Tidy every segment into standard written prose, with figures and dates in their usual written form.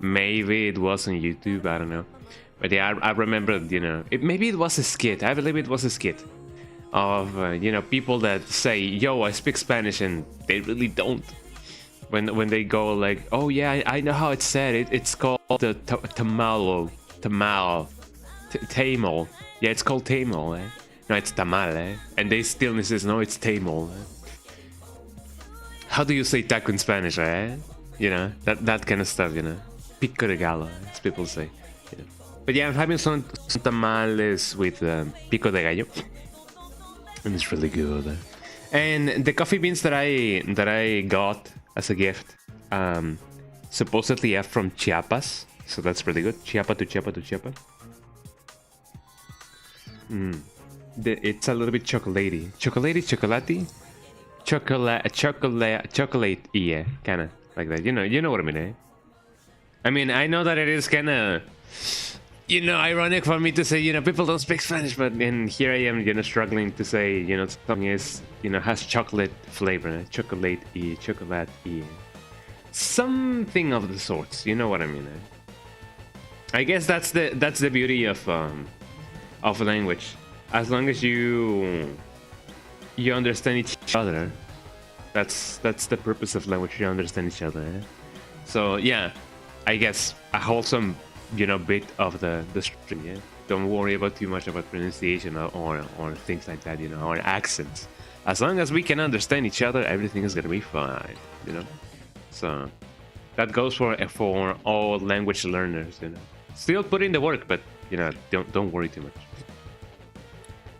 Maybe it was on YouTube, I don't know. But yeah, I remember, you know, maybe it was a skit. I believe it was a skit of, you know, people that say, yo, I speak Spanish, and they really don't. When they go like, oh yeah, I know how it's said. It's called the tamal. Yeah, it's called tamal. Eh? No, it's tamal. Eh? And they still insist, no, it's tamal. Eh? How do you say taco in Spanish? Eh? You know, that kind of stuff. You know, pico de gallo, as people say. You know? But yeah, I'm having some tamales with pico de gallo, and it's really good. And the coffee beans that I got as a gift, supposedly are from Chiapas, so that's really good. Chiapa to Chiapa to Chiapa. It's a little bit chocolatey, chocolate, yeah, kind of like that. You know what I mean, eh? I mean, I know that it is kind of, you know, ironic for me to say, you know, people don't speak Spanish, but and here I am, you know, struggling to say, you know, something is, you know, has chocolate flavor, chocolate-y, something of the sorts. You know what I mean? Eh? I guess that's the beauty of language. As long as you understand each other, that's the purpose of language. You understand each other. Eh? So yeah, I guess a wholesome, you know, bit of the stream. Yeah? Don't worry about too much about pronunciation or things like that, you know, or accents. As long as we can understand each other, everything is gonna be fine, you know. So that goes for all language learners, you know. Still put in the work, but you know, don't worry too much.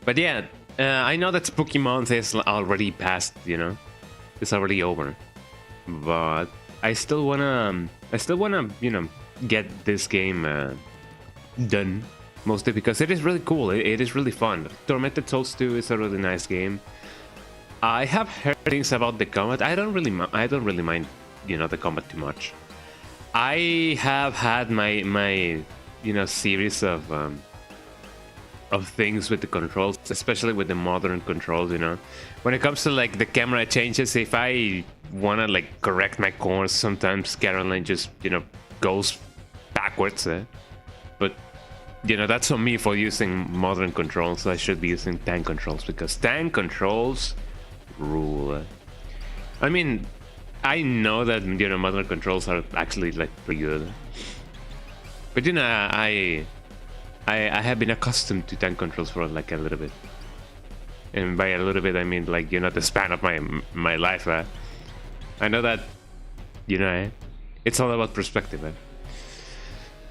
But yeah, I know that Spooky Month is already past, you know, it's already over. But I still wanna, you know, get this game done, mostly because it is really cool. It is really fun. Tormented Souls 2 is a really nice game. I have heard things about the combat. I don't really mind, you know, the combat too much. I have had my you know, series of things with the controls, especially with the modern controls. You know, when it comes to like the camera changes, if I wanna like correct my course, sometimes Caroline just, you know, goes backwards. But you know, that's on me for using modern controls. I should be using tank controls because tank controls rule. I mean, I know that, you know, modern controls are actually like pretty good, but you know, I have been accustomed to tank controls for like a little bit, and by a little bit I mean like, you know, the span of my life. I know that, you know, it's all about perspective.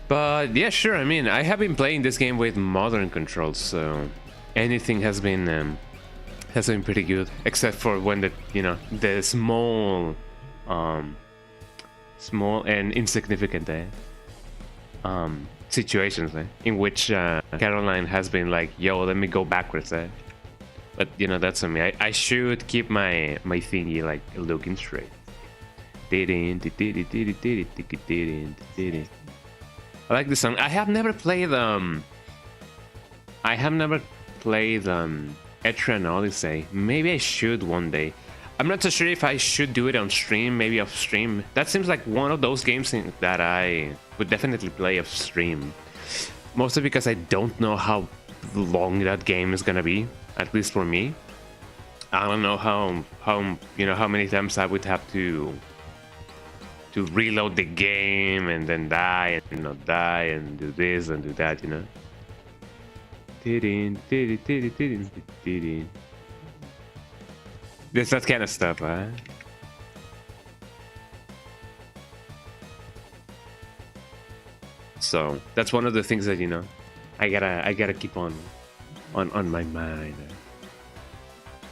But yeah, sure. I mean, I have been playing this game with modern controls, so anything has been pretty good, except for when the small and insignificant situations in which Caroline has been like, yo, let me go backwards. But you know, that's on me. I should keep my thingy like looking straight. I like this song. I have never played Etrian Odyssey. Maybe I should one day. I'm not so sure if I should do it on stream, maybe off stream. That seems like one of those games that I would definitely play off stream. Mostly because I don't know how long that game is gonna be, at least for me. I don't know how you know, how many times I would have to reload the game and then die and not die and do this and do that, you know. There's that kind of stuff, huh? So that's one of the things that, you know, I gotta keep on my mind.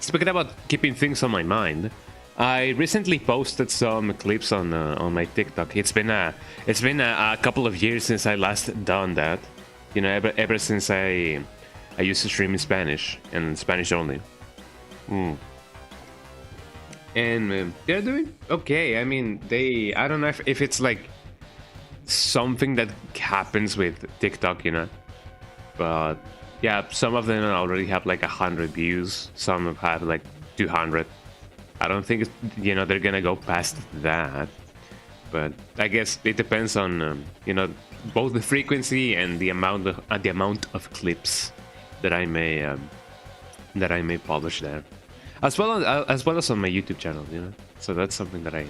Speaking about keeping things on my mind, I recently posted some clips on my TikTok. It's been a couple of years since I last done that. You know, ever since I used to stream in Spanish and Spanish only. And they're doing okay. I mean, I don't know if it's like something that happens with TikTok, you know. But yeah, some of them already have like 100 views. Some have like 200. I don't think, you know, they're gonna go past that. but I guess it depends on you know, both the frequency and the amount of clips that I may publish there, as well as on my YouTube channel, you know. So that's something that I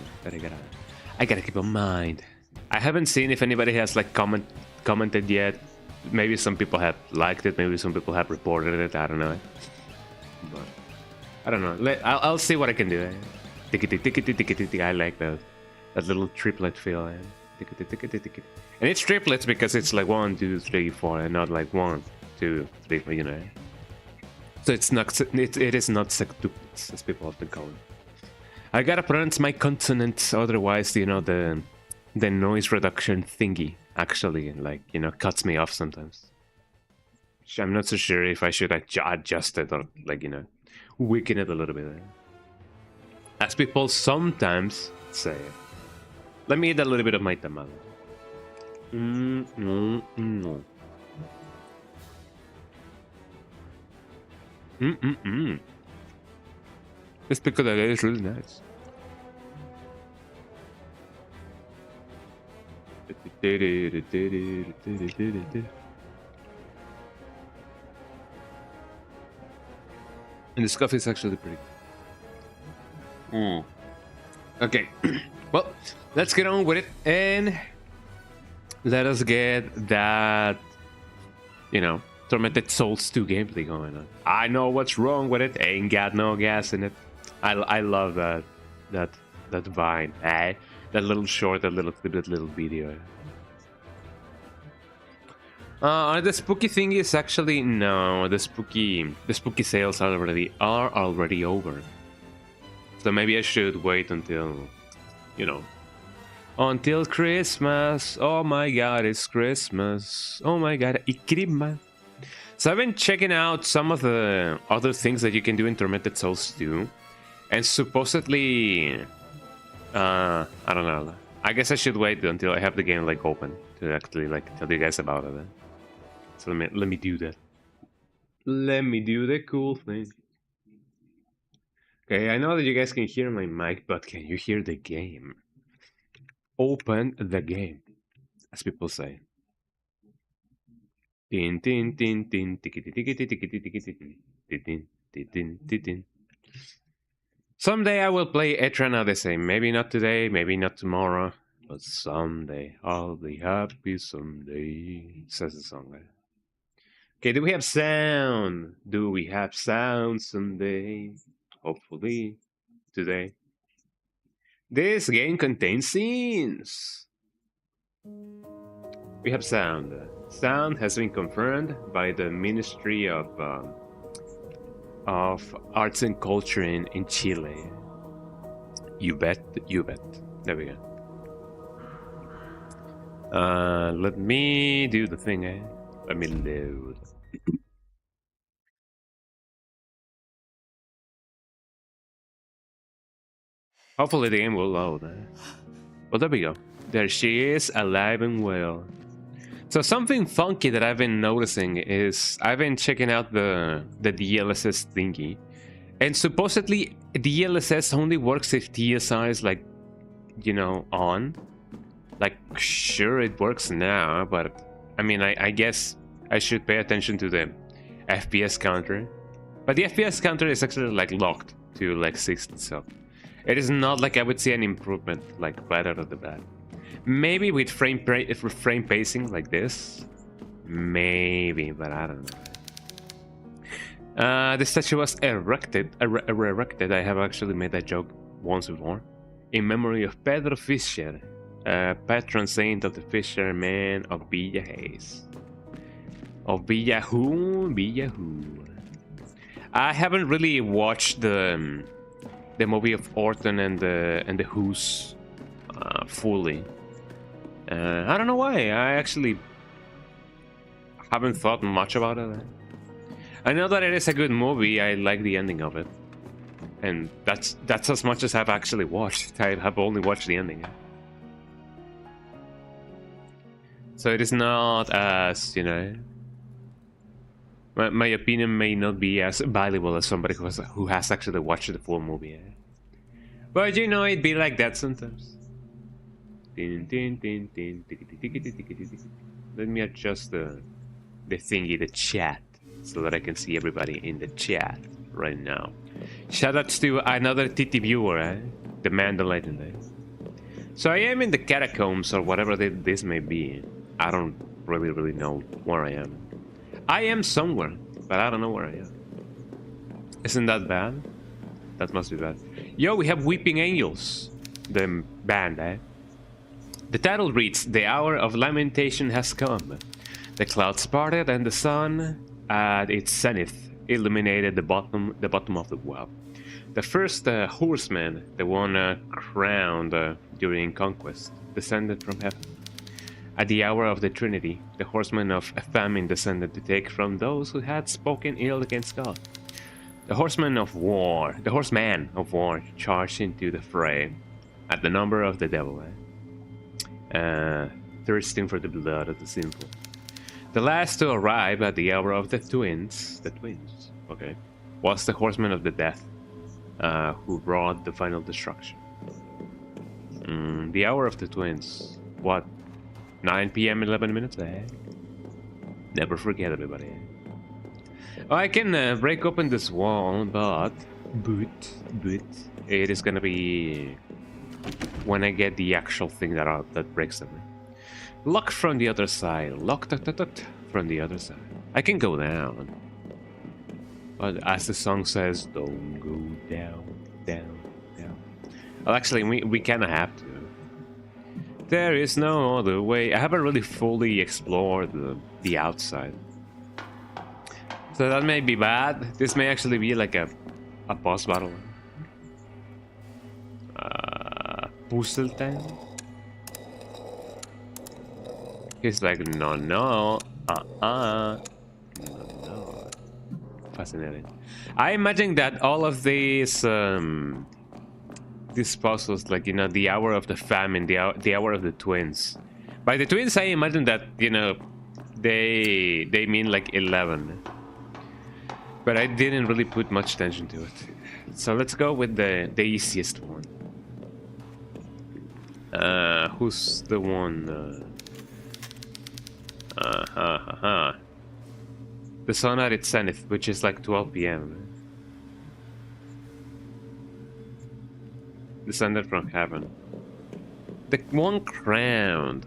gotta keep in mind. I haven't seen if anybody has like commented yet. Maybe some people have liked it, maybe some people have reported it, I don't know. But I don't know. I'll see what I can do. Tickety tickety tickety tickety. I like that little triplet feel. Tickety tickety tickety. And it's triplets because it's like 1, 2, 3, 4, and not like 1, 2, 3, you know. So it's not it is not sextuplets, as people often call it. I gotta pronounce my consonants, otherwise, you know, the noise reduction thingy actually, like, you know, cuts me off sometimes. I'm not so sure if I should adjust it or, like, you know, weaken it a little bit. As people sometimes say. Let me eat a little bit of my tamal. This pico de gallo is really nice. And this coffee is actually pretty good. Okay, well, let's get on with it and let us get that, you know, Tormented Souls 2 gameplay going on. I know what's wrong with it. Ain't got no gas in it. I love that vine. That little short, that little clip, that little video. The spooky thing is actually no. The spooky sales are already over. So maybe I should wait until, you know, until Christmas. Oh my God, it's Christmas. Oh my God, it's Christmas. So I've been checking out some of the other things that you can do in Tormented Souls 2, and supposedly, I don't know. I guess I should wait until I have the game like open to actually like tell you guys about it. So let me do that. Let me do the cool thing. Okay, I know that you guys can hear my mic, but can you hear the game? Open the game, as people say. Tin tin tin tin tickety tickety tickety tickety tin tin tin tin. Someday I will play Etran Odyssey. Maybe not today, maybe not tomorrow, but someday I'll be happy someday. Says the song, right? Okay, do we have sound? Do we have sound someday? Hopefully today. This game contains scenes. We have sound. Sound has been confirmed by the Ministry of Arts and Culture in Chile. You bet, you bet. There we go. Let me do the thing, eh? Let me load. Hopefully the game will load. Well, there we go. There she is, alive and well. So something funky that I've been noticing is I've been checking out the DLSS thingy, and supposedly DLSS only works if TSR is like, you know, on. Like, sure, it works now, but I mean, I guess I should pay attention to the FPS counter. But the FPS counter is actually like locked to like 60, so it is not like I would see an improvement like right out of the bat. Maybe with frame pacing like this, maybe, but I don't know. The statue was erected. I have actually made that joke once before, in memory of Pedro Fischer, patron saint of the fishermen of Villa Hayes. Of Villa who? I haven't really watched the movie of Orton and the Who's fully. I don't know why. I actually haven't thought much about it. I know that it is a good movie. I like the ending of it, and that's as much as I've actually watched. I have only watched the ending, so it is not as, you know. My opinion may not be as valuable as somebody who has actually watched the full movie. But you know, it'd be like that sometimes. Let me adjust the thingy, the chat, so that I can see everybody in the chat right now. Shoutouts to another TT viewer, eh? The Mandalorian. Eh? So I am in the catacombs or whatever this may be. I don't really know where I am. I am somewhere, but I don't know where I am. Isn't that bad? That must be bad. Yo, we have Weeping Angels. The band, eh? The title reads, "The hour of lamentation has come. The clouds parted and the sun at its zenith illuminated the bottom of the well. The first horseman, the one crowned during conquest, descended from heaven. At the hour of the Trinity, the horseman of famine descended to take from those who had spoken ill against God. The horseman of war charged into the fray at the number of the devil, thirsting for the blood of the sinful. The last to arrive at the hour of the twins, okay, was the horseman of the death, who brought the final destruction. The hour of the twins, what, 9 p.m. 11 minutes? Never forget, everybody. Oh, I can break open this wall, but it is gonna be when I get the actual thing that breaks them. Lock from the other side. Lock from the other side. I can go down. But as the song says, don't go down. Well, actually, we kind of have to. There is no other way. I haven't really fully explored the outside. So that may be bad. This may actually be like a boss battle. Puzzle time? He's like, no. Fascinating. I imagine that all of these puzzles, like, you know, the hour of the famine, the hour of the twins. By the twins, I imagine that, you know, they mean like 11. But I didn't really put much attention to it. So let's go with the easiest one. Who's the one? The sun at its zenith, which is like 12 p.m. Descended from heaven. The one crowned.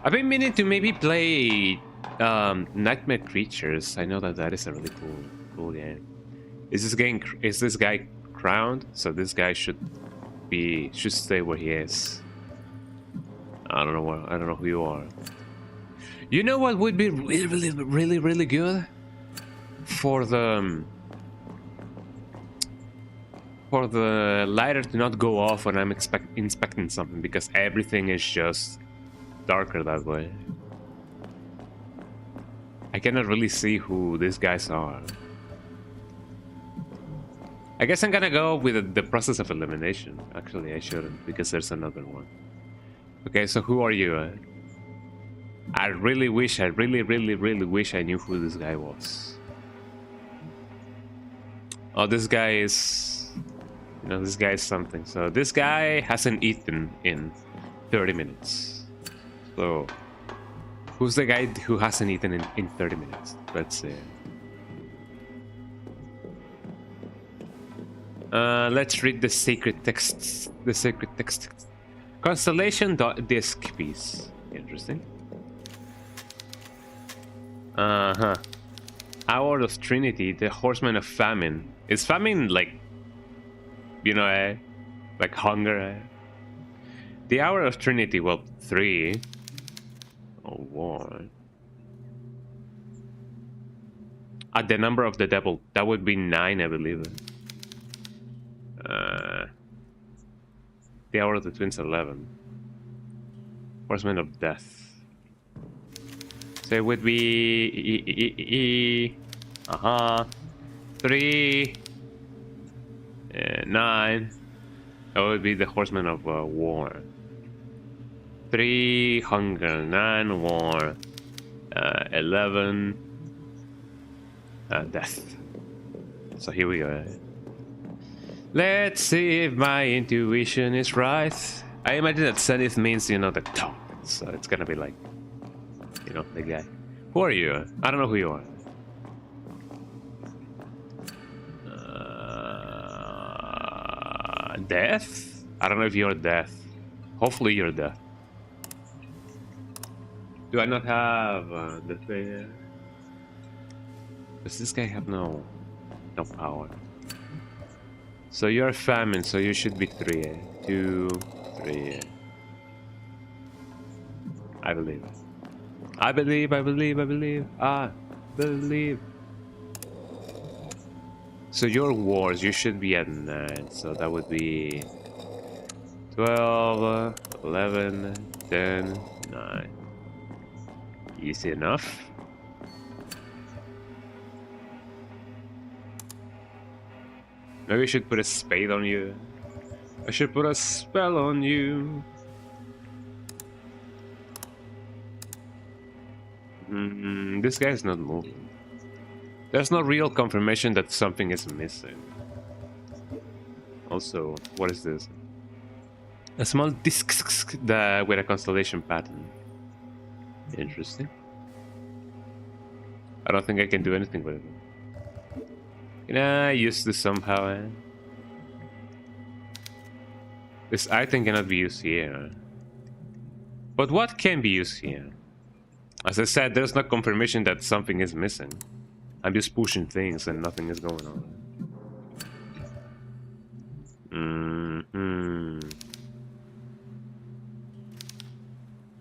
I've been meaning to maybe play Nightmare Creatures. I know that is a really cool game. Is this guy crowned? So this guy should stay where he is. I don't know who you are. You know what would be really good for the lighter to not go off when I'm inspecting something, because everything is just darker that way. I cannot really see who these guys are. I guess I'm gonna go with the process of elimination. Actually, I shouldn't, because there's another one. Okay, so who are you? I really wish I knew who this guy was. Oh, this guy is... You know, this guy is something. So this guy hasn't eaten in 30 minutes. So, who's the guy who hasn't eaten in 30 minutes? Let's see. Let's read the sacred texts. The sacred text. Constellation disc piece. Interesting. Hour of Trinity, the horseman of famine. Is famine like, you know, like hunger? The hour of Trinity, well, 3. Oh, war. At the number of the devil, that would be 9, I believe. The hour of the twins, 11. Horseman of death. So it would be 3, 9. That would be the horseman of war. 3 hunger, 9 war, 11 death. So here we go. Let's see if my intuition is right. I imagine that Zenith means, you know, the top. So it's gonna be like, you know, the guy. Who are you? I don't know who you are. Death? I don't know if you're Death. Hopefully you're Death. Do I not have the thing? Does this guy have no power? So you're famine, so you should be 3, eh? 2, 3. I believe. I believe. I believe. So your wars, you should be at 9. So that would be 12, 11, 10, 9. Easy enough. Maybe I should put a spade on you. I should put a spell on you. This guy's not moving. There's no real confirmation that something is missing. Also, what is this? A small disc with a constellation pattern. Interesting. I don't think I can do anything with it. Can I use this somehow? Eh? This item cannot be used here. But what can be used here? As I said, there's no confirmation that something is missing. I'm just pushing things and nothing is going on.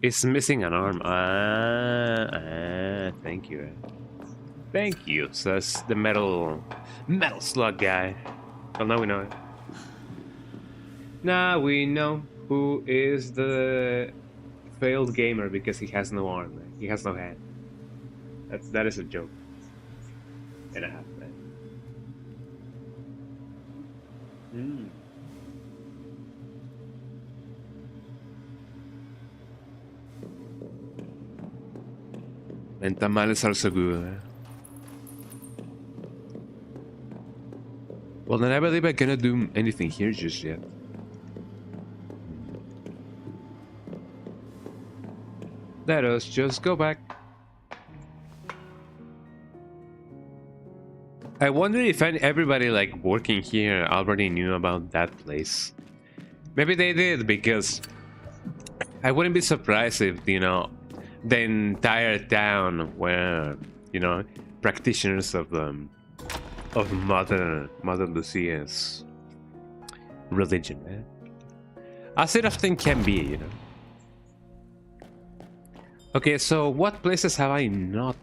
It's missing an arm. Thank you. Thank you. So that's the metal slug guy. Well, now we know it. Now we know who is the failed gamer because he has no arm. He has no hand. That is a joke. And a half, man. And tamales are so good. Eh? Well, then I believe I cannot do anything here just yet. Let us just go back. I wonder if everybody like working here already knew about that place. Maybe they did, because I wouldn't be surprised if, you know, the entire town were, you know, practitioners of Mother Lucia's religion, eh? As it often can be, you know. Okay, so what places have I not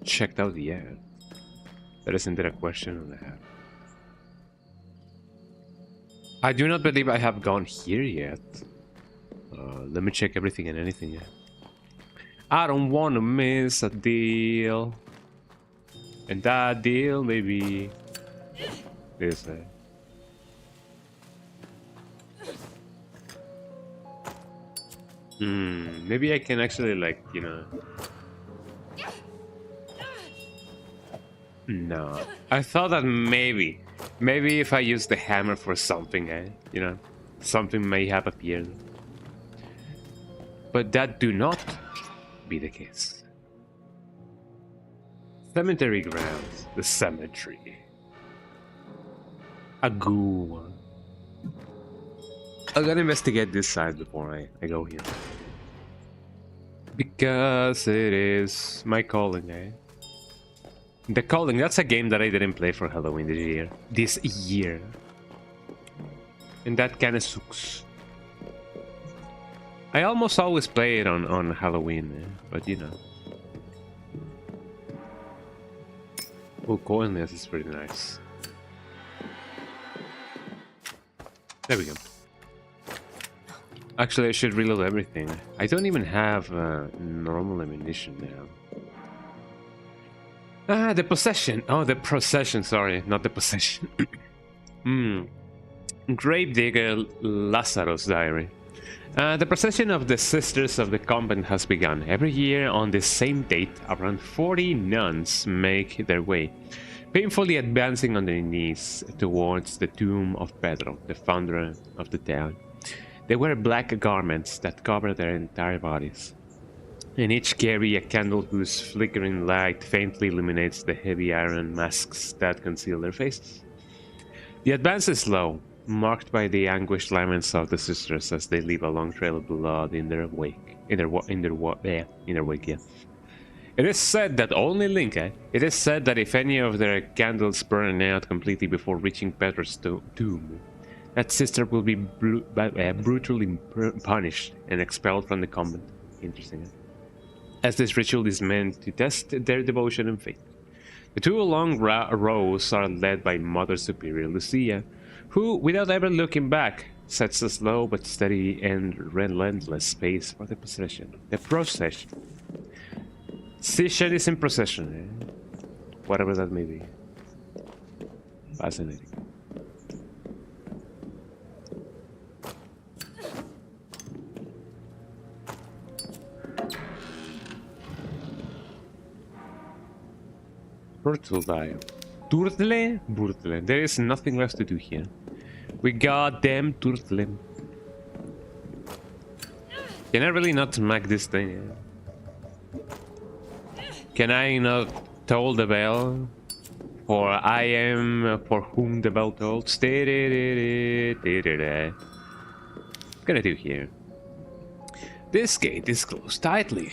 checked out yet? That isn't a question I have. I do not believe I have gone here yet. Let me check everything and anything yet. I don't want to miss a deal. And that deal maybe this. Maybe I can actually, like, you know. No, I thought that maybe if I use the hammer for something, you know, something may have appeared. But that do not be the case. Cemetery grounds, the cemetery. A ghoul. I gotta investigate this side before I go here. Because it is my calling, eh? The Calling, that's a game that I didn't play for Halloween this year. And that kinda sucks. I almost always play it on Halloween, but you know. Oh, coinless is pretty nice. There we go. Actually, I should reload everything. I don't even have normal ammunition now. Ah, the possession. Oh, the procession. Sorry, not the possession. Gravedigger Lazarus Diary. The procession of the Sisters of the Convent has begun. Every year on the same date, around 40 nuns make their way painfully advancing on their knees towards the tomb of Pedro, the founder of the town. They wear black garments that cover their entire bodies, and each carry a candle whose flickering light faintly illuminates the heavy iron masks that conceal their faces. The advance is slow, marked by the anguished laments of the sisters as they leave a long trail of blood in their wake. In their wake, yeah. It is said that only Link, it is said that if any of their candles burn out completely before reaching Pedro's tomb, that sister will be brutally punished and expelled from the convent. Interesting, as this ritual is meant to test their devotion and faith. The two long rows are led by Mother Superior Lucia, who, without ever looking back, sets a slow but steady and relentless pace for the procession. Session is in procession, whatever that may be. Fascinating. Turtle dial. Turtle? Burtle. There is nothing left to do here. We goddamn turtle. Can I really not smack this thing? Can I not toll the bell? For I am for whom the bell tolls. What can I do here? This gate is closed tightly.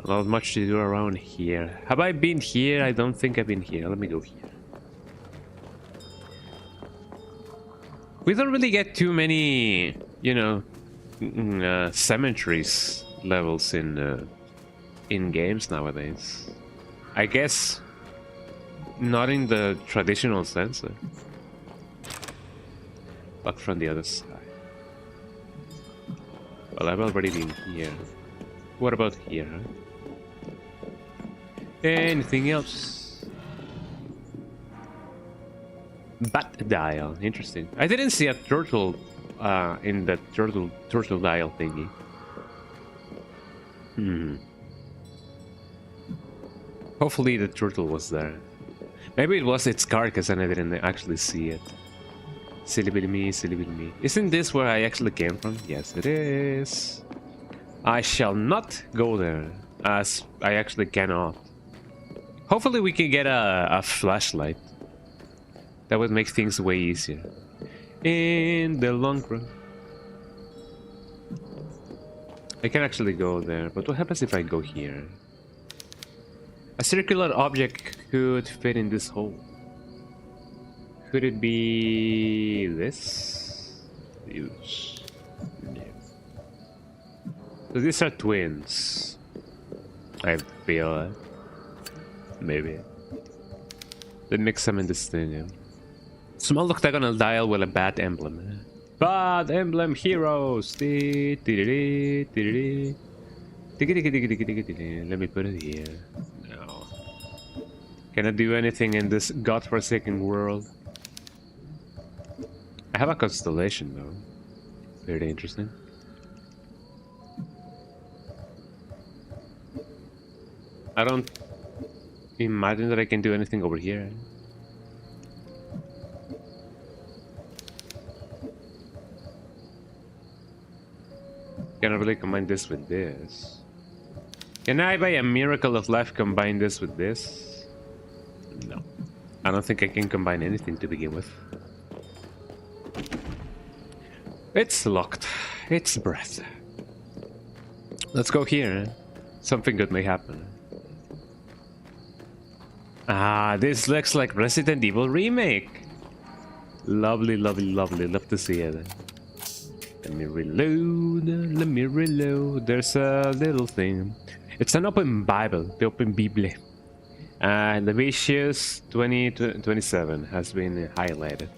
Not much to do around here. Have I been here? I don't think I've been here. Let me go here. We don't really get too many, you know, cemeteries levels in games nowadays. I guess not in the traditional sense, but from the other side. Well, I've already been here. What about here? Anything else? Bat dial. Interesting. I didn't see a turtle in the turtle dial thingy. Hopefully the turtle was there. Maybe it was its carcass and I didn't actually see it. Silly bitty me, silly bitty me. Isn't this where I actually came from? Yes, it is. I shall not go there, as I actually cannot. Hopefully we can get a flashlight. That would make things way easier. In the long run. I can actually go there, but what happens if I go here? A circular object could fit in this hole. Could it be this? Use. No. So these are twins. I feel maybe. Let me examine this thing. Small octagonal dial with a bat emblem. Bat emblem heroes. Let me put it here. No. Cannot do anything in this godforsaken world. I have a constellation though. Very interesting. I don't imagine that I can do anything over here. Can I really combine this with this? Can I, by a miracle of life, combine this with this? No. I don't think I can combine anything to begin with. It's locked. It's breath. Let's go here. Something good may happen. Ah, this looks like Resident Evil Remake. Lovely, lovely, lovely. Love to see it. Let me reload. Let me reload. There's a little thing. It's an open Bible. The open Bible. Leviticus 20:27 has been highlighted.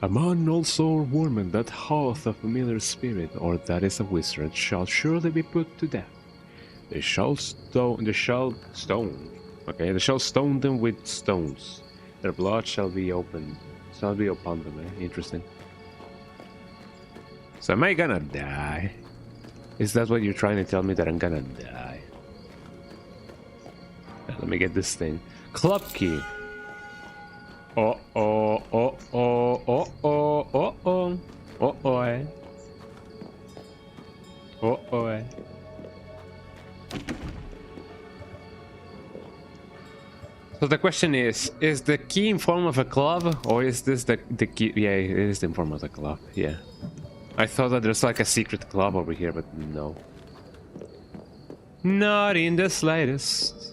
A man also or woman that hath a familiar spirit, or that is a wizard, shall surely be put to death. They shall stone them with stones. Their blood shall be upon them. Interesting. So am I gonna die? Is that what you're trying to tell me, that I'm gonna die? Let me get this thing. Club key. Oh oh oh oh oh oh oh oh oh oh oh oh. So the question is the key in form of a club, or is this the key? Yeah, it is in form of a club, yeah. I thought that there's like a secret club over here, but no. Not in the slightest.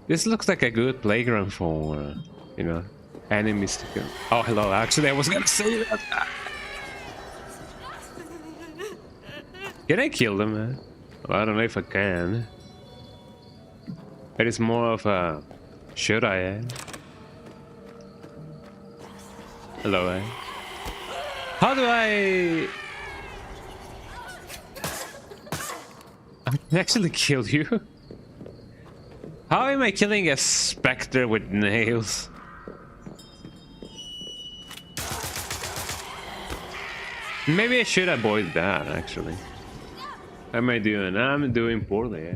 This looks like a good playground for, you know, enemies to go. Oh, hello, actually I was gonna say that. Can I kill them, man? Well, I don't know if I can. It is more of a... Should I, eh? Hello, eh? How do I... I can actually kill you? How am I killing a specter with nails? Maybe I should avoid that, actually. How am I doing? I'm doing poorly, eh?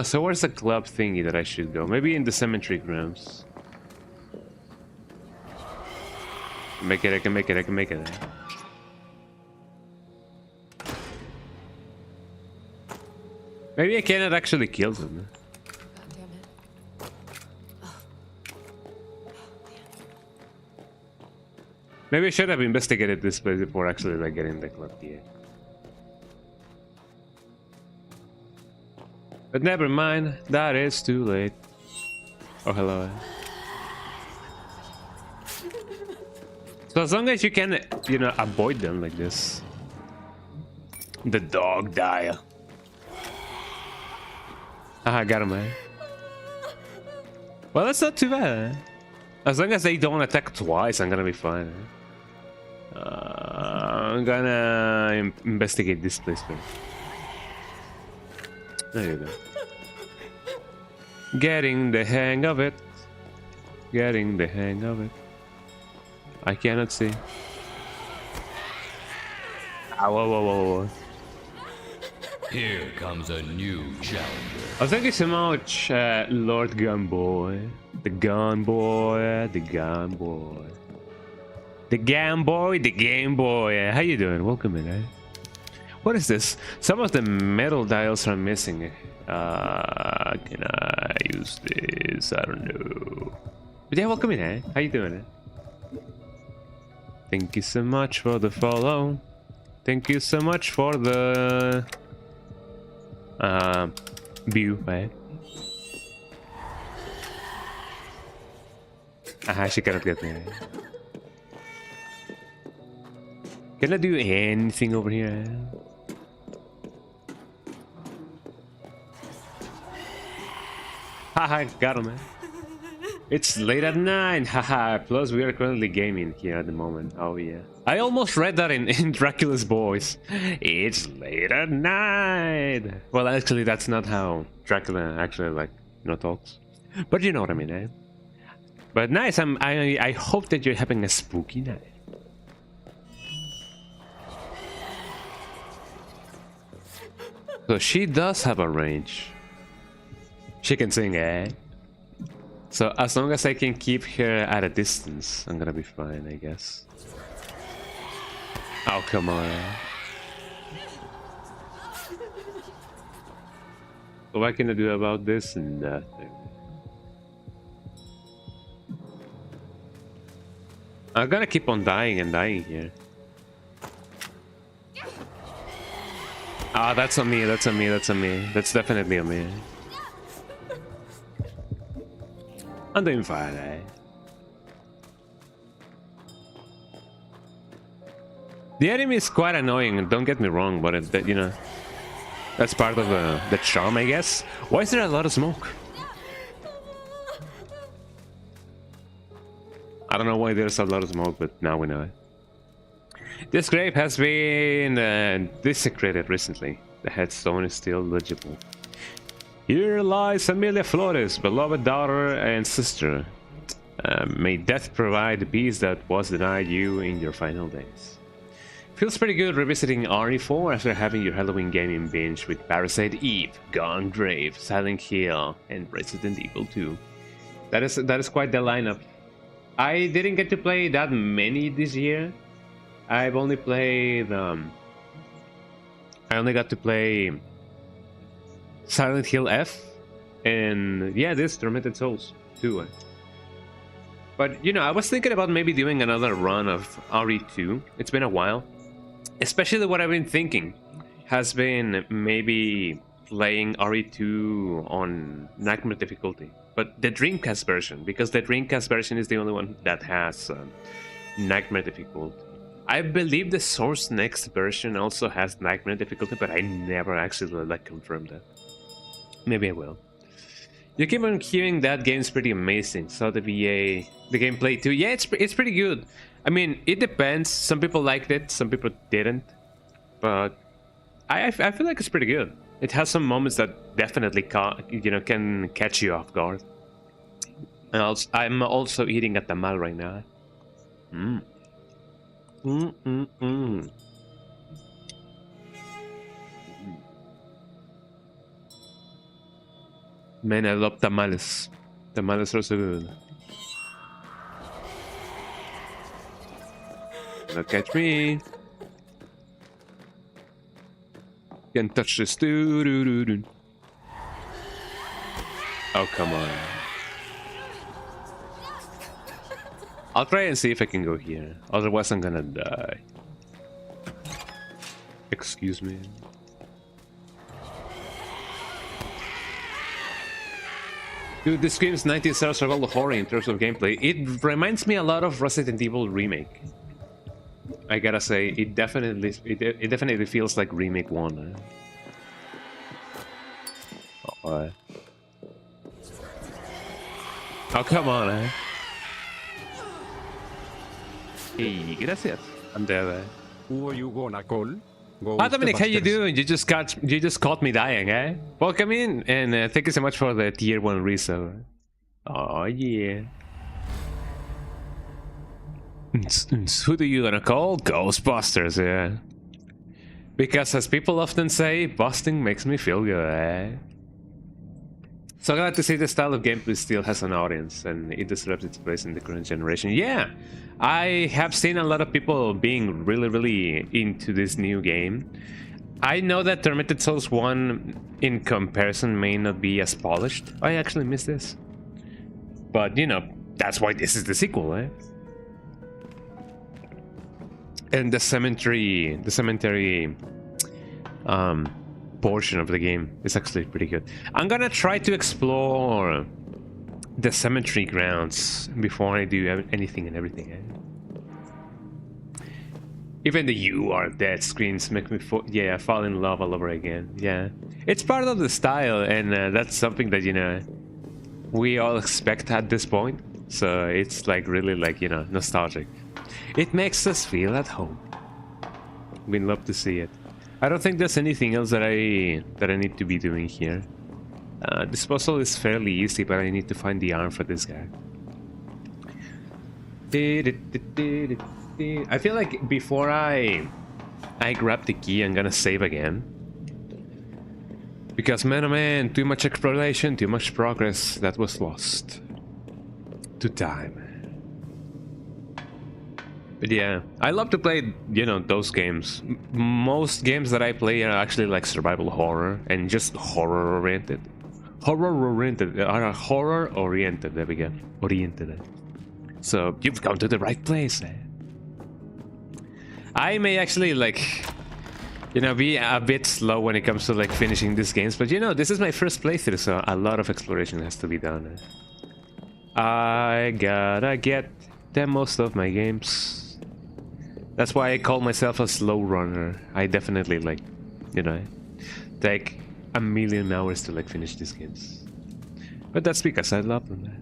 So where's the club thingy that I should go? Maybe in the cemetery grounds. Make it, I can make it, I can make it. Maybe I cannot actually kill them. Maybe I should have investigated this place before actually like getting the club here. But never mind, that is too late. Oh, hello. So as long as you can, you know, avoid them like this. The dog dial. Ah, got him, man. Well, that's not too bad. As long as they don't attack twice, I'm gonna be fine. I'm gonna investigate this place first. There you go. Getting the hang of it. Getting the hang of it. I cannot see. Ah, whoa, whoa, whoa, whoa. Here comes a new challenger. Oh, thank you so much, Lord Gunboy. The Gunboy, the Gunboy. The Game Boy, the Game Boy. How you doing? Welcome in, eh? What is this? Some of the metal dials are missing. Can I use this? I don't know. But yeah, welcome in, eh? How you doing, eh? Thank you so much for the follow. Thank you so much for the view, eh? Aha, she cannot get me. Can I do anything over here? Haha, got him, man. It's late at night, haha. Plus, we are currently gaming here at the moment. Oh, yeah. I almost read that in Dracula's voice. It's late at night. Well, actually, that's not how Dracula actually, like, you know, talks. But you know what I mean, eh? But nice. I hope that you're having a spooky night. So she does have a range. She can sing, eh? So as long as I can keep her at a distance, I'm gonna be fine, I guess. Oh, come on. So what can I do about this? Nothing. I'm gonna keep on dying and dying here. Ah, that's on me, that's on me, that's on me. That's definitely on me. I'm doing fine, eh? The enemy is quite annoying, don't get me wrong, but it, you know, that's part of the charm, I guess. Why is there a lot of smoke? I don't know why there's a lot of smoke, but now we know it. This grave has been desecrated recently. The headstone is still legible. Here lies Amelia Flores, beloved daughter and sister. May death provide the peace that was denied you in your final days. Feels pretty good revisiting RE4 after having your Halloween gaming binge with Parasite Eve, Gone Grave, Silent Hill, and Resident Evil 2. That is quite the lineup. I didn't get to play that many this year. I've only played I only got to play Silent Hill F, and yeah, this Tormented Souls too. But you know, I was thinking about maybe doing another run of RE2. It's been a while. Especially what I've been thinking has been maybe playing RE2 on Nightmare difficulty, but the Dreamcast version, because the Dreamcast version is the only one that has Nightmare difficulty. I believe the Source Next version also has Nightmare difficulty, but I never actually like confirmed that. Maybe I will. You keep on hearing that game's pretty amazing. Saw the VA, the gameplay too. Yeah, it's pretty good. I mean, it depends. Some people liked it, some people didn't. But I feel like it's pretty good. It has some moments that definitely can catch you off guard. And I'm also eating a tamal right now. Man, I love tamales. Tamales are so good. Don't catch me. Can't touch this. Oh, come on. I'll try and see if I can go here. Otherwise, I'm gonna die. Excuse me. Dude, this game's 19 stars survival horror in terms of gameplay. It reminds me a lot of Resident Evil Remake. I gotta say, it definitely feels like Remake 1. Oh, come on, eh? Hey, gracias. I'm there. Who are you gonna call? Hi Dominic, how you doing? You just caught me dying, eh? Welcome in, and thank you so much for the tier 1 resub. Oh yeah. Who do you gonna call? Ghostbusters, yeah. Because as people often say, busting makes me feel good, eh? So glad to see the style of gameplay still has an audience and it deserves its place in the current generation. Yeah, I have seen a lot of people being really into this new game. I know that Tormented Souls 1 in comparison may not be as polished. I actually missed this. But you know, that's why this is the sequel, eh? And the cemetery portion of the game is actually pretty good. I'm gonna try to explore the cemetery grounds before I do anything and everything. Eh? Even the "you are dead" screens make me fall in love all over again. Yeah, it's part of the style, and that's something that, you know, we all expect at this point. So it's like really, like, you know, nostalgic. It makes us feel at home. We'd love to see it. I don't think there's anything else that I need to be doing here. This puzzle is fairly easy, but I need to find the arm for this guy. I feel like before I grab the key, I'm gonna save again. Because man, oh man, too much exploration, too much progress that was lost to time. But yeah, I love to play, you know, those games. Most games that I play are actually like survival horror and just horror oriented. There we go. Oriented. So you've come to the right place. Eh? I may actually, like, you know, be a bit slow when it comes to like finishing these games, but you know, this is my first playthrough, so a lot of exploration has to be done. Eh? I gotta get the most of my games. That's why I call myself a slow runner. I definitely, like, you know, take a million hours to like finish these games. But that's because I love them.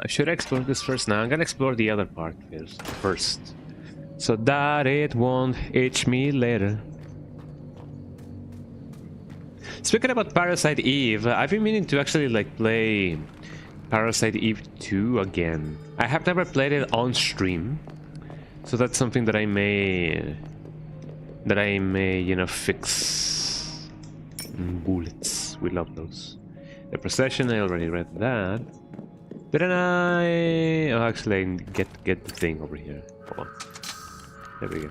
Should I explore this first? Now I'm gonna explore the other part first. So that it won't itch me later. Speaking about Parasite Eve, I've been meaning to actually like play Parasite Eve 2 again. I have never played it on stream, so that's something that I may, you know, fix. Bullets, we love those. The Procession, I already read that. Didn't I? Oh, actually, get the thing over here. Hold on. There we go.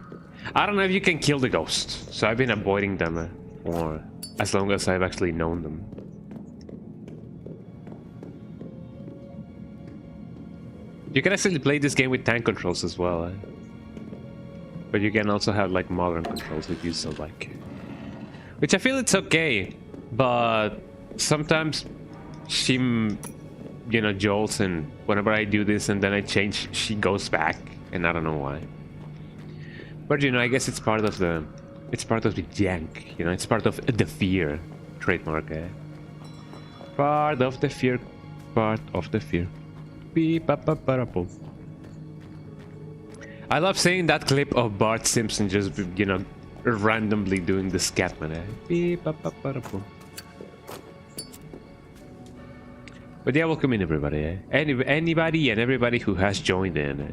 I don't know if you can kill the ghost, so I've been avoiding them for as long as I've actually known them. You can actually play this game with tank controls as well, but you can also have like modern controls if you so like. Which I feel it's okay, but sometimes she, you know, jolts, and whenever I do this and then I change, she goes back, and I don't know why. But you know, I guess it's part of the jank, you know, it's part of the fear trademark, eh? Part of the fear, part of the fear. Beep, ba, ba, ba, ba. I love seeing that clip of Bart Simpson just, you know, randomly doing the Scatman, eh? Beep, ba, ba, ba, ba. But yeah, welcome in everybody, eh? Anybody and everybody who has joined in, eh?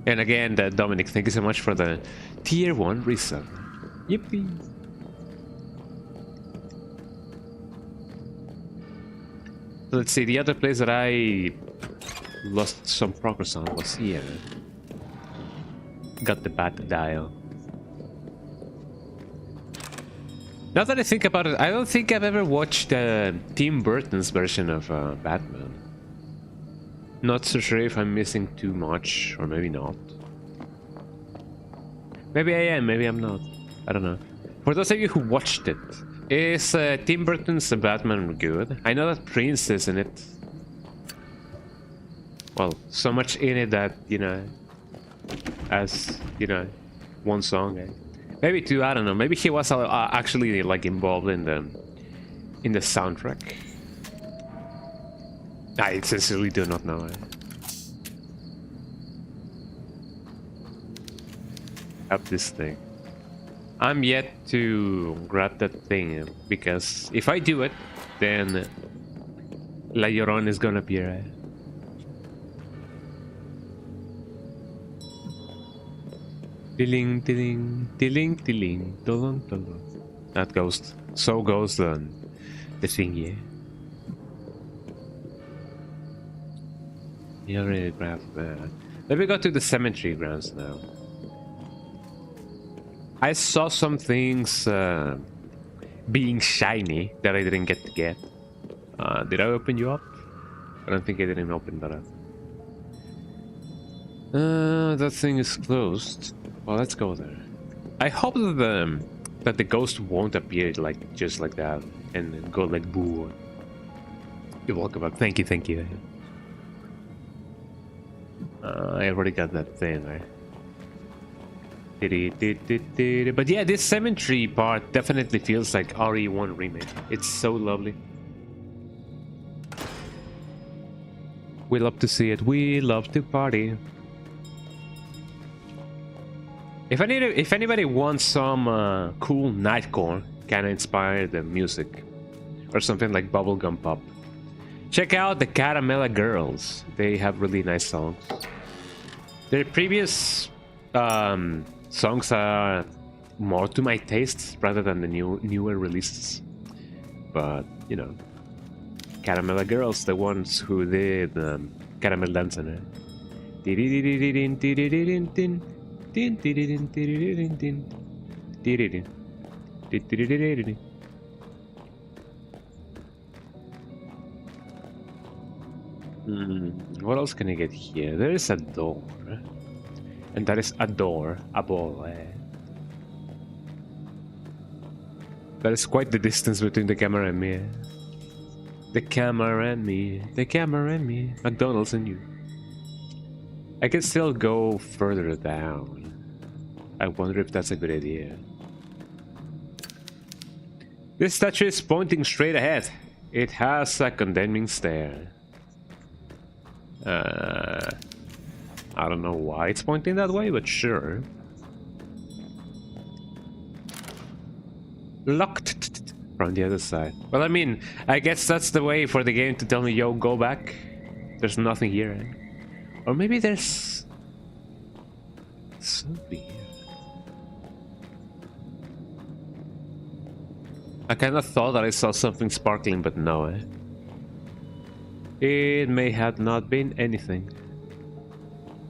And again, Dominic, thank you so much for the tier 1 resub. Yippee! So let's see, the other place that I lost some progress on was here. Got the bat dial. Now that I think about it, I don't think I've ever watched Tim Burton's version of Batman. Not so sure if I'm missing too much, or maybe not. Maybe I am, maybe I'm not. I don't know. For those of you who watched it, is Tim Burton's Batman good? I know that Prince is in it. Well, so much in it that, you know, as, you know, one song, eh? Maybe two, I don't know. Maybe he was actually like involved in the soundtrack. I sincerely do not know. Have this thing. I'm yet to grab that thing, because if I do it, then La Llorona is gonna appear. Tiling, tiling, tiling, tiling, tolong, tolong. That ghost. So goes the thing, yeah. You already grabbed that. Let me go to the cemetery grounds now. I saw some things being shiny that I didn't get to get. Did I open you up? I don't think I didn't open that up. That thing is closed. Well, let's go there. I hope that the ghost won't appear like just like that and go like boo. You're welcome up. Thank you, thank you. I already got that thing, right? But yeah, this cemetery part definitely feels like RE1 remake. It's so lovely. We love to see it. We love to party. If anybody wants some cool nightcore, kind of inspired music, or something like Bubblegum Pop, check out the Caramella Girls. They have really nice songs. Their previous songs are more to my taste rather than the newer releases. But you know, Caramella Girls, the ones who did Caramel Dancing. What else can I get here? There is a door. And that is a door, a ball. That is quite the distance between the camera and me. The camera and me, the camera and me, McDonald's and you. I can still go further down. I wonder if that's a good idea. This statue is pointing straight ahead. It has a condemning stare. I don't know why it's pointing that way, but sure. Locked from the other side. Well, I mean, I guess that's the way for the game to tell me, yo, go back. There's nothing here, eh? Or maybe there's something here. I kind of thought that I saw something sparkling, but no, eh? It may have not been anything.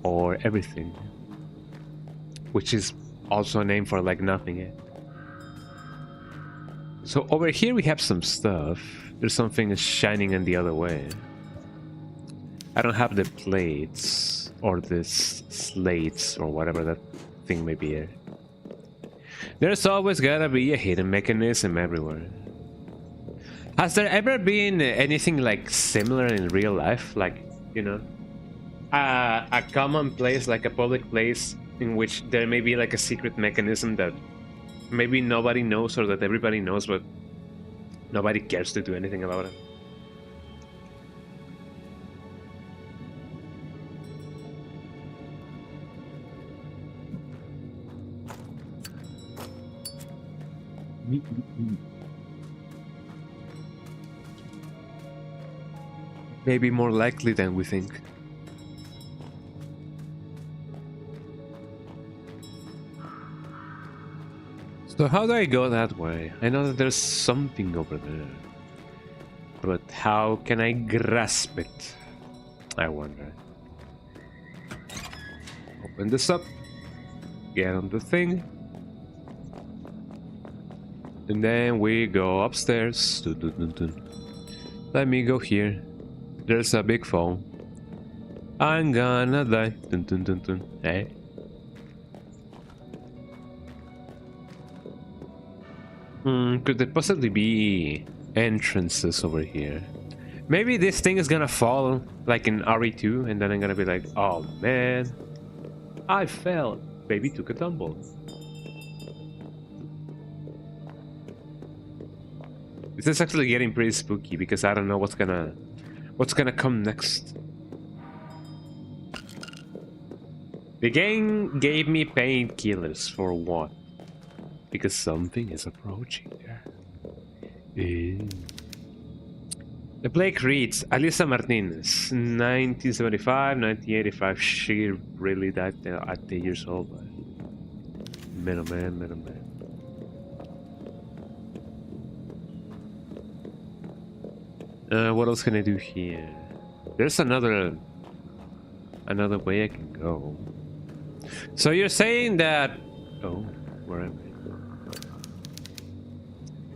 Or everything. Which is also a name for like nothing, eh? So over here we have some stuff. There's something shining in the other way. I don't have the plates or the slates or whatever that thing may be here. There's always gotta be a hidden mechanism everywhere. Has there ever been anything like similar in real life? Like, you know, a common place, like a public place in which there may be like a secret mechanism that maybe nobody knows or that everybody knows, but nobody cares to do anything about it. Maybe more likely than we think. So how do I go that way? I know that there's something over there. But how can I grasp it? I wonder. Open this up. Get on the thing. And then we go upstairs. Dun, dun, dun, dun. Let me go here. There's a big phone. I'm gonna die. Dun, dun, dun, dun. Hey. Could there possibly be entrances over here? Maybe this thing is gonna fall like in RE2 and then I'm gonna be like, oh man, I fell. Baby took a tumble. This is actually getting pretty spooky because I don't know what's gonna come next. The game gave me painkillers for what? Because something is approaching there. The plague reads Alisa Martinez, 1975, 1985. She really died at 10 years old. Middleman. What else can I do here? There's another way I can go. So you're saying that... Oh, where am I?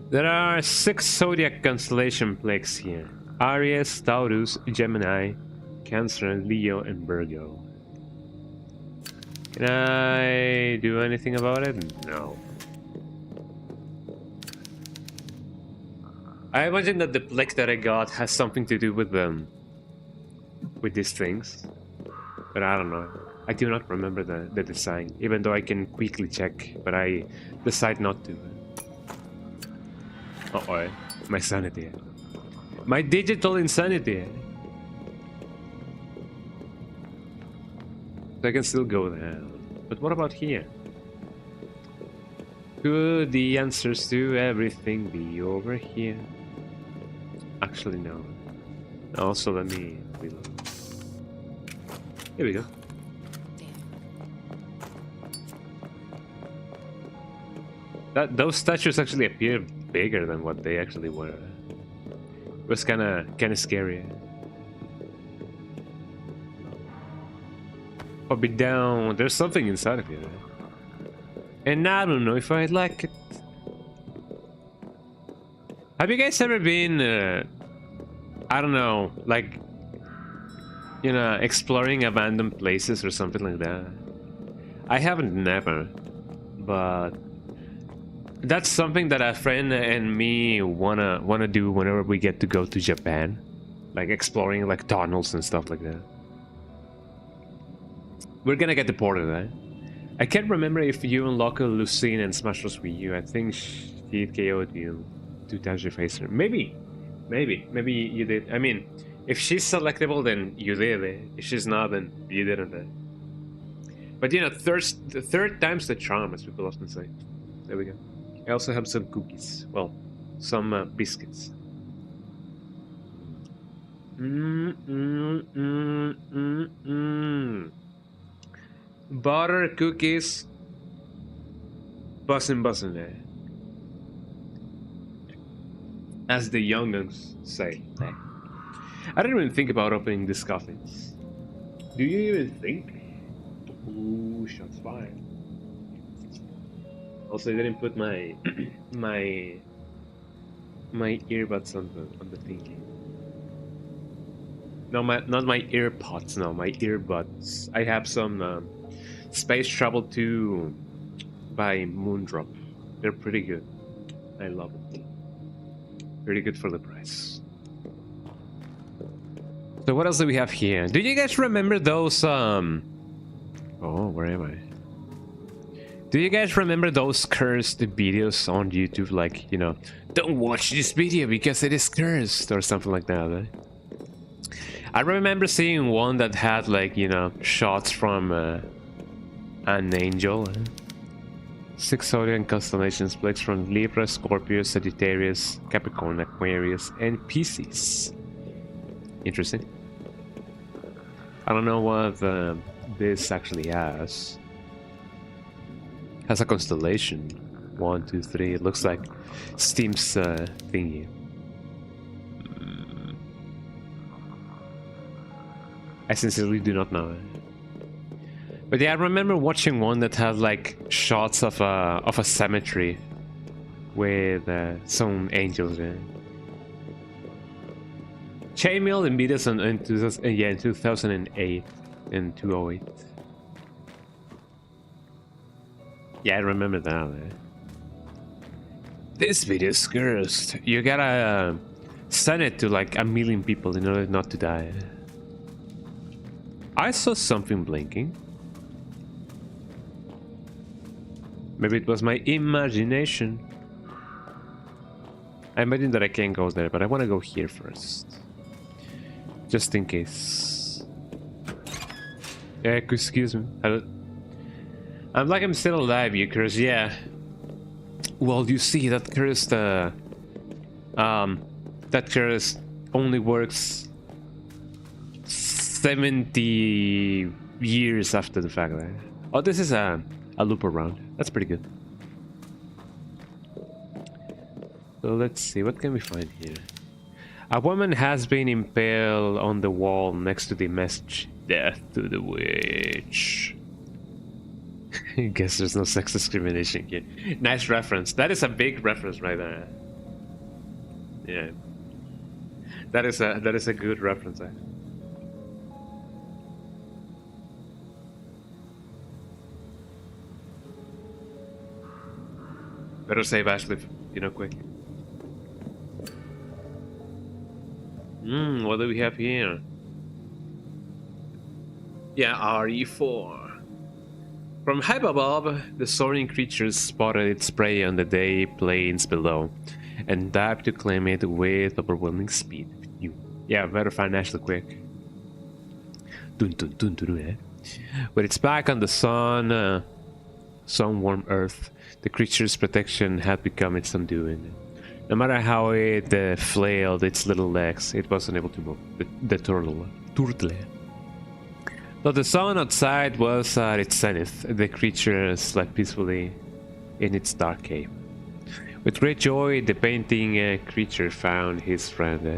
There are 6 zodiac constellation plagues here. Aries, Taurus, Gemini, Cancer, Leo, and Virgo. Can I do anything about it? No. I imagine that the plague that I got has something to do with these things. But I don't know. I do not remember the design, even though I can quickly check, but I decide not to. Uh-oh, my sanity. My digital insanity. So I can still go there. But what about here? Could the answers to everything be over here? Actually, no. Also, let me reload. Here we go. Those statues actually appear bigger than what they actually were. It was kind of scary. I'll be down. There's something inside of here. And I don't know if I like it. Have you guys ever been, I don't know, like, you know, exploring abandoned places or something like that? I haven't never, but that's something that a friend and me wanna do whenever we get to go to Japan, like exploring like tunnels and stuff like that. We're gonna get deported, right? I can't remember if you unlock Lucine and Smash Bros. Wii U. I think she KO'd you 2 times your face. Maybe you did. I mean, if she's selectable, then you did. If she's not, then you didn't. But you know, the third time's the charm, as people often say. There we go. I also have some cookies. Well, some biscuits. Butter cookies. Bussin', eh? As the young'uns say. Eh? I didn't even think about opening these coffins. Do you even think? Ooh, shots fired. Also, I didn't put my my earbuds on the thingy. No, not my earpods. No, my earbuds. I have some Space Travel 2 by Moondrop. They're pretty good. I love it. Pretty good for the price. So what else do we have here? Do you guys remember those oh, where am I? Do you guys remember those cursed videos on YouTube, like, you know, don't watch this video because it is cursed or something like that, eh? I remember seeing one that had, like, you know, shots from an angel. 6 zodiac constellations, plagues from Libra, Scorpio, Sagittarius, Capricorn, Aquarius, and Pisces. Interesting. I don't know what this actually has. Has a constellation. 1, 2, 3. It looks like Steam's thingy. I sincerely do not know. But yeah, I remember watching one that had like shots of a cemetery with some angels in it. Chainmail and beat us in 2008 and 2008. Yeah, I remember that. Man. This video is cursed. You gotta send it to like 1 million people in order not to die. I saw something blinking. Maybe it was my imagination. I imagine that I can't go there, but I want to go here first. Just in case. Yeah, excuse me. I'm like I'm still alive, you curse. Yeah. Well, you see, that curse, that curse only works 70 years after the fact. Right? Oh, this is a loop around. That's pretty good. So let's see, what can we find here? A woman has been impaled on the wall next to the message, "Death to the witch." I guess there's no sex discrimination here. Nice reference. That is a big reference right there. Yeah. That is a good reference. Better save Ashley, you know, quick. What do we have here? Yeah, RE4. From high above, the soaring creature spotted its prey on the day plains below, and dived to claim it with overwhelming speed. Yeah, better find Ashley quick. Dun dun dun dun, eh? With its back on the sun-warmed earth, the creature's protection had become its undoing. No matter how it flailed its little legs, it wasn't able to move. The turtle. Though the sun outside was at its zenith, the creature slept peacefully in its dark cave. With great joy, the panting creature found its friend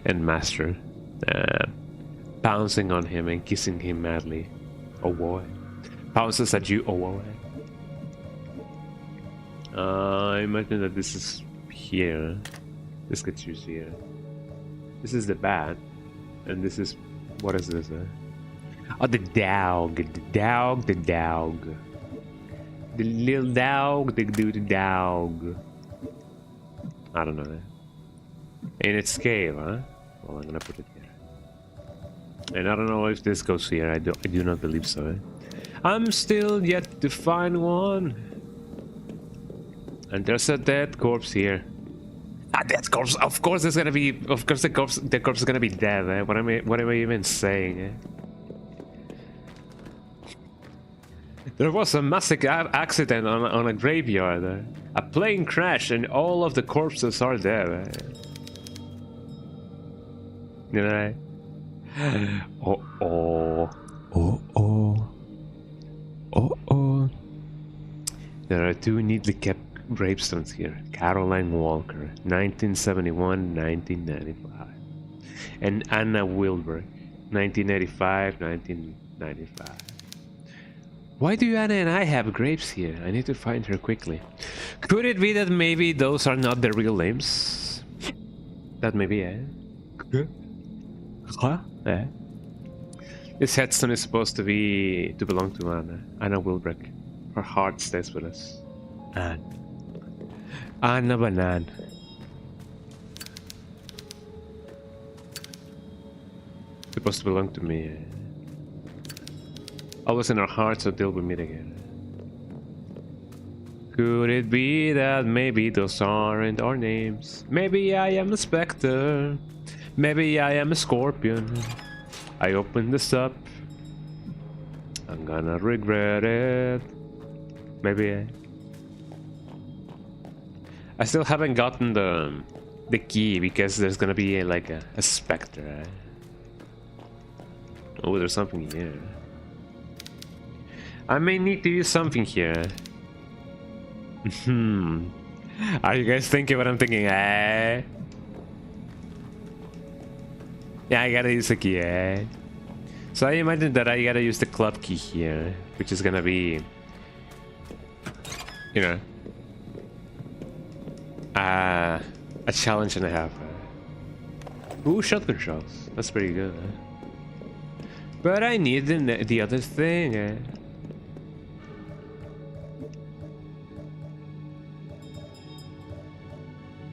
and master, pouncing on him and kissing him madly. Oh boy. Pounces at you, oh boy. I imagine that this is here. This gets used here. This is the bat. And this is... what is this? Oh, the dog. The dog. The little dog. The dog. I don't know. In its cave, huh? Well, I'm gonna put it here. And I don't know if this goes here. I do not believe so. Eh? I'm still yet to find one. And there's a dead corpse here. A dead corpse. Of course, there's gonna be. Of course, the corpse is gonna be dead. Eh? What am I even saying? There was a massive accident on a graveyard. A plane crashed and all of the corpses are there. You know? Oh. There are two neatly kept gravestones here. Caroline Walker, 1971-1995. And Anna Wilbur, 1985-1995. Why do Anna and I have graves here? I need to find her quickly. Could it be that maybe those are not their real names? That may be, eh? Huh? Eh? This headstone is supposed to belong to Anna Wilbrick. Her heart stays with us. Anna Banan. Supposed to belong to me. Always in our hearts until we meet again. Could it be that maybe those aren't our names? Maybe I am a specter. Maybe I am a scorpion. I open this up. I'm gonna regret it. Maybe I still haven't gotten the key because there's gonna be like a specter. Oh, there's something here. I may need to use something here. Are you guys thinking what I'm thinking? Yeah, I gotta use the key. So I imagine that I gotta use the club key here, which is gonna be, you know, a challenge and a half. Ooh, shotgun shells. That's pretty good. But I need the other thing.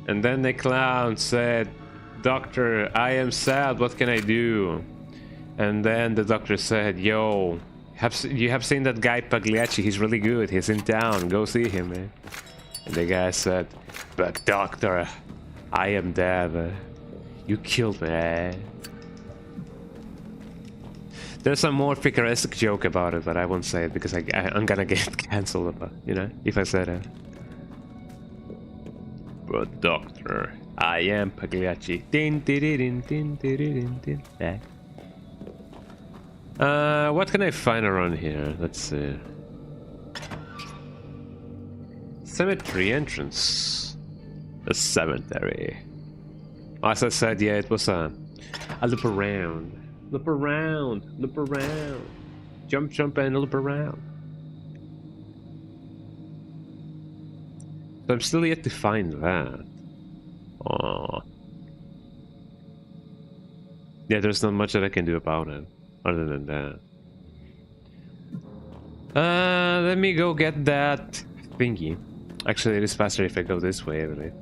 And then the clown said, "Doctor, I am sad, what can I do?" And then the doctor said, "Yo, you have seen that guy Pagliacci? He's really good, he's in town, go see him, man." And the guy said, "But doctor, I am dead. You killed me." There's a more picaresque joke about it, but I won't say it because I'm gonna get cancelled about, you know, if I said it. But doctor, I am Pagliacci. What can I find around here? Let's see. Cemetery entrance. A cemetery. As I said, yeah, it was a loop around. Loop around. Loop around. Jump, jump, and loop around. So I'm still yet to find that. Oh. Yeah, there's not much that I can do about it, other than that. Let me go get that thingy. Actually, it is faster if I go this way, I believe.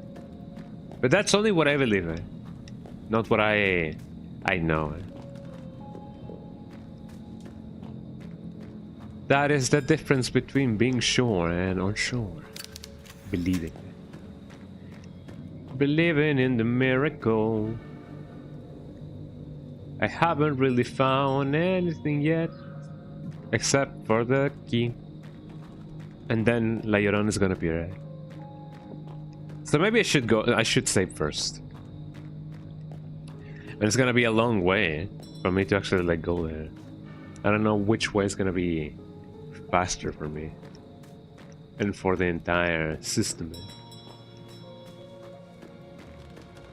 But that's only what I believe, not what I know. That is the difference between being sure and unsure. Believing. Believing in the miracle. I haven't really found anything yet, except for the key. And then La Llorona is gonna be right. So maybe I should save first. And it's gonna be a long way for me to actually like go there. I don't know which way is gonna be faster for me. And for the entire system.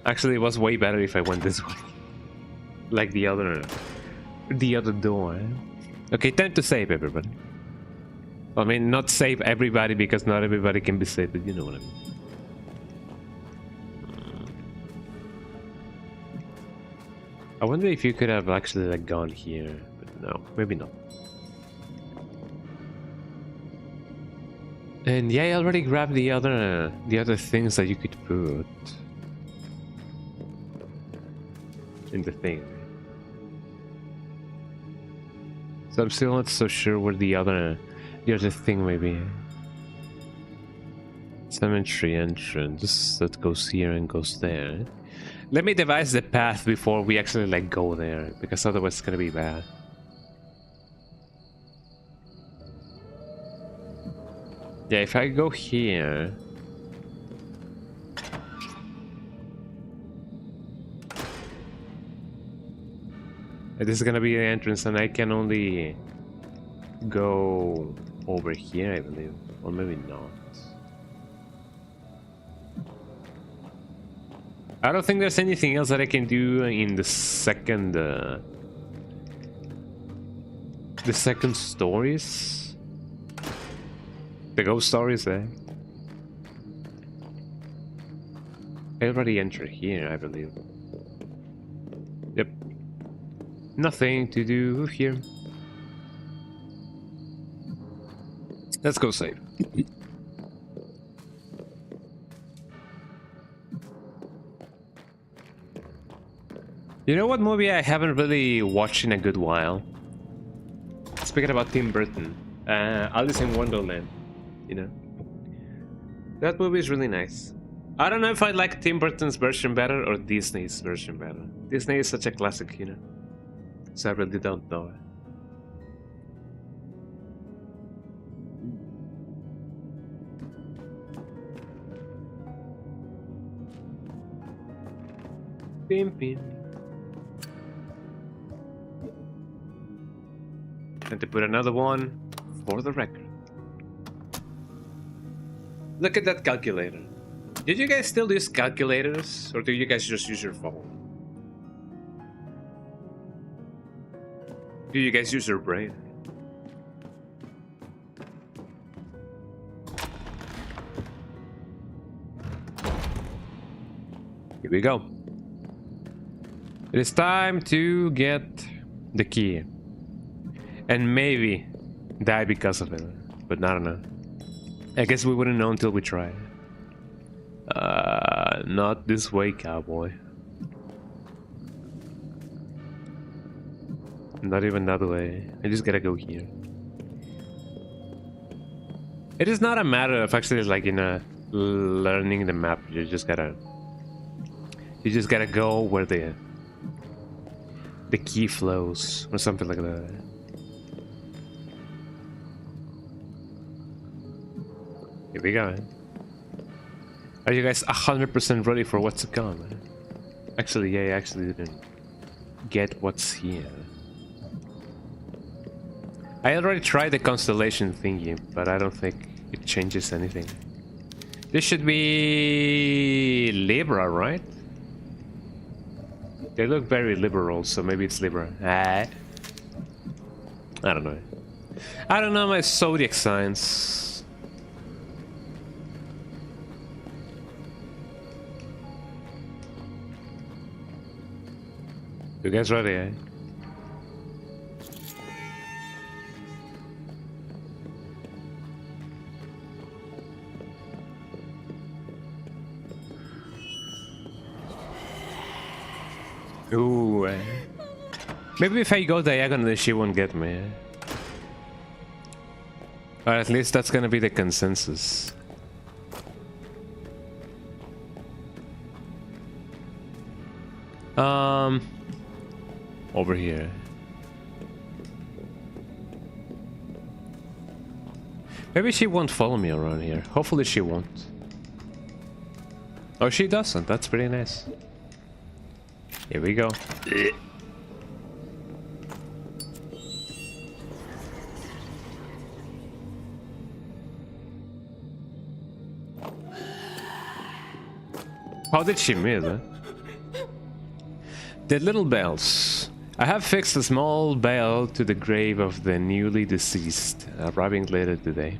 Actually, it was way better if I went this way. Like the other door. Okay, time to save everybody. I mean, not save everybody because not everybody can be saved, but you know what I mean. I wonder if you could have actually like gone here, but no, maybe not. And yeah, I already grabbed the other things that you could put in the thing. So I'm still not so sure where the other thing may be. Cemetery entrance that goes here and goes there. Let me devise the path before we actually like go there, because otherwise it's gonna be bad. Yeah, if I go here... This is gonna be the entrance, and I can only go over here, I believe. Or maybe not. I don't think there's anything else that I can do in the second stories. The ghost stories, eh? I already entered here, I believe. Yep. Nothing to do here. Let's go save. You know what movie I haven't really watched in a good while? Speaking about Tim Burton, Alice in Wonderland, you know? That movie is really nice. I don't know if I like Tim Burton's version better or Disney's version better. Disney is such a classic, you know? So I really don't know. Pimpin'. And to put another one for the record. Look at that calculator. Did you guys still use calculators, or do you guys just use your phone? Do you guys use your brain? Here we go. It is time to get the key. And maybe die because of it. But I don't know. I guess we wouldn't know until we try. Not this way, cowboy. Not even that way. I just gotta go here. It is not a matter of actually like, you know, learning the map. You just gotta go where the key flows or something like that. Here we go. Are you guys 100% ready for what's to come? Actually, yeah, I actually didn't get what's here. I already tried the constellation thingy, but I don't think it changes anything. This should be Libra, right? They look very liberal, so maybe it's Libra. I don't know. I don't know my zodiac signs. You guys ready, eh? Ooh, maybe if I go diagonally, she won't get me. Eh? Or at least that's gonna be the consensus. Over here. Maybe she won't follow me around here. Hopefully she won't. Oh, she doesn't. That's pretty nice. Here we go. How did she miss, huh? The little bells. I have fixed a small bell to the grave of the newly deceased, arriving later today.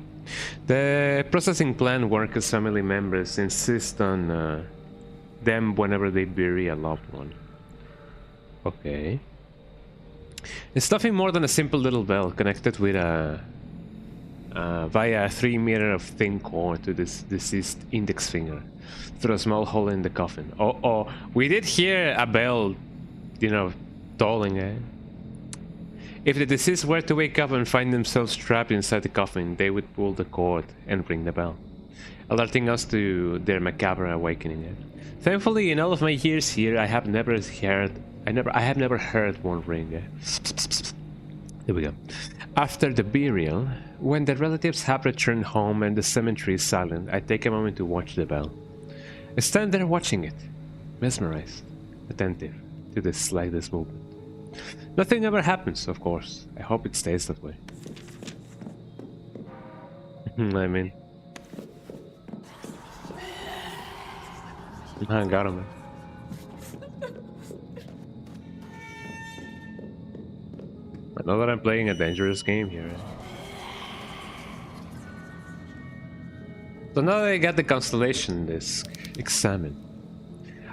The processing plant workers' family members insist on them whenever they bury a loved one. Okay. It's nothing more than a simple little bell connected with via a 3 meter of thin cord to this deceased index finger through a small hole in the coffin. Oh, we did hear a bell, you know, tolling, eh? If the deceased were to wake up and find themselves trapped inside the coffin, they would pull the cord and ring the bell, alerting us to their macabre awakening. Eh? Thankfully, in all of my years here, I have never heard one ring. Eh? Here we go. After the burial, when the relatives have returned home and the cemetery is silent, I take a moment to watch the bell. I stand there watching it, mesmerized, attentive to the slightest movement. Nothing ever happens, of course. I hope it stays that way. I mean... I got him. I know that I'm playing a dangerous game here. So now that I got the constellation disc, examine.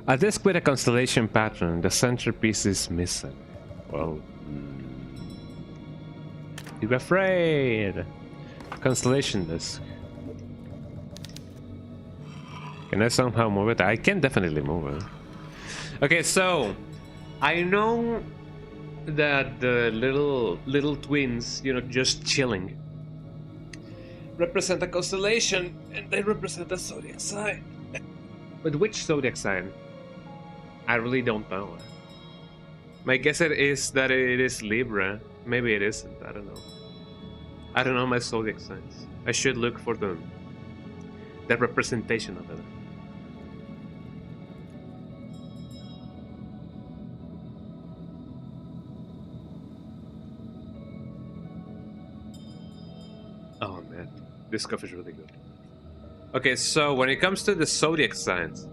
A disc with a constellation pattern, the centerpiece is missing. Well, be afraid. Constellation disc. Can I somehow move it? I can definitely move it. Okay, so I know that the little twins, you know, just chilling, represent a constellation, and they represent a zodiac sign. But which zodiac sign? I really don't know. My guess is that it is Libra. Maybe it isn't. I don't know. I don't know my zodiac signs. I should look for the representation of it. Oh man, this stuff is really good. Okay, so when it comes to the zodiac signs,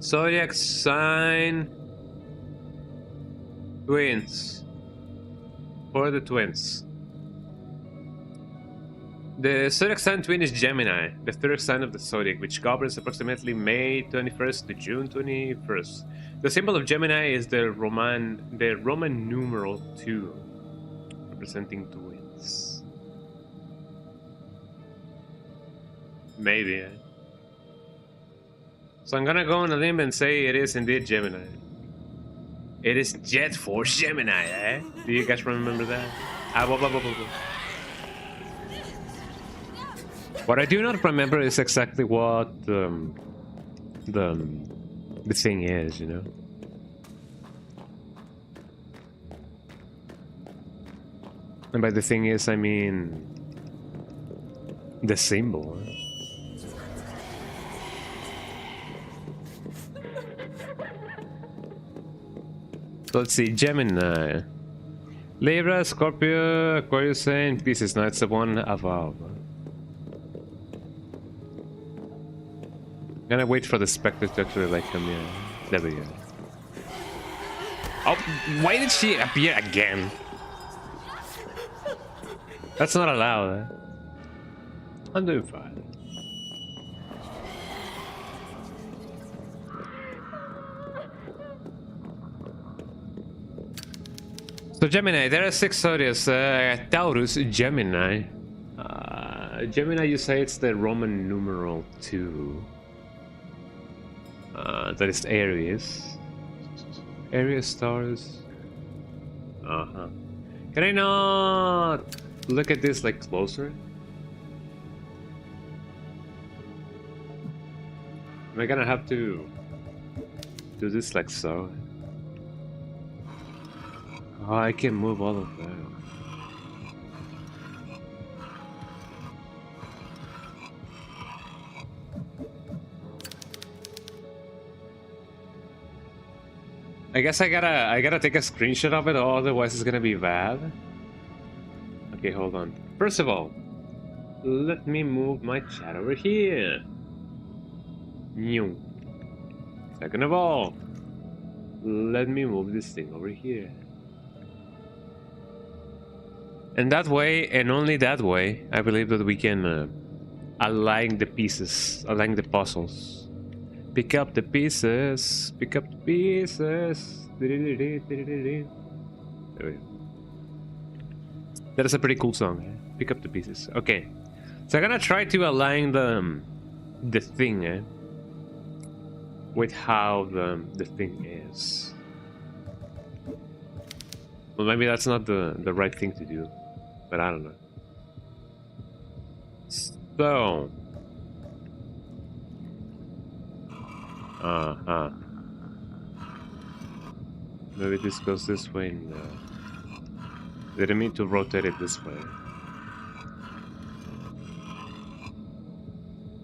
zodiac sign twins. For the twins. The zodiac sign twin is Gemini, the third sign of the zodiac, which governs approximately May 21st to June 21st. The symbol of Gemini is the Roman numeral 2, representing twins. Maybe. So I'm gonna go on a limb and say it is indeed Gemini. It is Jet Force Gemini, eh? Do you guys remember that? What I do not remember is exactly what the thing is, you know. And by the thing is, I mean the symbol. Let's see, Gemini, Libra, Scorpio, Aquarius, and Pisces. No, it's the one above. I'm gonna wait for the spectre to actually like come here. There we go. Oh, why did she appear again? That's not allowed. Eh? I'm doing fine. So Gemini, there are 6 zodiacs. Taurus, Gemini. Gemini, you say it's the Roman numeral 2. That is Aries. Aries, Taurus. Can I not look at this like closer? Am I gonna have to do this like so? Oh, I can move all of them. I guess I gotta take a screenshot of it, or otherwise it's gonna be bad. Okay, hold on. First of all, let me move my chat over here. New. Second of all, let me move this thing over here. And that way, and only that way, I believe that we can align the pieces, align the puzzles. Pick up the pieces, pick up the pieces. There we go. That is a pretty cool song. Eh? Pick up the pieces. Okay, so I'm gonna try to align the thing with how the thing is. Well, maybe that's not the right thing to do, but I don't know. So, maybe this goes this way. No. Didn't mean to rotate it this way.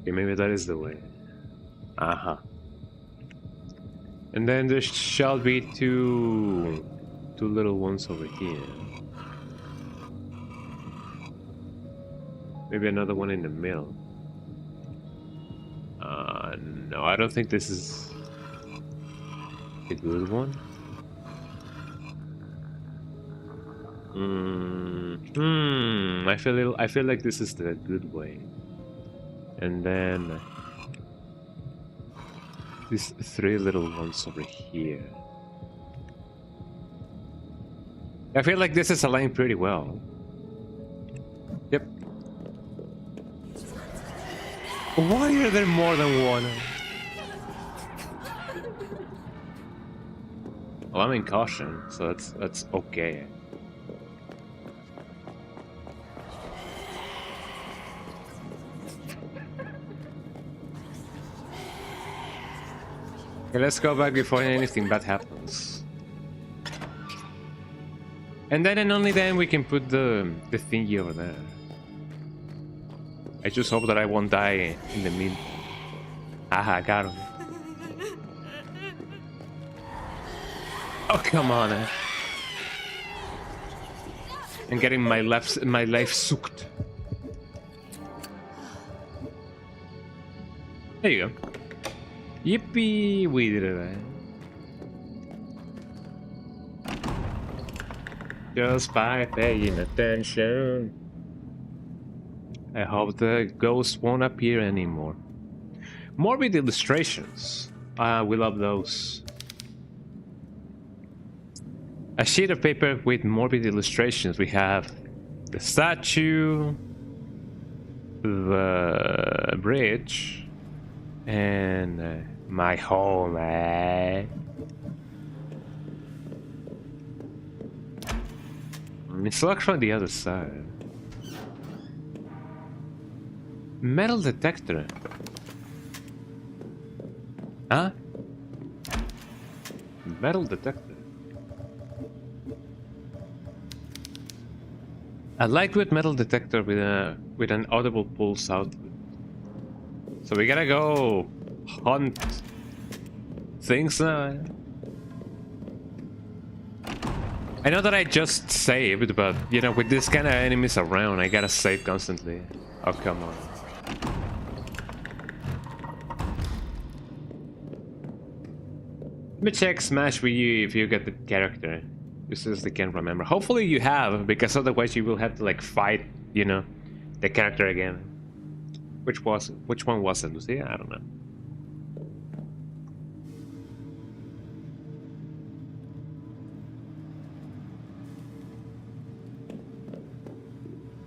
Okay, maybe that is the way. Uh-huh. And then there shall be two little ones over here. Maybe another one in the middle. No, I don't think this is a good one. I feel like this is the good way. And then these three little ones over here. I feel like this is aligned pretty well. Yep. Why are there more than one? Well, I'm in caution, so that's okay. Okay, let's go back before anything bad happens. And then and only then we can put the thingy over there. I just hope that I won't die in the meantime. Aha, got him. Oh, come on. I'm getting my life sucked. There you go. Yippee! We did it, right? Just by paying attention. I hope the ghost won't appear anymore. Morbid illustrations. We love those. A sheet of paper with morbid illustrations. We have the statue, the bridge, and my home. It's locked from the other side. Metal detector. Huh? Metal detector. A lightweight metal detector with an audible pulse output. So we gotta go hunt things now. I know that I just saved, but you know, with this kind of enemies around, I gotta save constantly. Oh, come on. Let me check Smash with you if you get the character. Just as I can't remember. Hopefully you have, because otherwise you will have to like fight, you know, the character again. Which one was it, Lucia? I don't know.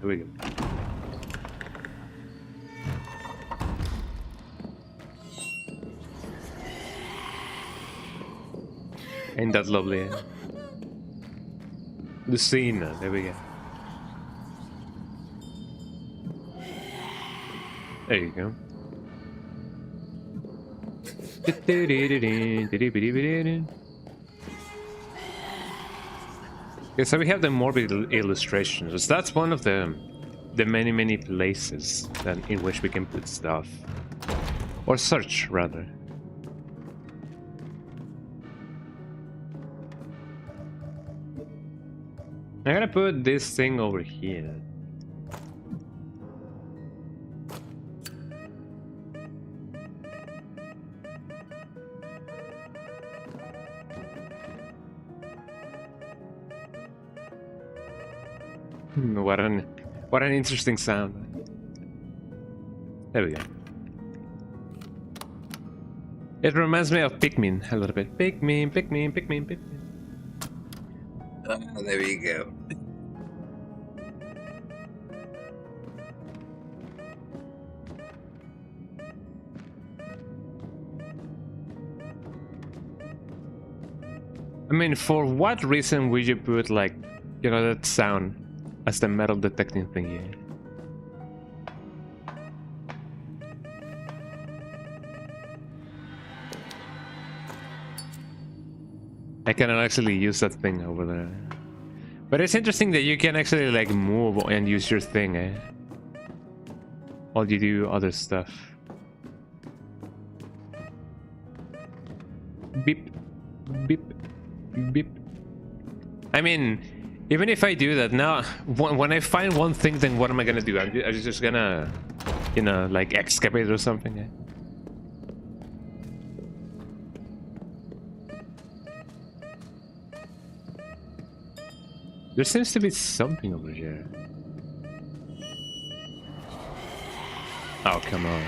Here we go. Ain't that lovely? Lucina, there we go. There you go. Okay, so we have the morbid illustrations. That's one of the many places that in which we can put stuff, or search rather. I'm gonna put this thing over here. What an interesting sound. There we go. It reminds me of Pikmin a little bit. Pikmin. There we go. I mean, for what reason would you put, like, you know, that sound as the metal detecting thingy? I cannot actually use that thing over there. But it's interesting that you can actually like move and use your thing, eh? While you do other stuff. Beep, beep, beep. I mean, even if I do that now, when I find one thing, then what am I gonna do? I'm just gonna, you know, like excavate or something. Eh? There seems to be something over here. Oh, come on.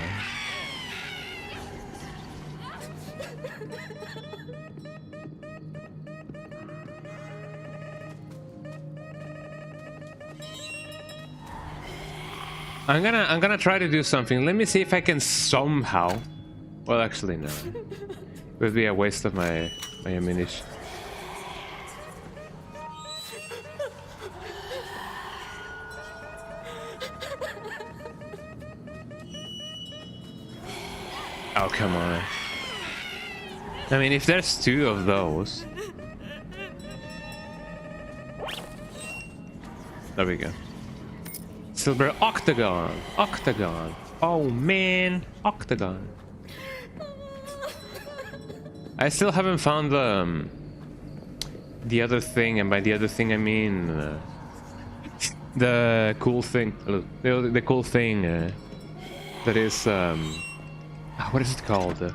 I'm gonna try to do something. Let me see if I can somehow. Well, actually, no. It would be a waste of my ammunition. Oh, come on. I mean, if there's two of those. There we go. Silver octagon. Octagon. Oh, man. Octagon. I still haven't found the other thing, and by the other thing I mean the cool thing. The cool thing that is what is it called?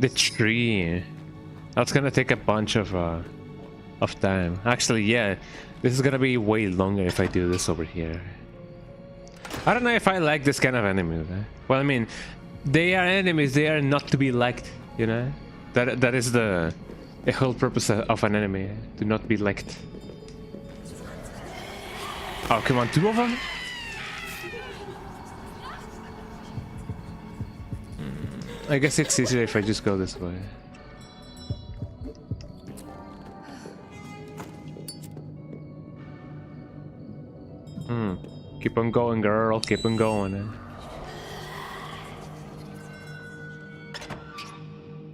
The tree. That's gonna take a bunch of time. Actually, yeah, this is gonna be way longer if I do this over here. I don't know if I like this kind of enemies. Eh? Well, I mean, they are enemies. They are not to be liked. You know, that is the whole purpose of an enemy, to not be liked. Oh, come on, two of them? I guess it's easier if I just go this way. Keep on going, girl. Keep on going. Eh?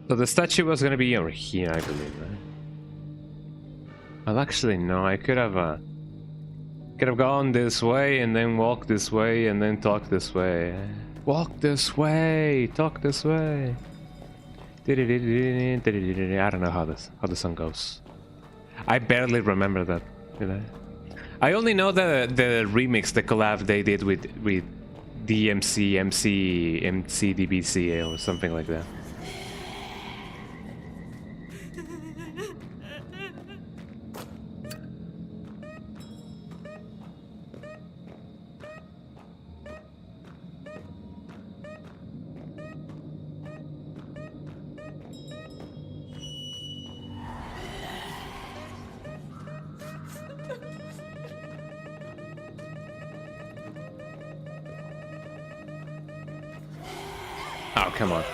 So the statue was gonna be over here, I believe. Right? Well, actually, no. I could have gone this way and then walked this way and then talk this way. Walk this way. Talk this way. I don't know how the song goes. I barely remember that. You know. I only know the remix, the collab they did with DMC, MCDBC or something like that. Oh, come on.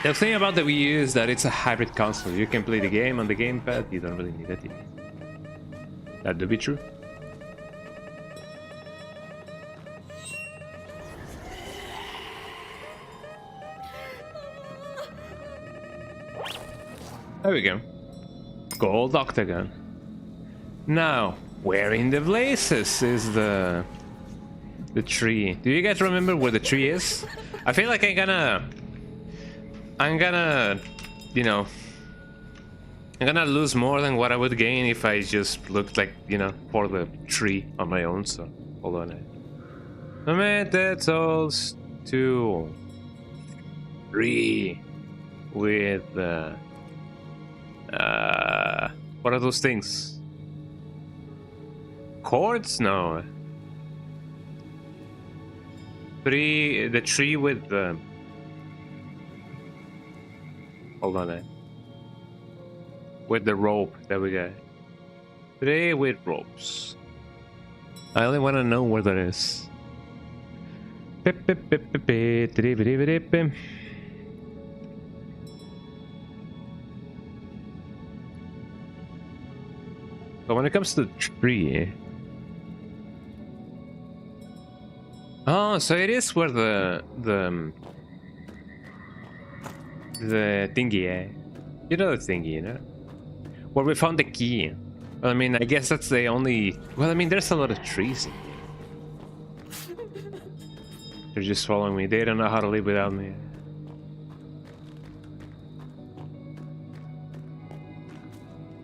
The thing about the Wii U is that it's a hybrid console. You can play the game on the gamepad, you don't really need a TV. That do be true. There we go. Gold octagon. Now, where in the blazes is the tree? Do you guys remember where the tree is? I feel like I'm gonna, you know, I'm gonna lose more than what I would gain if I just looked like, you know, for the tree on my own. So hold on. Tormented souls 2, 3 with what are those things? Chords? No. 3, the tree with the... Hold on, with the rope, there we go. 3 with ropes. I only want to know where that is. But when it comes to the tree... Oh, so it is where the thingy, eh? You know the thing, you know? Well, we found the key. I mean, I guess that's the only... Well, I mean, there's a lot of trees in here. They're just following me. They don't know how to live without me.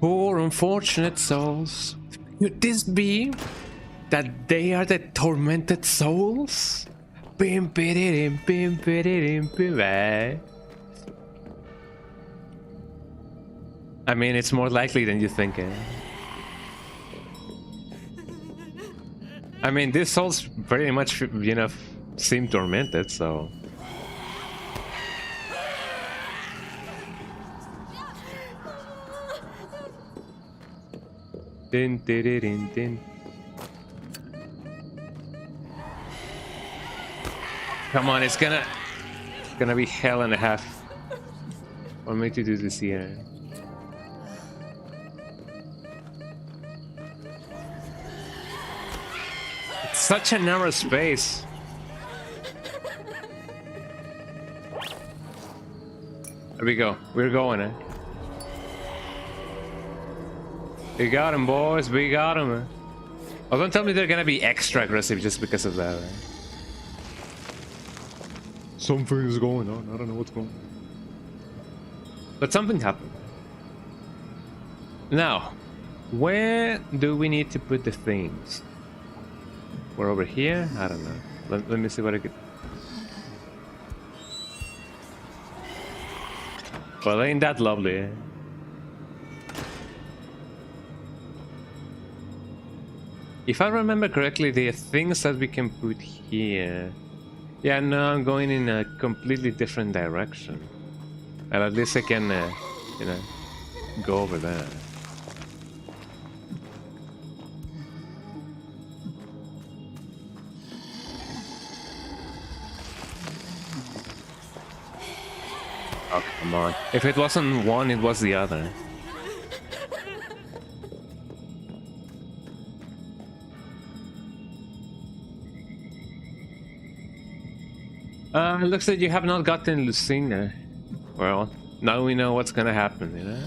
Poor unfortunate souls. Could this be that they are the tormented souls? Bim, bim, bim, bim, bim. I mean, it's more likely than you think. I mean, these souls pretty much, you know, seem tormented, so... Din, din, din, din. Come on, it's gonna be hell and a half for me to do this here. It's such a narrow space. There we go. We're going, eh? We got him, boys. We got him. Oh, don't tell me they're gonna be extra aggressive just because of that. Right? Something is going on. I don't know what's going on. But something happened. Now, where do we need to put the things? We're over here? I don't know. Let me see what I could... Well, ain't that lovely, eh? If I remember correctly, there are things that we can put here. Yeah, no, I'm going in a completely different direction. And at least I can, you know, go over there. Oh, come on. If it wasn't one, it was the other. Looks like you have not gotten Lucina. Well, now we know what's gonna happen, you know?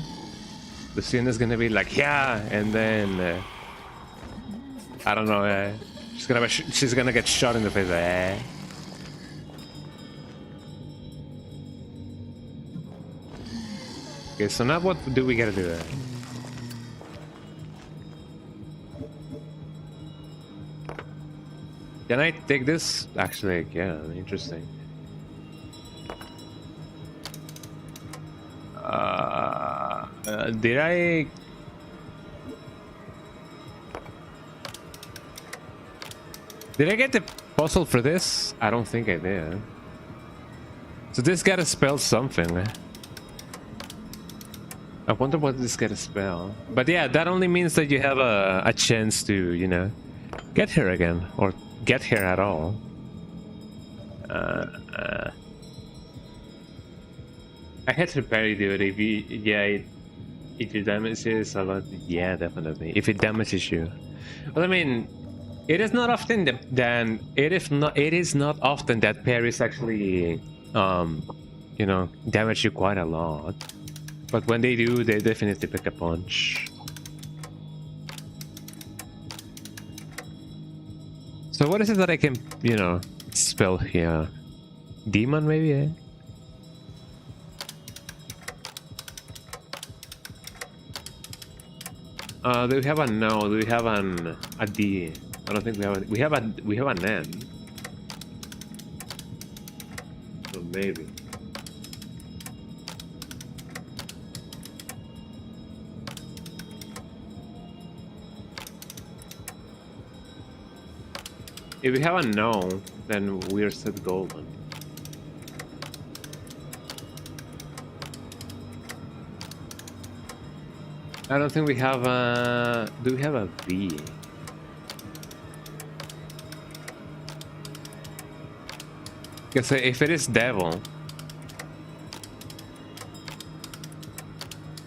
Lucina's gonna be like, yeah, and then... I don't know, she's gonna get shot in the face, Okay, so now what do we gotta do there? Can I take this? Actually, yeah, interesting. Did I... Did I get the puzzle for this? I don't think I did. So this gotta spell something. I wonder what this gotta spell. But yeah, that only means that you have a chance to, you know, get here again. Or get here at all. I had to parry, dude. If you, yeah, if it damages a lot, yeah, definitely. If it damages you, well, I mean, it is not often it is not often that parries actually, you know, damage you quite a lot. But when they do, they definitely pick a punch. So what is it that I can, you know, spell here? Demon, maybe, eh? Do we have a no? Do we have a D? I don't think we have an N. So maybe. If we have a no, then we're set golden. I don't think we have a... Do we have a V? Because if it is devil...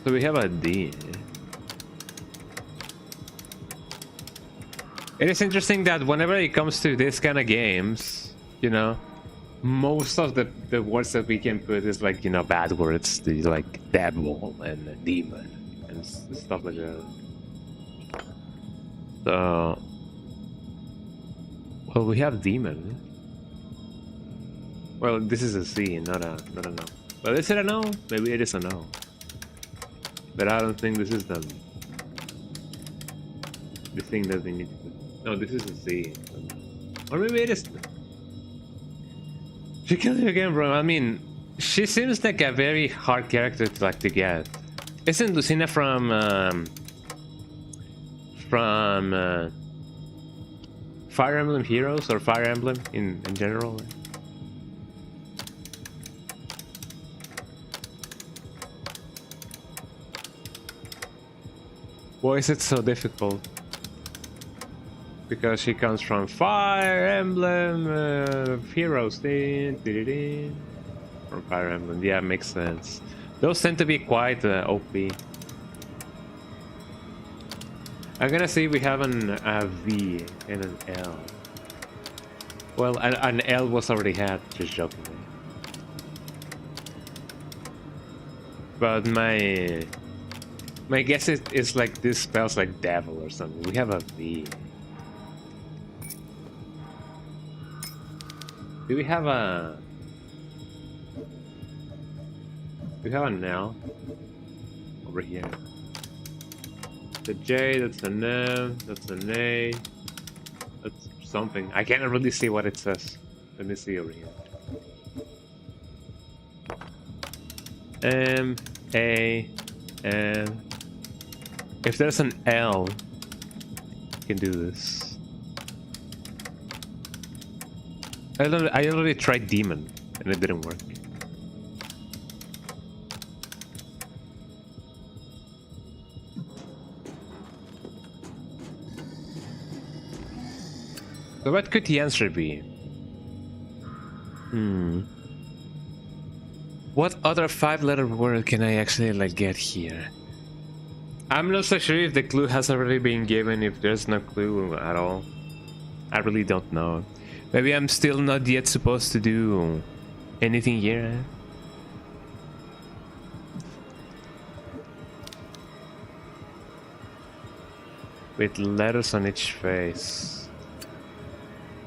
So we have a D. It is interesting that whenever it comes to this kind of games, you know, most of the words that we can put is like, you know, bad words, like devil and demon and stuff like that. So, well, we have demon. Well, this is a C, not a no. Well, is it a no? Maybe it is a no. But I don't think this is the thing that we need to put. No, this is a C. Or maybe it is. She killed you again, bro. I mean, she seems like a very hard character to like to get. Isn't Lucina from Fire Emblem Heroes or Fire Emblem in general? Why is it so difficult? Because she comes from Fire Emblem Heroes. From Fire Emblem, yeah, makes sense. Those tend to be quite OP. I'm gonna see if we have a V and an L. Well, an L was already had, just jokingly. But my guess is like this spells like devil or something. We have a V. Do we have a... Do we have an L? Over here. The J, that's an M, that's an A. That's something. I can't really see what it says. Let me see over here. M, A, N. If there's an L, you can do this. I already tried demon and it didn't work. So what could the answer be? What other 5-letter word can I actually like get here? I'm not so sure if the clue has already been given, if there's no clue at all. I really don't know. Maybe I'm still not yet supposed to do anything here. With letters on each face.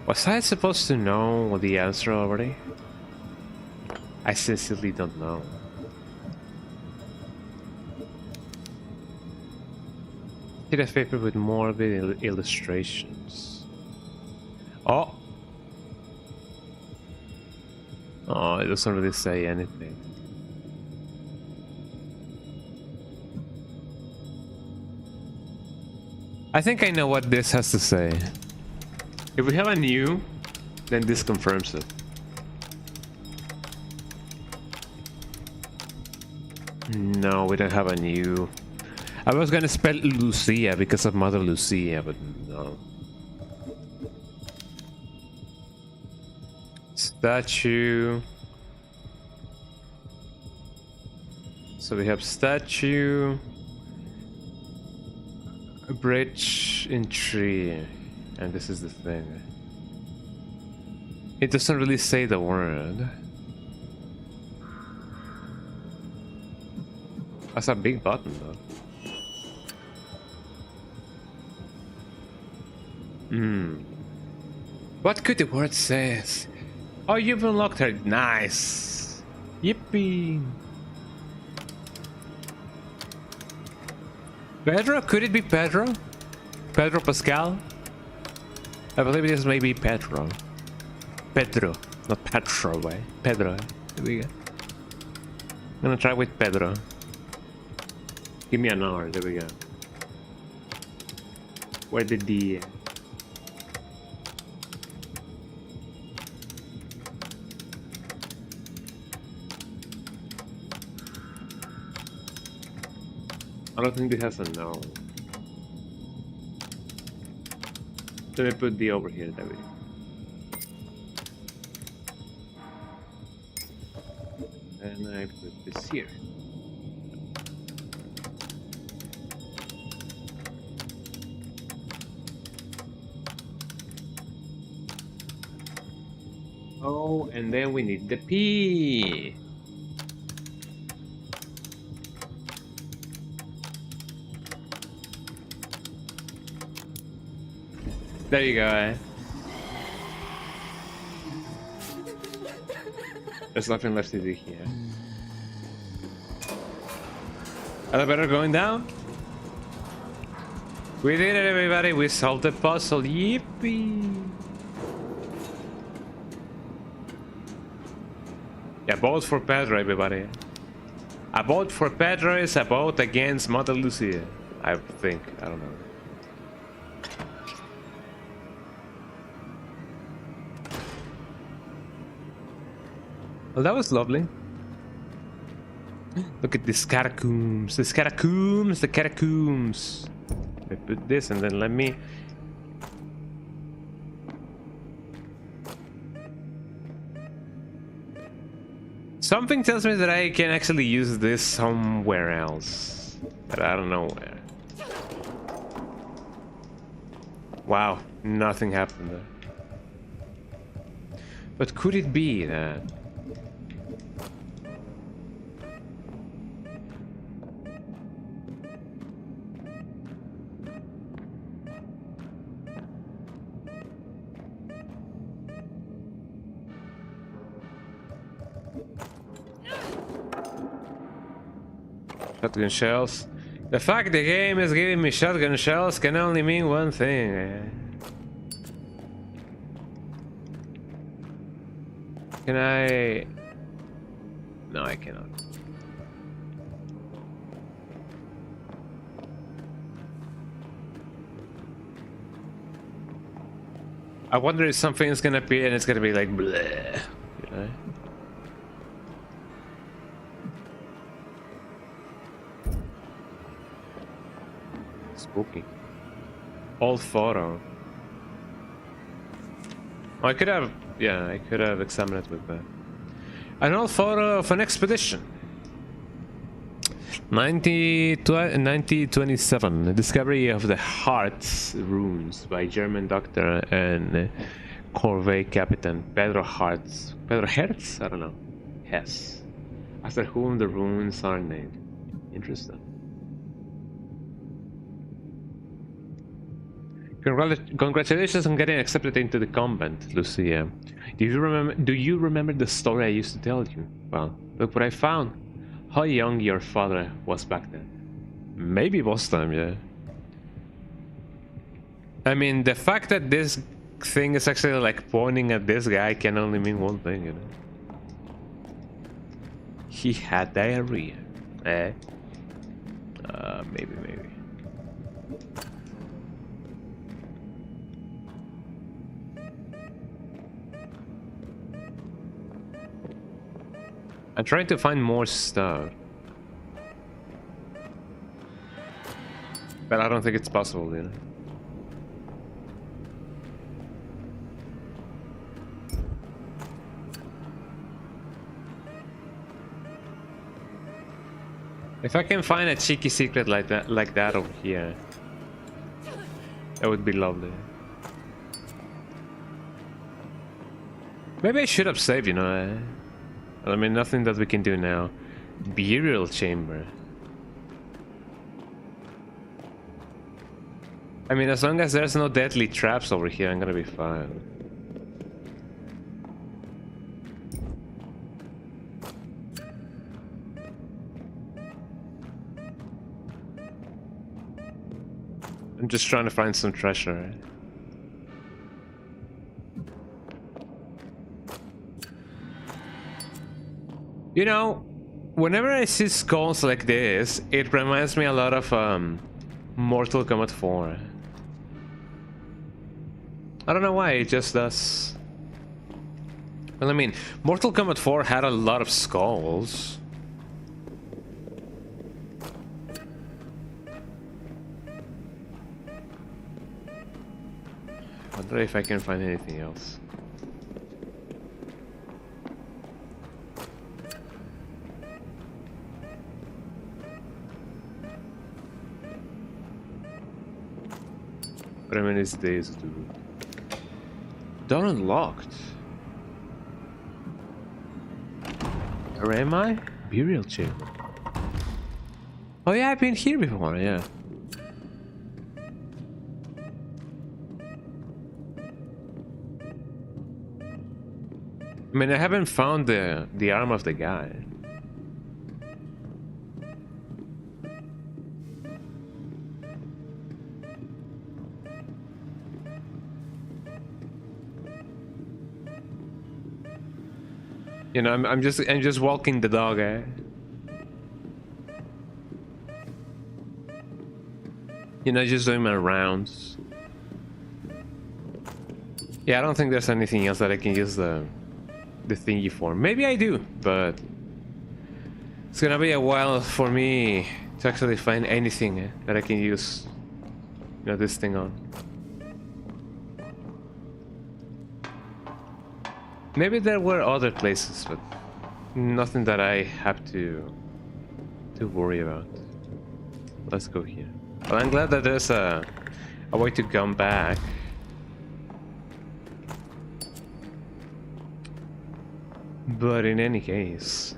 Was I supposed to know the answer already? I sincerely don't know. Hit a paper with morbid illustrations. Oh! Oh, it doesn't really say anything. I think I know what this has to say. If we have a new, then this confirms it. No, we don't have a new. I was gonna spell Lucia because of Mother Lucia, but no. Statue. So we have statue, a bridge in tree, and this is the thing. It doesn't really say the word. That's a big button though. What could the word say? Oh, you've unlocked her. Nice. Yippee. Pedro? Could it be Pedro? Pedro Pascal? I believe it is maybe Pedro. Pedro. Not Petro, way. Pedro. Here we go. I'm gonna try with Pedro. Give me an R. There we go. Where did the... I don't think this has a no. Let me put the over here, David. And I put this here. O, and then we need the P. There you go, eh? There's nothing left to do here. Elevator going down? We did it, everybody. We solved the puzzle. Yippee! Yeah, vote for Pedro, everybody. A vote for Pedro is a vote against Mother Lucia. I think. I don't know. Well, that was lovely. Look at these catacombs. The catacombs. The catacombs. I put this and then let me... Something tells me that I can actually use this somewhere else. But I don't know where. Wow, nothing happened there. But could it be that... Shotgun shells. The fact the game is giving me shotgun shells can only mean one thing. Can I... No, I cannot. I wonder if something is gonna be and it's gonna be like bleh, you know? Spooky. Old photo. Oh, I could have, yeah, I could have examined it with that. An old photo of an expedition. 1927. The discovery of the Heart's runes by German doctor and Graaave captain Pedro Hertz. Pedro Hertz? I don't know. Hess. After whom the runes are named. Interesting. Congratulations on getting accepted into the convent, Lucia. Do you remember the story I used to tell you? Well, look what I found. How young your father was back then. Maybe boss time, yeah. I mean, the fact that this thing is actually like pointing at this guy can only mean one thing, you know. He had diarrhea. Eh? Maybe. I'm trying to find more stuff. But I don't think it's possible, you know. If I can find a cheeky secret like that over here, that would be lovely. Maybe I should have saved, you know. I mean, nothing that we can do now. Burial chamber. I mean, as long as there's no deadly traps over here, I'm gonna be fine. I'm just trying to find some treasure. You know, whenever I see skulls like this, it reminds me a lot of Mortal Kombat 4. I don't know why, it just does. Well, I mean, Mortal Kombat 4 had a lot of skulls. I wonder if I can find anything else. But I mean, it's days, dude. Door unlocked. Where am I? Burial chamber. Oh yeah, I've been here before, yeah. I mean, I haven't found the arm of the guy. You know, I'm just walking the dog, eh? You know, just doing my rounds. Yeah, I don't think there's anything else that I can use the thingy for. Maybe I do, but it's gonna be a while for me to actually find anything that I can use, you know, this thing on. Maybe there were other places, but nothing that I have to worry about. Let's go here. Well, I'm glad that there's a way to come back. But in any case,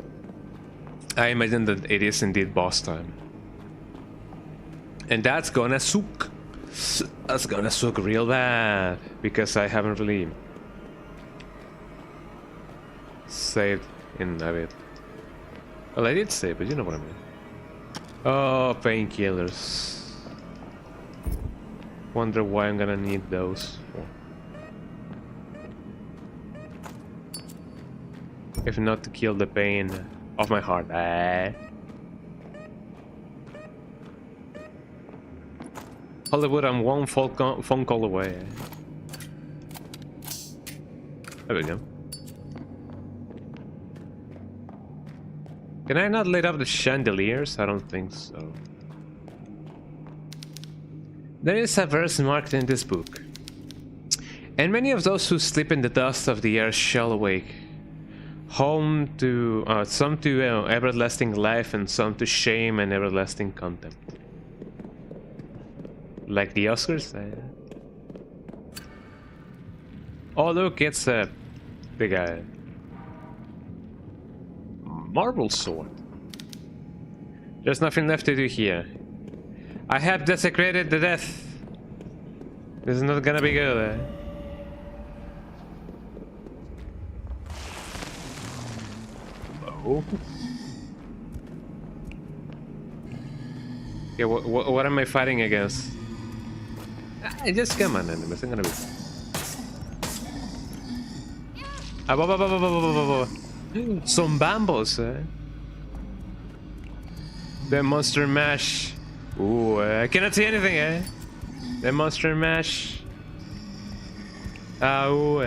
I imagine that it is indeed boss time. And that's gonna suck. That's gonna suck real bad, because I haven't really saved in a bit. Well, I did save, but you know what I mean. Oh, painkillers. Wonder why I'm gonna need those for. If not to kill the pain of my heart. Hollywood, I'm one phone call away. There we go. Can I not light up the chandeliers? I don't think so. There is a verse marked in this book. And many of those who sleep in the dust of the earth shall awake. Home to some to everlasting life, and some to shame and everlasting contempt. Like the Oscars. Oh look, it's a big marble sword. There's nothing left to do here. I have desecrated the death. This is not gonna be good. Yeah, what am I fighting against? Just come on, enemies. I'm gonna be. Some bambos, eh? The monster mash. Ooh, I cannot see anything, eh? The monster mash. Oh,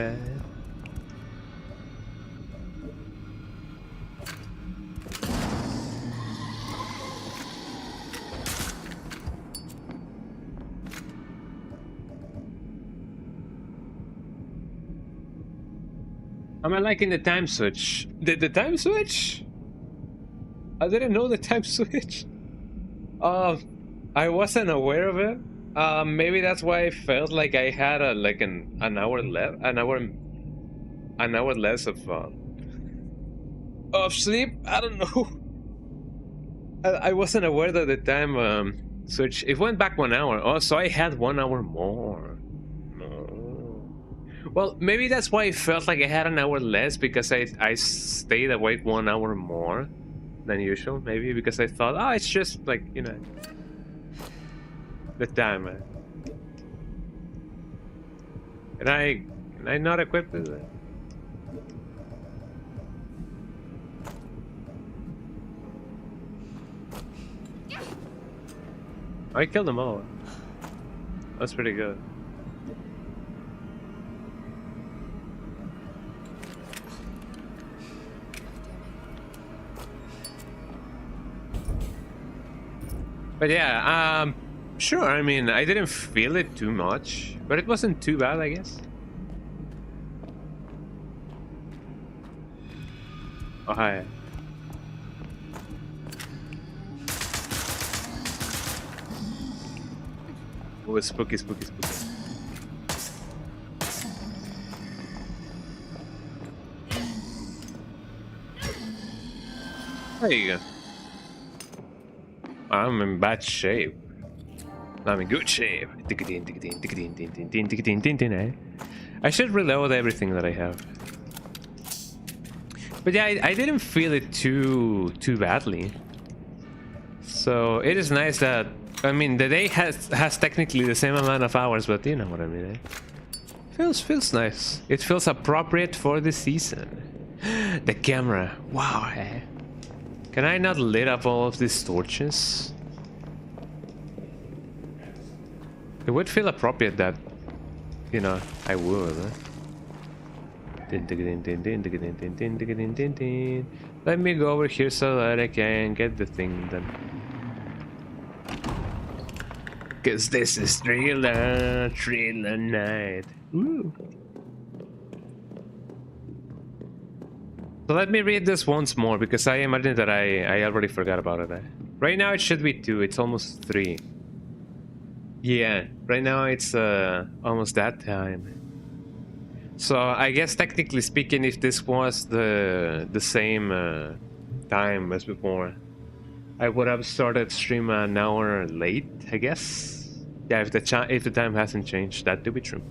Am I liking the time switch? The time switch? I didn't know the time switch. I wasn't aware of it. Maybe that's why I felt like I had an hour left, an hour less of sleep. I don't know. I wasn't aware that the time switch. It went back 1 hour. Oh, so I had 1 hour more. Well, maybe that's why I felt like I had an hour less, because I stayed awake 1 hour more than usual. Maybe because I thought, oh, it's just like, you know, the time. And I not equipped with it. I killed them all. That's pretty good. But yeah, sure, I mean, I didn't feel it too much, but it wasn't too bad, I guess. Oh, hi. Oh, it's spooky, spooky, spooky. There you go. I'm in bad shape. I'm in good shape. I should reload everything that I have. But yeah, I didn't feel it too badly. So it is nice that, I mean, the day has technically the same amount of hours, but you know what I mean. Feels nice. It feels appropriate for the season. The camera, wow. Can I not lit up all of these torches? It would feel appropriate that, you know, I would. Let me go over here so that I can get the thing done. Cause this is thriller night. Ooh. So let me read this once more because I imagine that I already forgot about it. Right now it should be 2, it's almost 3. Yeah, right now it's almost that time. So I guess technically speaking, if this was the same time as before, I would have started stream an hour late, I guess. Yeah, if the time hasn't changed, that to be true.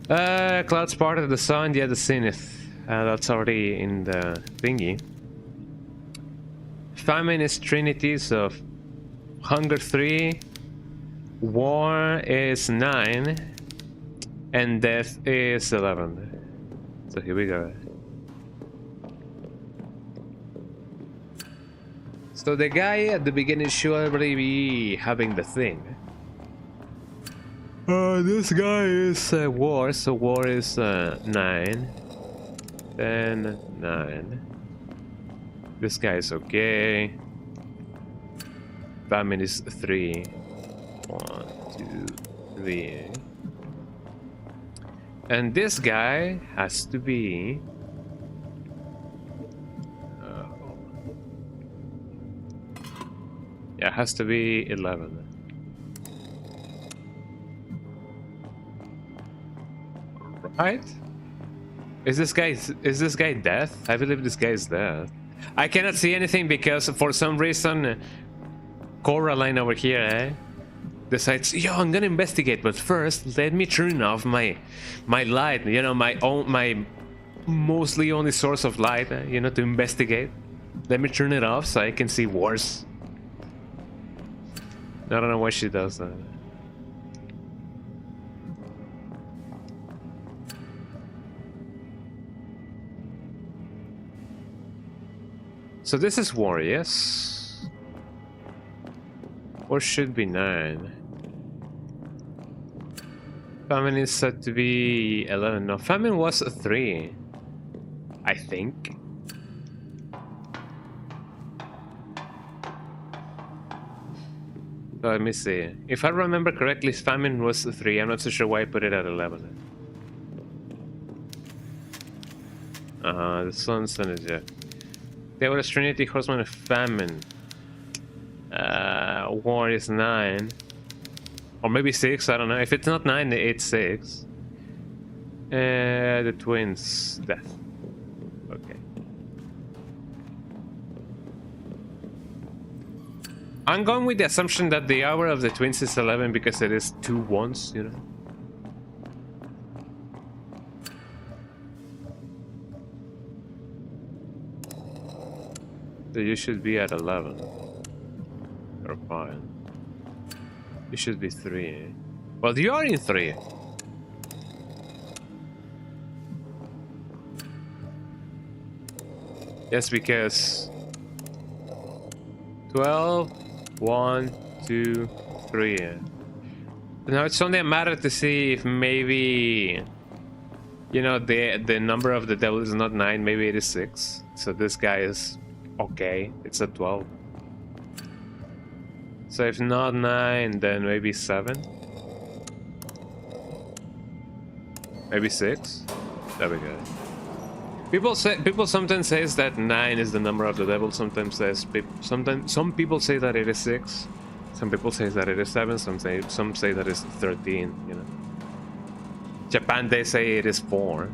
Clouds part of the sun, yeah, the zenith. That's already in the thingy. Famine is Trinity, so hunger 3, war is 9, and death is 11. So here we go. So the guy at the beginning should already be having the thing. This guy is war, so war is 9. 10, 9. This guy is okay. Famine is 3. 1, 2, 3. And this guy has to be... yeah, has to be 11. Right? Is this guy death? I believe this guy is death. I cannot see anything because for some reason Coraline over here decides, yo, I'm gonna investigate, but first let me turn off my light, you know, my mostly only source of light, you know, to investigate. Let me turn it off so I can see worse. I don't know why she does that. So this is war, yes? Or should be 9. Famine is said to be 11. No, famine was 3. I think. Let me see. If I remember correctly, famine was 3. I'm not so sure why I put it at 11. The sun's energy. There was Trinity, Horseman of Famine. War is 9. Or maybe 6, I don't know. If it's not 9, it's 6. The twins, death. Okay. I'm going with the assumption that the hour of the twins is 11 because it is 2 1s, you know? So you should be at 11. Or 5. You should be 3. Well, you are in 3. Yes, because 12, 1, 2, 3. Now it's only a matter to see if maybe, you know, the number of the devil is not 9, maybe it is 6. So this guy is okay, it's a 12. So if not 9, then maybe 7. Maybe 6. There we go. People sometimes says that 9 is the number of the devil. Sometimes some people say that it is 6. Some people say that it is 7. Some say that it's 13. You know. Japan, they say it is 4.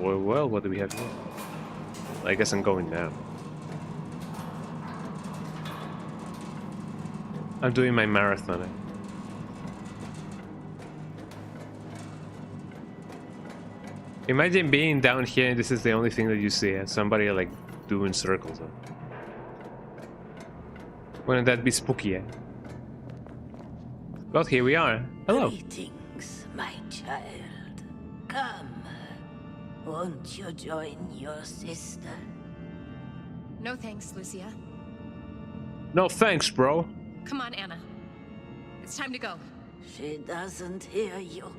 Well, what do we have here? I guess I'm going now. I'm doing my marathon. Imagine being down here and this is the only thing that you see. Somebody like doing circles. Wouldn't that be spooky? Well, here we are. Hello. Greetings, my child. Come. Won't you join your sister? No thanks, Lucia. No thanks, bro. Come on, Anna. It's time to go. She doesn't hear you.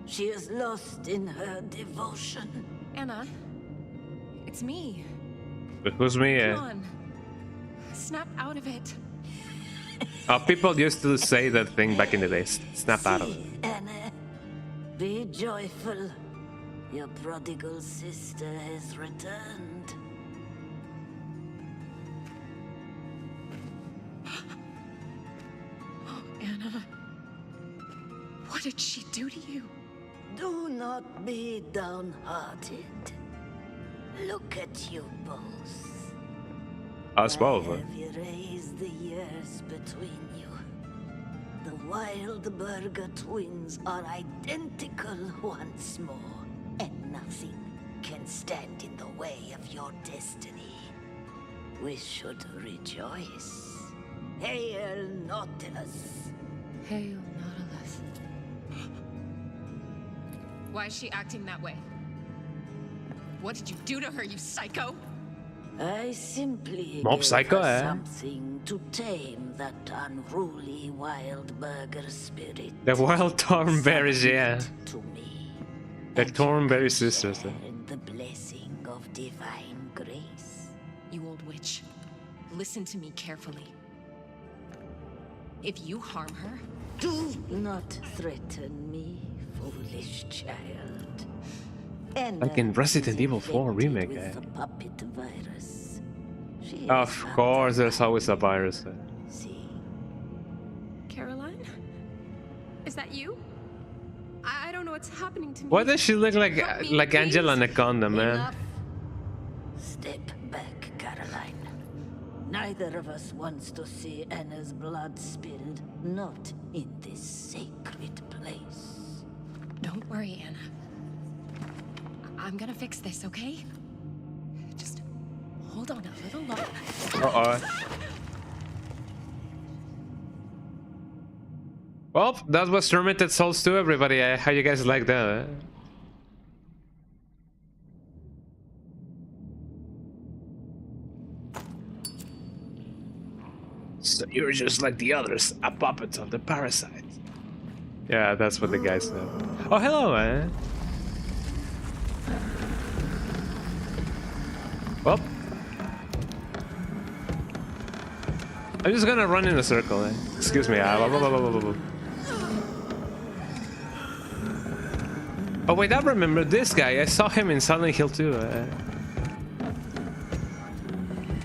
She is lost in her devotion. Anna, it's me. Who's me? Come on. Snap out of it. People used to say that thing back in the day. Snap out of it. See, Anna, be joyful. Your prodigal sister has returned. Oh, Anna. What did she do to you? Do not be downhearted. Look at you both. I suppose. I have erased the years between you. The Wildburger twins are identical once more, and nothing can stand in the way of your destiny. We should rejoice. Hail Nautilus! Hail, Nautilus. Why is she acting that way? What did you do to her, you psycho? I simply Mob gave psycho, her eh? something to tame that unruly Wildburger spirit. The wild Tormberries, yeah. To me. The And Tormberry she sisters. shared the blessing of divine grace. You old witch. Listen to me carefully. If you harm her, Do not threaten me, foolish child. Anna Like in Resident is Evil 4 infected remake, with eh? the puppet virus. She is Of not course, the there's always a virus. See, Caroline? Is that you? I don't know what's happening to me. Why does she look like Help me, like Angela please. Anaconda, man? enough. Step back, Caroline. Neither of us wants to see Anna's blood spilled, not in this sacred place. Don't worry, Anna. I'm gonna fix this, okay? Just hold on a little longer. Uh-oh. Well, that was Tormented Souls 2, everybody. How you guys like that? So you're just like the others, a puppet of the parasite. Yeah, that's what the guy said. Oh, hello, man. Well, I'm just gonna run in a circle. Excuse me. Oh wait, I remember this guy. I saw him in Silent Hill 2.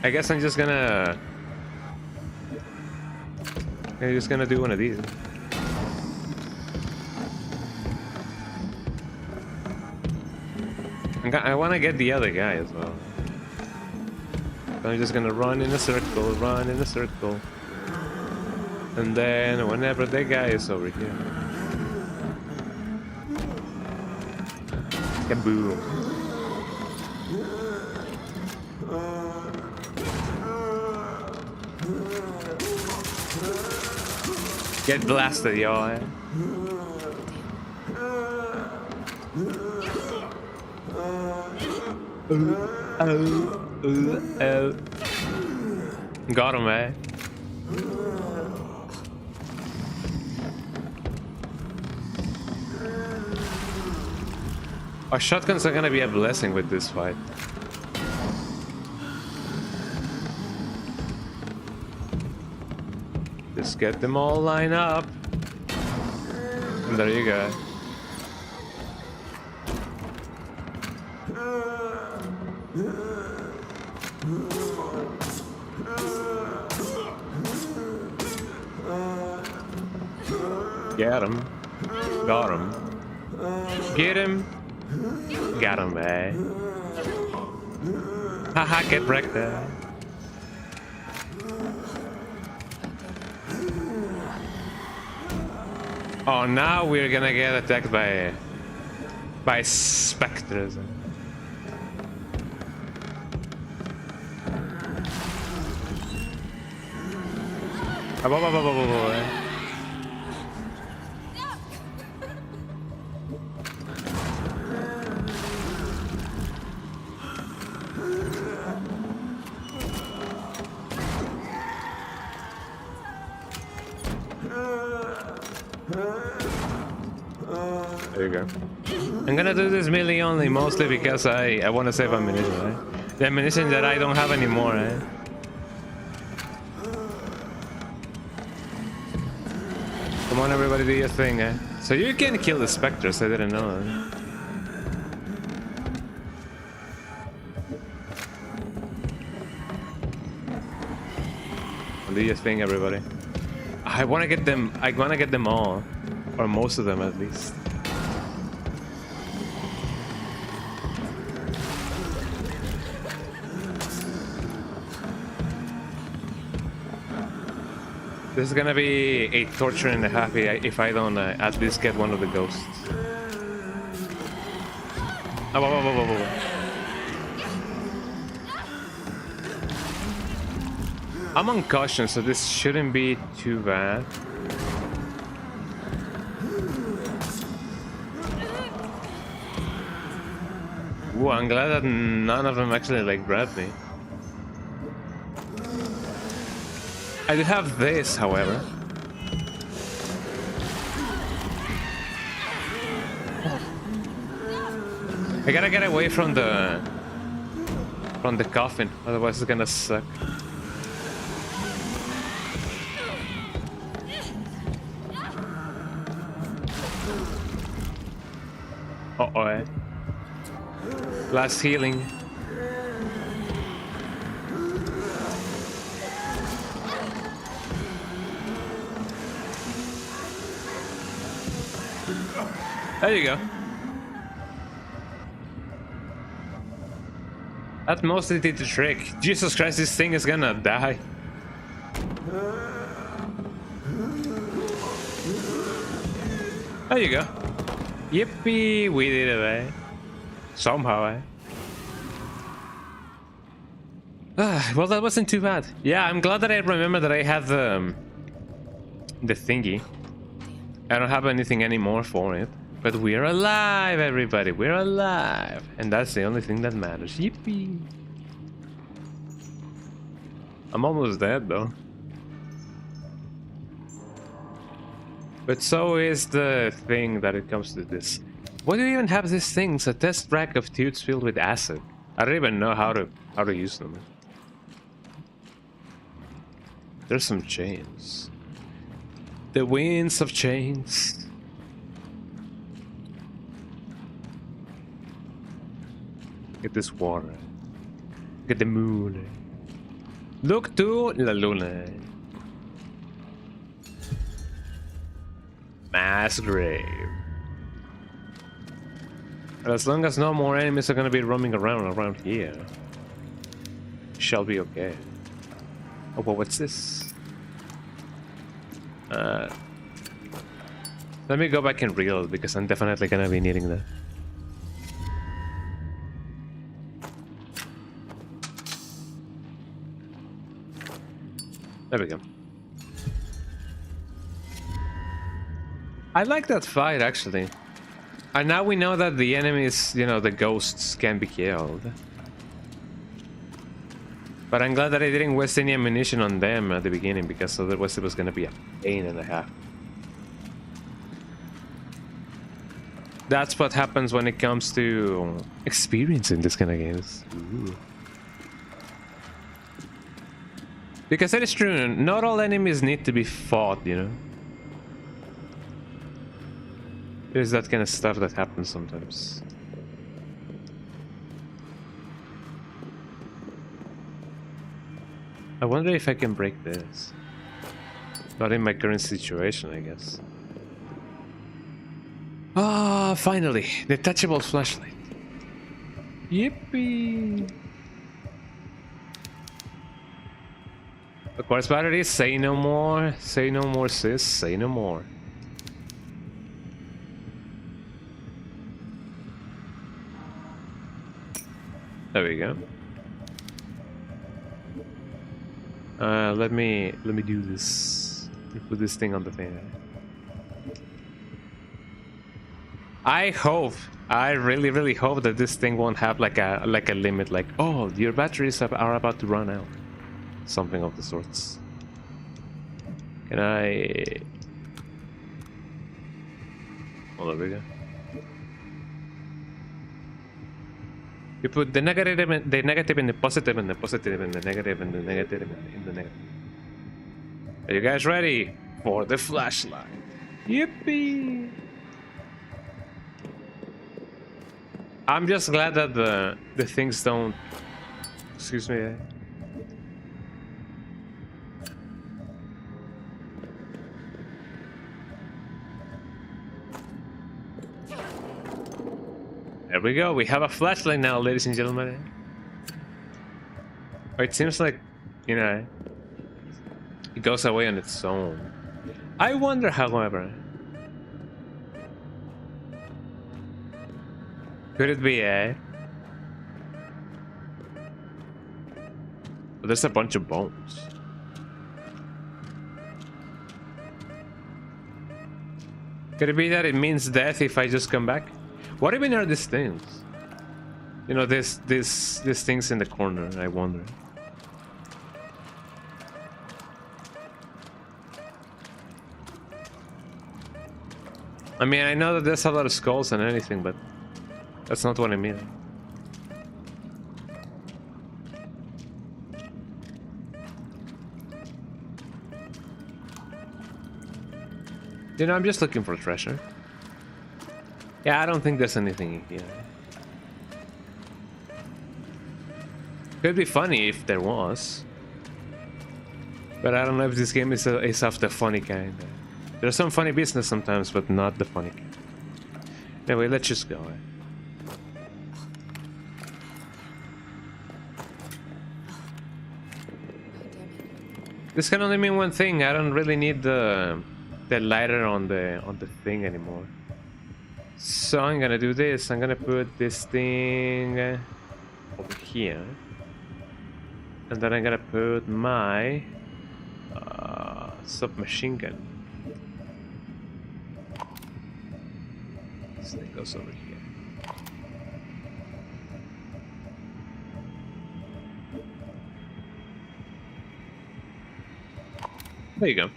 I guess I'm just gonna do one of these. I want to get the other guy as well. So I'm just gonna run in a circle, and then whenever the guy is over here, kaboom! Get blasted, y'all. Got him, eh? Our shotguns are gonna be a blessing with this fight. Just get them all lined up. And there you go. Get him. Got him. Get him. Got him, eh? Haha, get wrecked there. Oh, now we're gonna get attacked by specters. There you go. I'm gonna do this melee only, mostly because I want to save ammunition, right? The ammunition that I don't have anymore, right? Come on, everybody, do your thing, eh? So you can kill the specters, I didn't know. Do your thing, everybody. I wanna get them all. Or most of them, at least. This is gonna be a torture and a half if I don't at least get one of the ghosts. Oh, whoa, whoa, whoa, whoa, whoa. I'm on caution, so this shouldn't be too bad. Ooh, I'm glad that none of them actually like grabbed me. I do have this, however. I gotta get away from the coffin, otherwise it's gonna suck. Uh-oh. Last healing. There you go. That mostly did the trick. Jesus Christ, this thing is gonna die. There you go. Yippee, we did it, eh? Somehow, eh? Well, that wasn't too bad. Yeah, I'm glad that I remember that I have the thingy. I don't have anything anymore for it. But we're alive, everybody. We're alive. And that's the only thing that matters. Yippee. I'm almost dead, though. But so is the thing that it comes to this. Why do you even have these things? A test rack of tubes filled with acid. I don't even know how to use them. There's some chains. The winds of chains. Get this water. Get the moon. Look to la luna. Mass grave. But as long as no more enemies are gonna be roaming around here, shall be okay. Oh, but what's this? Let me go back and reload because I'm definitely gonna be needing that. There we go. I like that fight, actually. And now we know that the enemies, you know, the ghosts can be killed. But I'm glad that I didn't waste any ammunition on them at the beginning, because otherwise it was gonna be a pain and a half. That's what happens when it comes to experiencing this kind of games. Ooh. Because it is true, not all enemies need to be fought, you know? There's that kind of stuff that happens sometimes. I wonder if I can break this. Not in my current situation, I guess. Ah, finally, detachable flashlight. Yippee! Of course, batteries. Say no more. Say no more, sis. Say no more. There we go. Let me do this. Let me put this thing on the thing. I really hope that this thing won't have like a limit, like, oh, your batteries are about to run out, something of the sorts. Can I? Oh, there we go. You put the negative in the positive and the positive and the negative and the negative in the negative. Are you guys ready for the flashlight? Yippee! I'm just glad that the things don't. Excuse me. There we go. We have a flashlight now, ladies and gentlemen. It seems like, you know, it goes away on its own. I wonder, however, could it be a? But there's a bunch of bones. Could it be that it means death if I just come back? What even are these things? You know, these things in the corner, I wonder. I mean, I know that there's a lot of skulls and anything, but that's not what I mean. You know, I'm just looking for treasure. Yeah, I don't think there's anything in here. Could be funny if there was. But I don't know if this game is of the funny kind. There's some funny business sometimes, but not the funny kind. Anyway, let's just go. This can only mean one thing. I don't really need the lighter on the thing anymore. So I'm gonna do this. I'm gonna put this thing over here, and then I'm gonna put my submachine gun. This thing goes over here. There you go.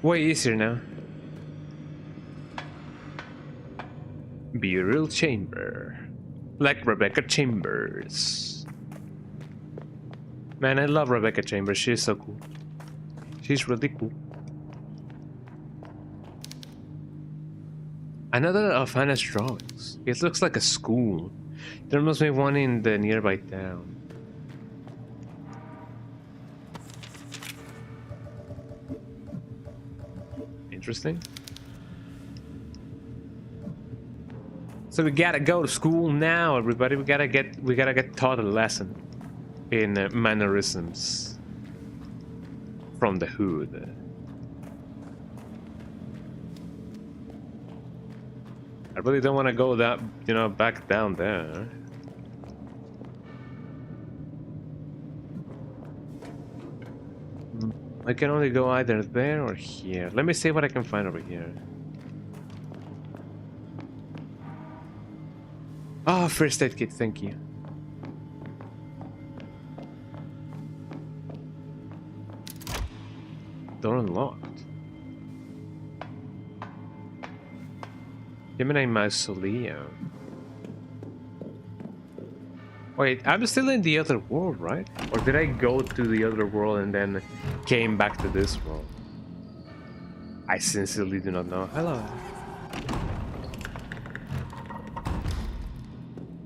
Way easier now. Burial chamber. Like Rebecca Chambers. Man, I love Rebecca Chambers. She's so cool. She's really cool. Another of Hannah's drawings. It looks like a school. There must be one in the nearby town. Interesting. So we gotta go to school now, everybody. We gotta get taught a lesson in mannerisms from the hood. I really don't want to go that, you know, back down there. I can only go either there or here. Let me see what I can find over here. Oh, first aid kit, thank you. Door unlocked. Gemini Mausoleum. Wait, I'm still in the other world, right? Or did I go to the other world and then came back to this world? I sincerely do not know. Hello.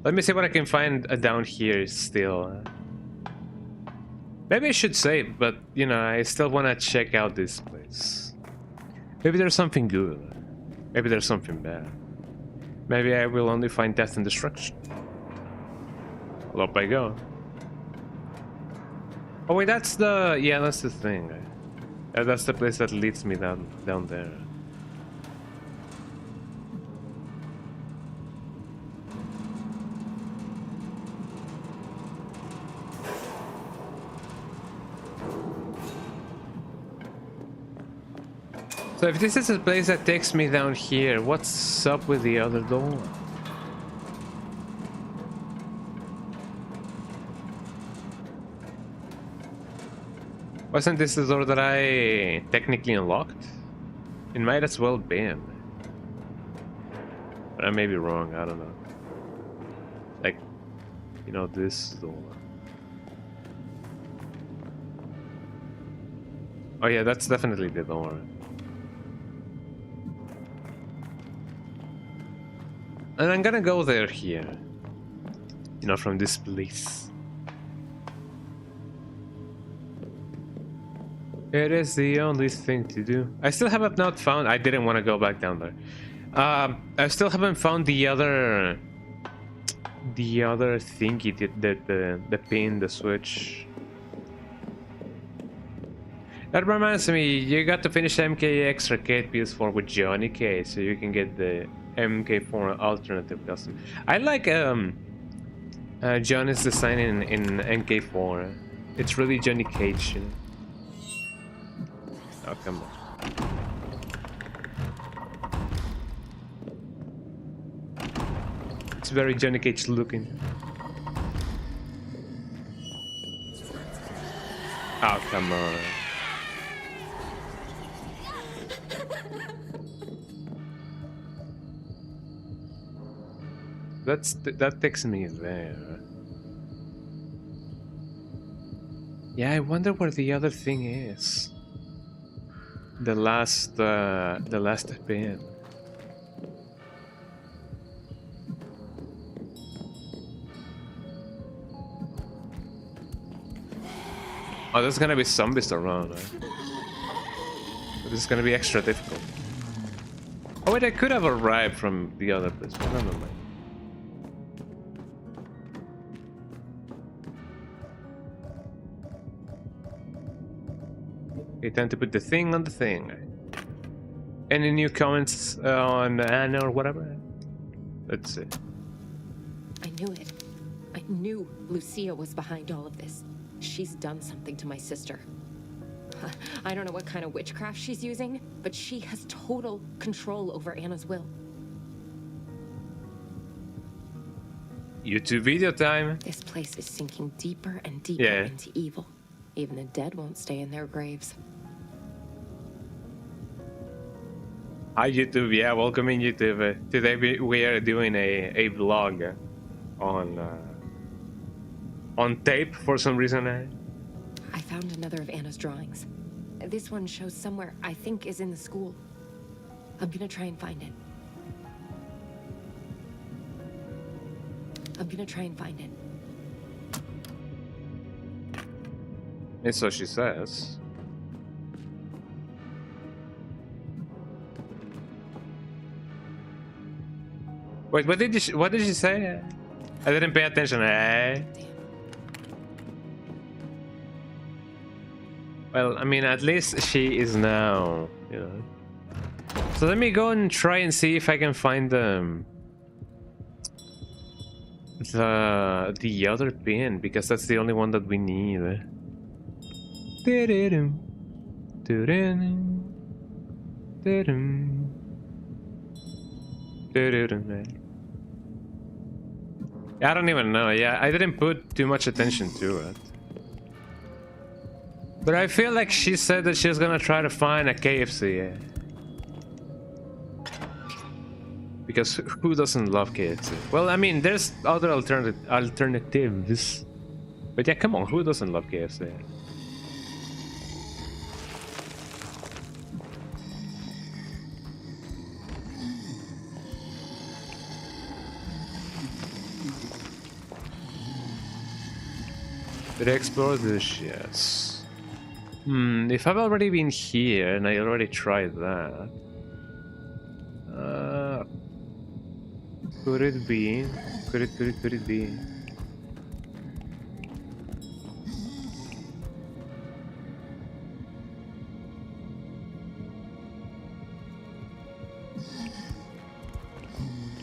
Let me see what I can find down here still. Maybe I should save, but you know, I still want to check out this place. Maybe there's something good. Maybe there's something bad. Maybe I will only find death and destruction. Well, up I go. Oh wait, that's the... yeah, that's the thing. That's the place that leads me down there. So if this is a place that takes me down here, what's up with the other door? Wasn't this the door that I technically unlocked? It might as well been. But I may be wrong, I don't know. Like, you know, this door. Oh yeah, that's definitely the door. And I'm gonna go there here. You know, from this place. It is the only thing to do. I still haven't not found... I didn't want to go back down there. I still haven't found the other... the other thingy, the pin, the switch. That reminds me, you got to finish MKX Arcade PS4 with Johnny K, so you can get the MK4 alternative custom. I like Johnny's design in MK4. It's really Johnny Cage, you know? Oh, come on. It's very Johnny Cage looking. Oh, come on. That takes me there. Yeah, I wonder where the other thing is. The last pin. Oh, there's gonna be zombies around. This is gonna be extra difficult. Oh wait, I could have arrived from the other place. Never mind. Okay, time to put the thing on the thing. Any new comments on Anna or whatever? Let's see. I knew it. I knew Lucia was behind all of this. She's done something to my sister. I don't know what kind of witchcraft she's using, but she has total control over Anna's will. YouTube video time. This place is sinking deeper and deeper into evil. Even the dead won't stay in their graves. Hi YouTube, yeah, welcome in YouTube. Today we are doing a vlog on tape for some reason. I found another of Anna's drawings. This one shows somewhere I think is in the school. I'm gonna try and find it. And so she says. Wait, what did she say? I didn't pay attention. Well, I mean, at least she is now, you know. So let me go and try and see if I can find the other pin, because that's the only one that we need. I don't even know. Yeah, I didn't put too much attention to it. But I feel like she said that she was gonna try to find a KFC. Because who doesn't love KFC? Well, I mean, there's other alternatives. But yeah, come on, who doesn't love KFC? Did I explore this? Yes. If I've already been here and I already tried that, Could it be? Could it be?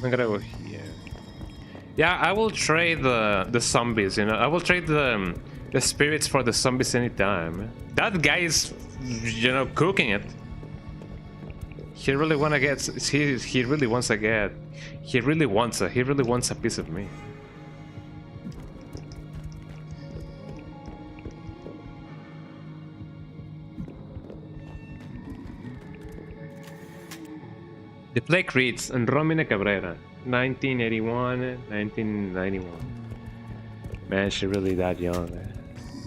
I'm gonna go here. Yeah, I will trade the zombies. You know, I will trade the spirits for the zombies anytime. That guy is, you know, cooking it. He really wanna get. He really wants to get. He really wants a piece of me. The plague reads, and Romina Cabrera, 1981, 1991. Man, she really died young.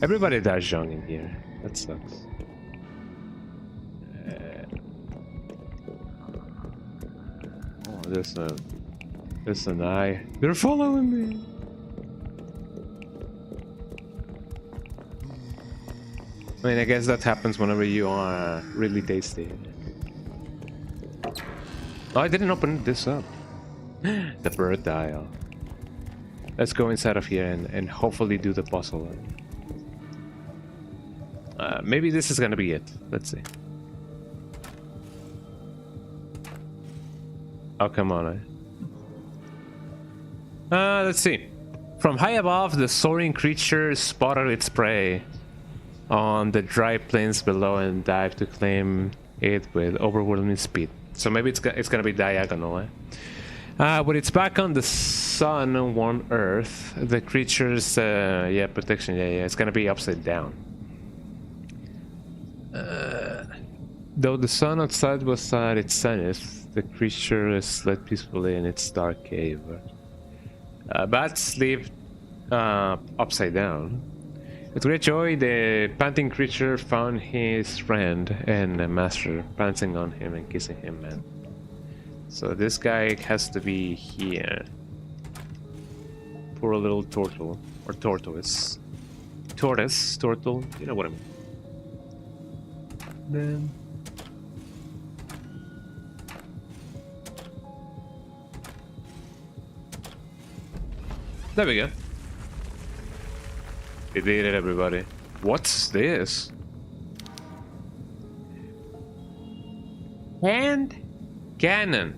Everybody dies young in here. That sucks. Oh, there's an eye. They're following me. I mean, I guess that happens whenever you are really tasty. Oh, I didn't open this up. The bird dial. Let's go inside of here and hopefully do the puzzle. Maybe this is gonna be it. Let's see. Oh, come on. Let's see. From high above, the soaring creature spotted its prey on the dry plains below and dived to claim it with overwhelming speed. So maybe it's gonna be diagonal, eh? With its back on the sun-warmed earth, the creature's protection, it's gonna be upside down. Though the sun outside was at its zenith, the creature slept peacefully in its dark cave. Bats lived upside down. With great joy, the panting creature found his friend and master pouncing on him and kissing him, man. So this guy has to be here. Poor little turtle. Or tortoise. Turtle, you know what I mean. Then... there we go. We did it, everybody. What's this? Hand cannon.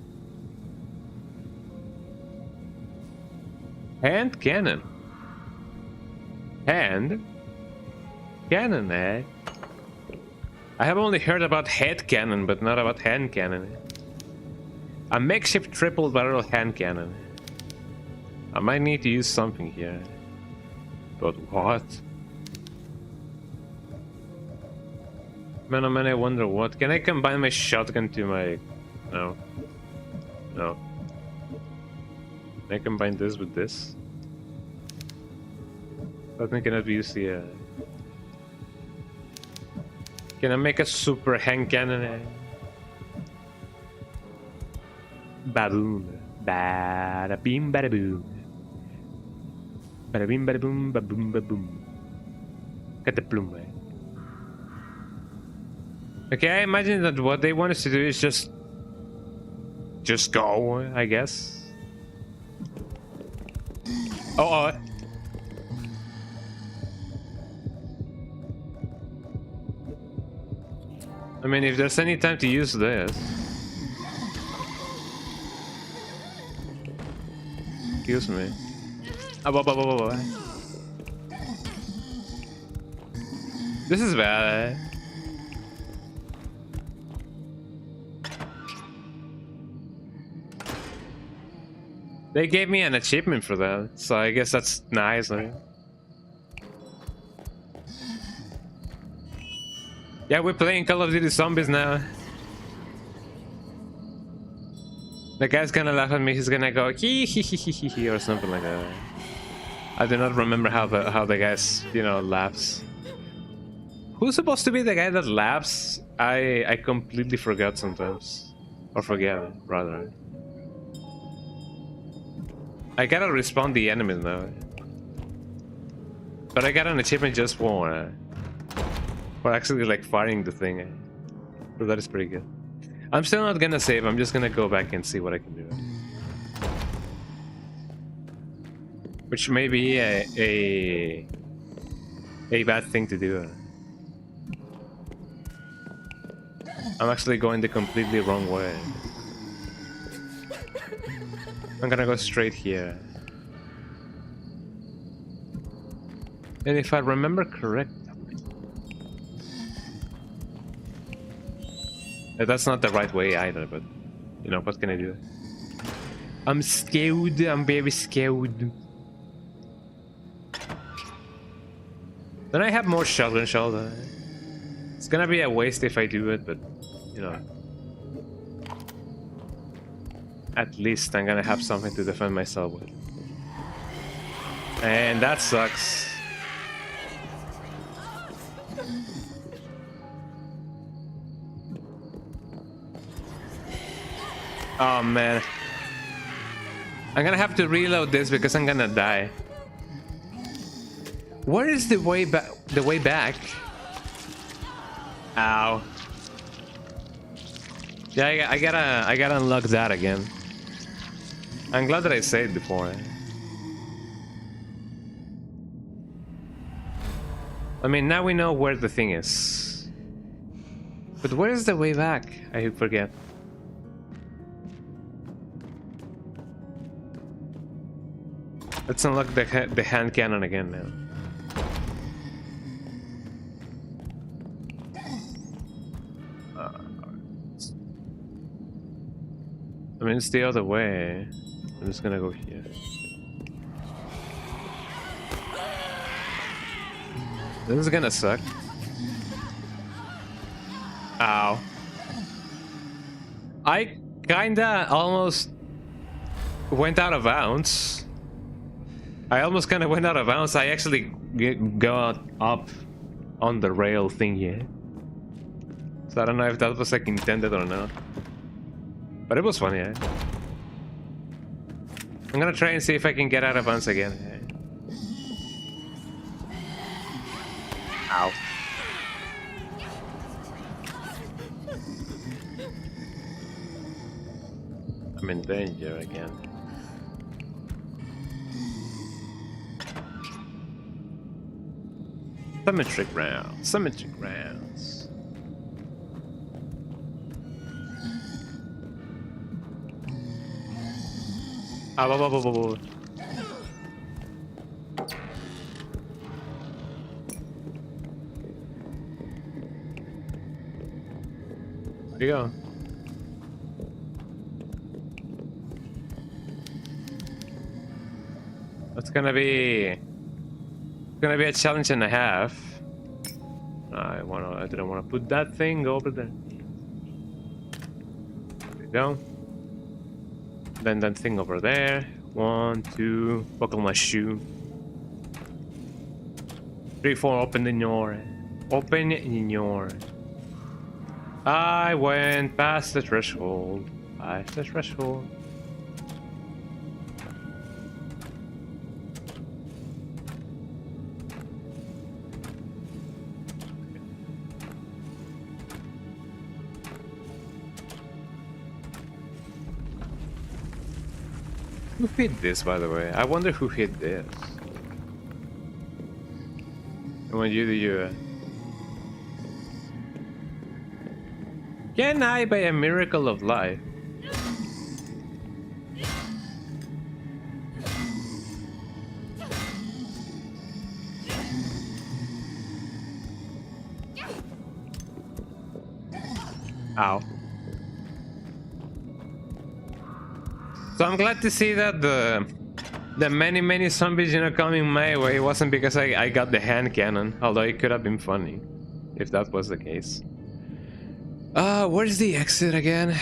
Hand cannon. Hand cannon, eh? I have only heard about head cannon, but not about hand cannon. A makeshift triple barrel hand cannon. I might need to use something here. But what? Man, oh man, I wonder what. Can I combine my shotgun to my... No. No. Can I combine this with this? I think I cannot use the... Can I make a super hand cannon? Baboom. Bada beam, bada boom. Bada bim, bada boom, ba boom, ba boom. Got the bloom, eh? Okay, I imagine that what they want us to do is just go, I guess. Oh. I mean, if there's any time to use this. Excuse me. This is bad. They gave me an achievement for that, so I guess that's nice. Yeah, we're playing Call of Duty Zombies now. The guy's gonna laugh at me. He's gonna go hee hee hee hee hee hee or something like that. I do not remember how the guys, you know, laughs. Who's supposed to be the guy that laughs? I completely forgot sometimes, or forget rather. I gotta respawn the enemies now, but I got an achievement just for actually like firing the thing. So that is pretty good. I'm still not gonna save. I'm just gonna go back and see what I can do. Which may be a bad thing to do. I'm actually going the completely wrong way. I'm gonna go straight here. And if I remember correctly, that's not the right way either, but you know, what can I do? I'm scared, I'm very scared. Then I have more shotgun shell. It's gonna be a waste if I do it, but you know. At least I'm gonna have something to defend myself with. And that sucks. Oh man. I'm gonna have to reload this because I'm gonna die. Where is the way back? The way back? Ow. Yeah, I gotta unlock that again. I'm glad that I saved before. I mean, now we know where the thing is. But where is the way back? I forget. Let's unlock the hand cannon again now. I mean, it's the other way. I'm just gonna go here. This is gonna suck. Ow. I kinda almost went out of bounds. I almost kinda went out of bounds. I actually got up on the rail thing here. So I don't know if that was like intended or not. But it was funny, eh? I'm gonna try and see if I can get out of bounds again. Ow. I'm in danger again. Symmetric rounds. Symmetric rounds. Ah, Where you go? That's gonna be a challenge and a half. I didn't wanna put that thing over there. There we go. Then that thing over there. 1, 2, buckle my shoe. 3, 4, open the door. Open the door. I went past the threshold. Past the threshold. Who hit this, by the way? I wonder who hit this. And when you do you... Can I, by a miracle of life? Ow. So I'm glad to see that the many zombies, you know, coming my way wasn't because I got the hand cannon, although it could have been funny if that was the case. Where's the exit again?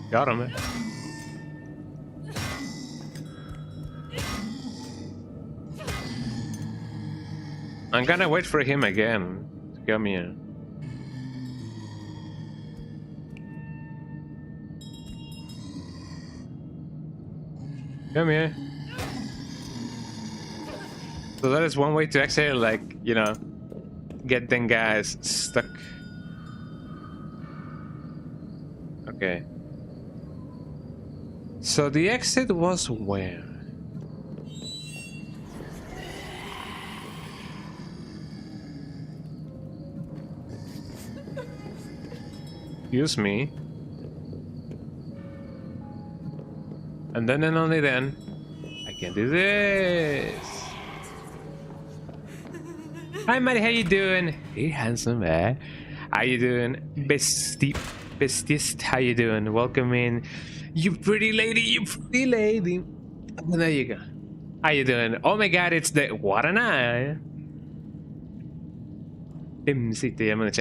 Got him. I'm gonna wait for him again to come here. Come here. So that is one way to actually, like, you know, get them guys stuck. Okay. So the exit was where? Excuse me. And then and only then, I can do this. Hi, Maddie, how you doing? Hey, handsome, eh? How you doing? Bestest, how you doing? Welcome in. You pretty lady, you pretty lady. Oh, there you go. How you doing? Oh my god, it's the Guaraná.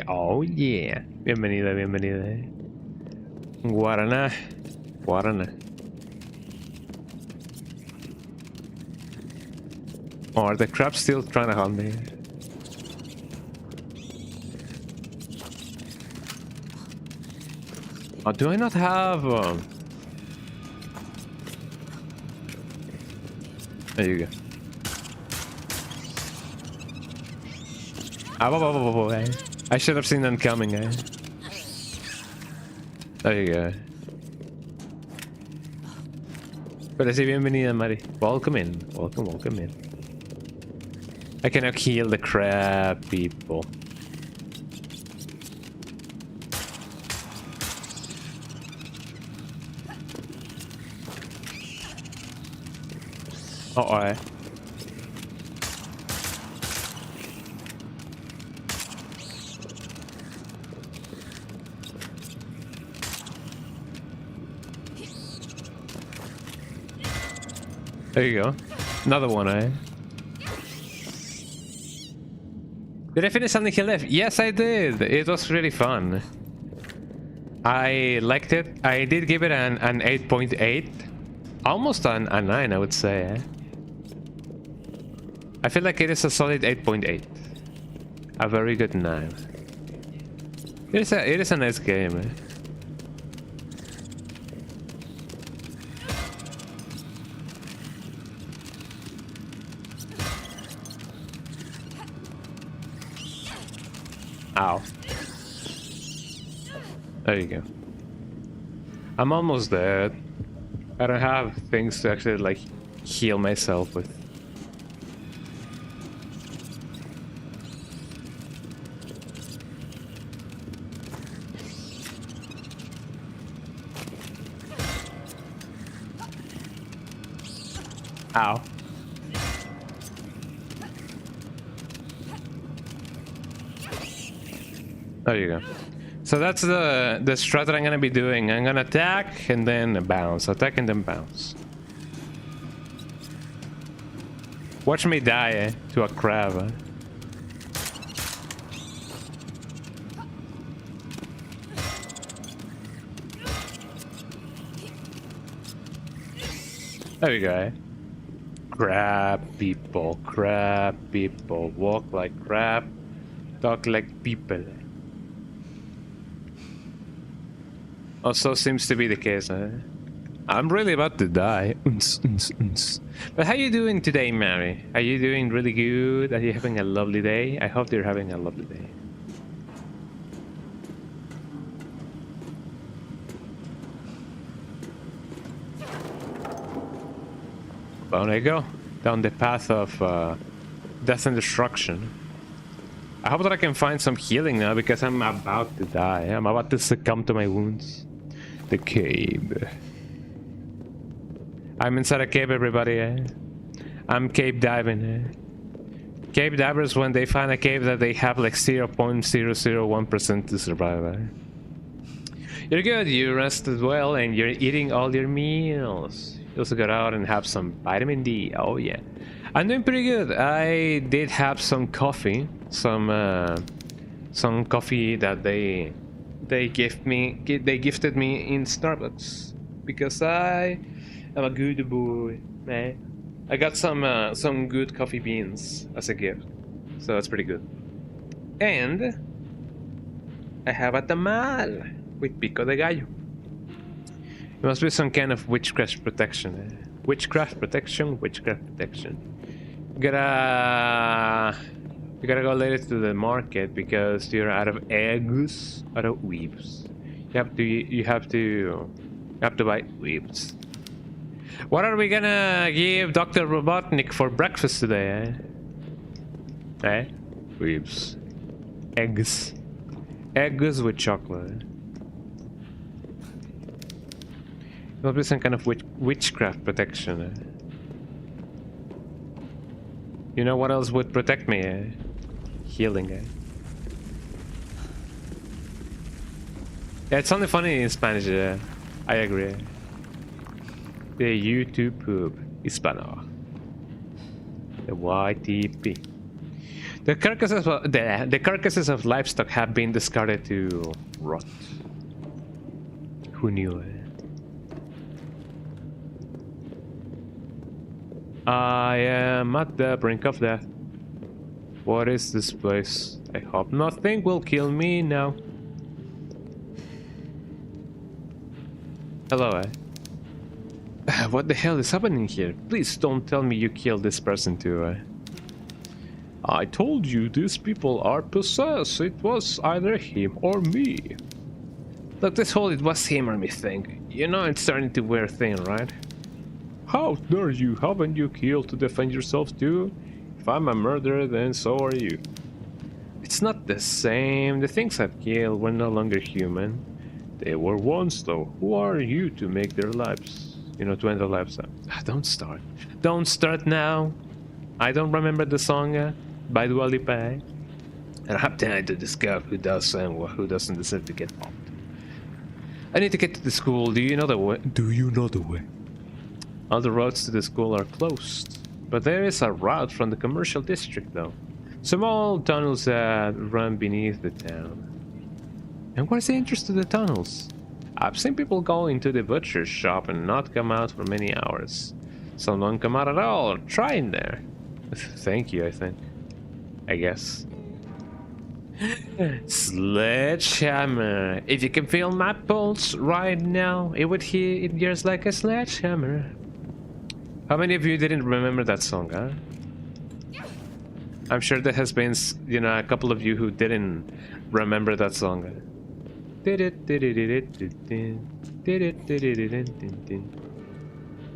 Oh yeah. Bienvenida, bienvenida. Guaraná. Guaraná. Oh, are the crabs still trying to hunt me? Oh, do I not have... There you go. I should have seen them coming, eh? There you go. Pero sí, bienvenida, Mari. Welcome in. Welcome, welcome in. I can now kill the crab people. Uh-oh. There you go. Another one, eh? Did I finish something here left? Yes, I did. It was really fun. I liked it. I did give it an 8.8. Almost a 9, I would say. Eh? I feel like it is a solid 8.8. A very good 9. It is a nice game. Eh? Ow. There you go. I'm almost dead. I don't have things to actually, like, heal myself with. Ow. There you go. So that's the strat that I'm gonna be doing. I'm gonna attack and then bounce. Attack and then bounce. Watch me die, eh? To a Graaave. There we go, eh? Crab people, walk like crab, talk like people. Also seems to be the case, eh? I'm really about to die. But how you doing today, Mary? Are you doing really good? Are you having a lovely day? I hope you're having a lovely day. Well, there you go. Down the path of death and destruction. I hope that I can find some healing now because I'm about to die. I'm about to succumb to my wounds. The cave. I'm inside a cave, everybody. Eh? I'm cave diving. Eh? Cave divers, when they find a cave that they have like 0.001% to survive. Eh? You're good. You rested well and you're eating all your meals. You also got out and have some vitamin D. Oh yeah. I'm doing pretty good. I did have some coffee. Some coffee that they gifted me in Starbucks because I am a good boy, man. I got some good coffee beans as a gift, so that's pretty good. And I have a tamal with pico de gallo. It must be some kind of witchcraft protection. Witchcraft protection, witchcraft protection. You gotta go later to the market because you're out of eggs, out of weeps. You have to buy weeps. What are we gonna give Dr. Robotnik for breakfast today, eh? Eh? Weeps. Eggs. Eggs with chocolate. There'll be some kind of witchcraft protection, eh? You know what else would protect me, eh? Healing, eh? Yeah, it's only funny in Spanish, I agree. The YouTube poop Hispano. The YTP. The carcasses of livestock have been discarded to rot. Who knew it? I am at the brink of death. What is this place? I hope nothing will kill me now. Hello, eh? What the hell is happening here? Please don't tell me you killed this person too, eh? I told you these people are possessed. It was either him or me. Look, this whole it was him or me thing. You know it's starting to wear thin, right? How dare you? Haven't you killed to defend yourself too? If I'm a murderer, then so are you. It's not the same. The things I've killed were no longer human. They were once, though. Who are you to make their lives? You know, to end their lives up. Don't start. Don't start now. I don't remember the song by Dua Lipa. I don't have time to discover who does and who doesn't deserve to get popped. I need to get to the school. Do you know the way? Do you know the way? All the roads to the school are closed. But there is a route from the commercial district, though. Small tunnels that run beneath the town. And what is the interest of the tunnels? I've seen people go into the butcher's shop and not come out for many hours. Some don't come out at all or try in there. Thank you, I think. I guess. Sledgehammer. If you can feel my pulse right now, it would hit yours like a sledgehammer. How many of you didn't remember that song, huh? I'm sure there has been, you know, a couple of you who didn't remember that song. If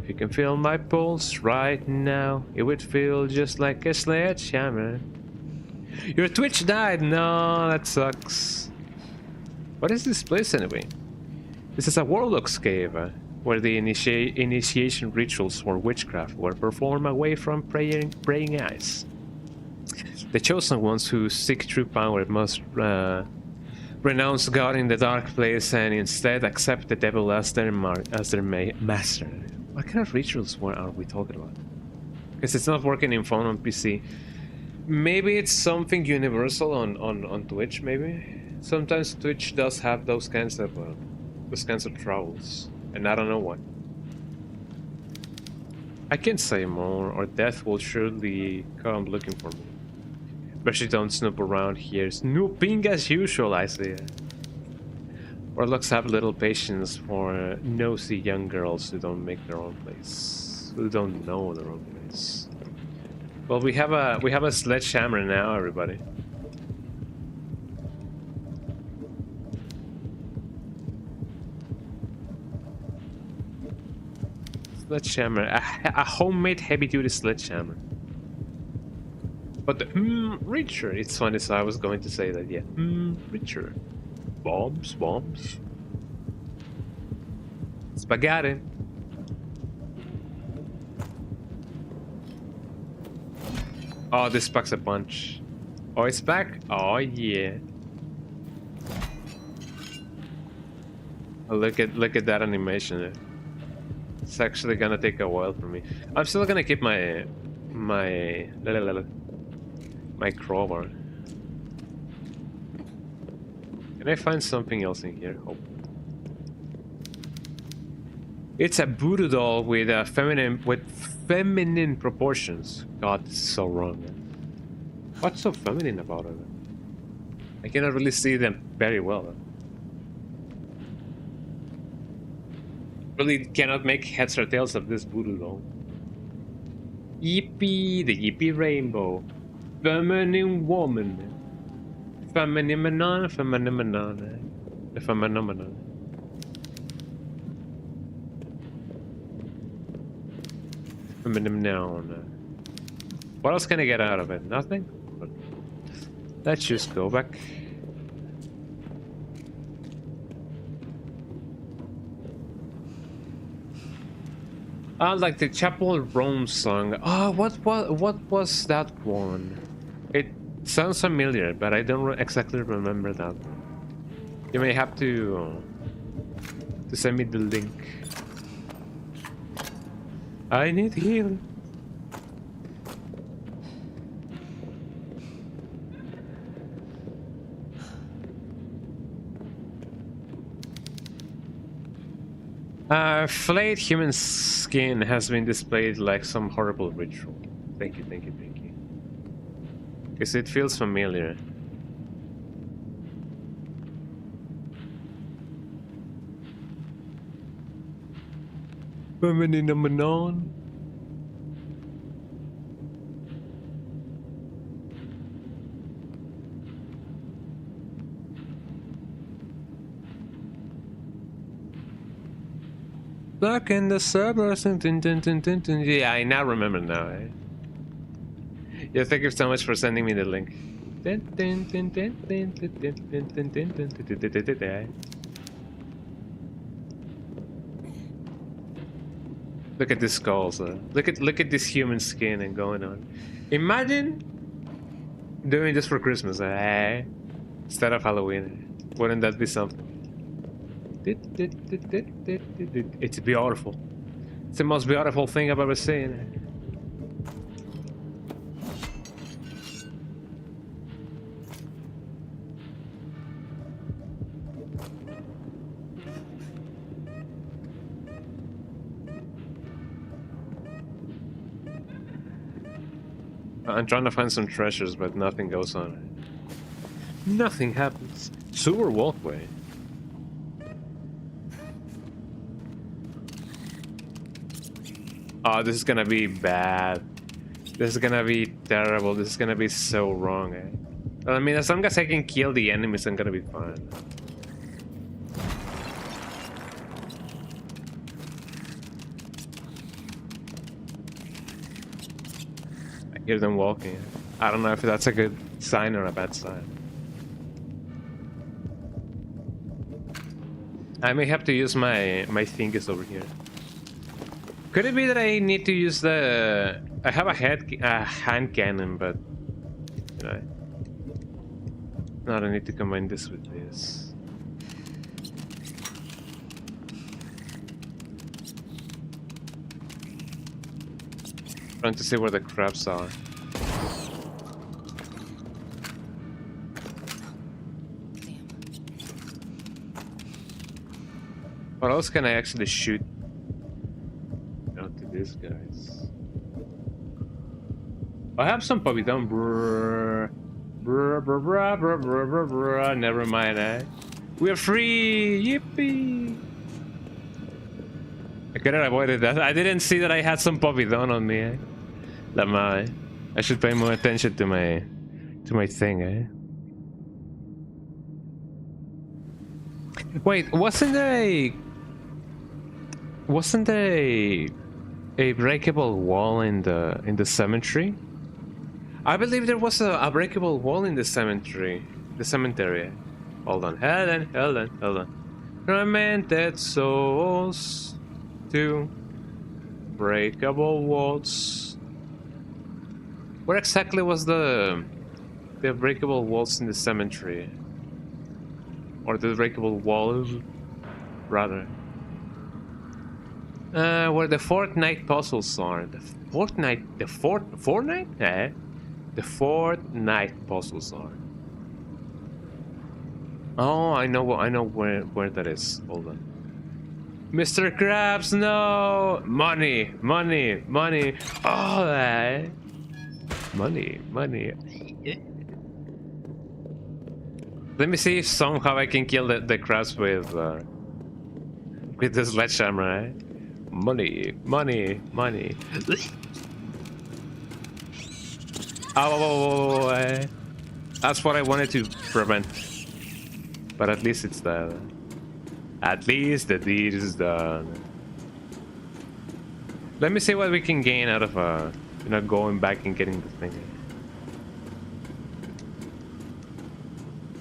you can feel my pulse right now, it would feel just like a sledgehammer. Your Twitch died. No, that sucks. What is this place anyway? This is a warlock's cave, where the initiation rituals for witchcraft were performed away from praying eyes. The chosen ones who seek true power must renounce God in the dark place and instead accept the devil as their master. What kind of rituals are we talking about? Because it's not working in phone on PC. Maybe it's something universal on Twitch. Maybe sometimes Twitch does have those kinds of troubles, and I don't know what. I can't say more, or death will surely come looking for me. Especially don't snoop around here. Snooping as usual, I say. Warlocks have little patience for nosy young girls who don't make their own place, who don't know their own place. Well, we have a sledgehammer now, everybody. Sledgehammer, a homemade heavy-duty sledgehammer. But the richer. It's funny, so I was going to say that, yeah. Richer. Bombs. Spaghetti. Oh, this packs a punch. Oh, it's back? Oh, yeah. Oh, look at that animation there. It's actually gonna take a while for me. I'm still gonna keep my crowbar. Can I find something else in here? Oh. It's a voodoo doll with feminine proportions. God, this is so wrong, man. What's so feminine about it? I cannot really see them very well. Really cannot make heads or tails of this voodoo doll. Yippee, the yippee rainbow. Feminine woman. Feminine manon, feminine manon. The feminine manon. Feminine noun. What else can I get out of it? Nothing? Let's just go back. Like the Chapel Rome song. Oh, what was that one? It sounds familiar, but I don't exactly remember that. You may have to send me the link. I need healing. Flayed human skin has been displayed like some horrible ritual. Thank you, thank you, thank you. Because it feels familiar. Phenomenon. Back in the suburbs. Yeah, I now remember now. Eh? Yeah, thank you so much for sending me the link. Look at this skulls. Look at this human skin and going on. Imagine doing this for Christmas, instead of Halloween. Wouldn't that be something? It's beautiful. It's the most beautiful thing I've ever seen. I'm trying to find some treasures, but nothing goes on. Nothing happens. Sewer walkway. Oh, this is gonna be bad. This is gonna be terrible. This is gonna be so wrong, eh? Well, I mean, as long as I can kill the enemies, I'm gonna be fine. I hear them walking. I don't know if that's a good sign or a bad sign. I may have to use my fingers over here. Could it be that I need to use the... I have a hand cannon, but... You know... No, I need to combine this with this. Trying to see where the crabs are. What else can I actually shoot? These guys. I have some puppy down. Never mind, eh? We're free! Yippee! I could have avoided that. I didn't see that I had some puppy down on me, eh? I should pay more attention to my thing, eh? Wait, wasn't there a breakable wall in the cemetery? I believe there was a breakable wall in the cemetery. The cemetery. Hold on. Hold on. Tormented souls to breakable walls. Where exactly was the breakable walls in the cemetery? Or the breakable walls, rather. Where the Fortnite puzzles are. The Fortnite puzzles are. Oh, I know where that is. Hold on. Mr. Krabs, no! Money. Oh, money. Let me see if somehow I can kill the crabs with the sledgehammer, eh? Money. Oh, that's what I wanted to prevent. But at least it's done. At least the deed is done. Let me see what we can gain out of you know, going back and getting the thing.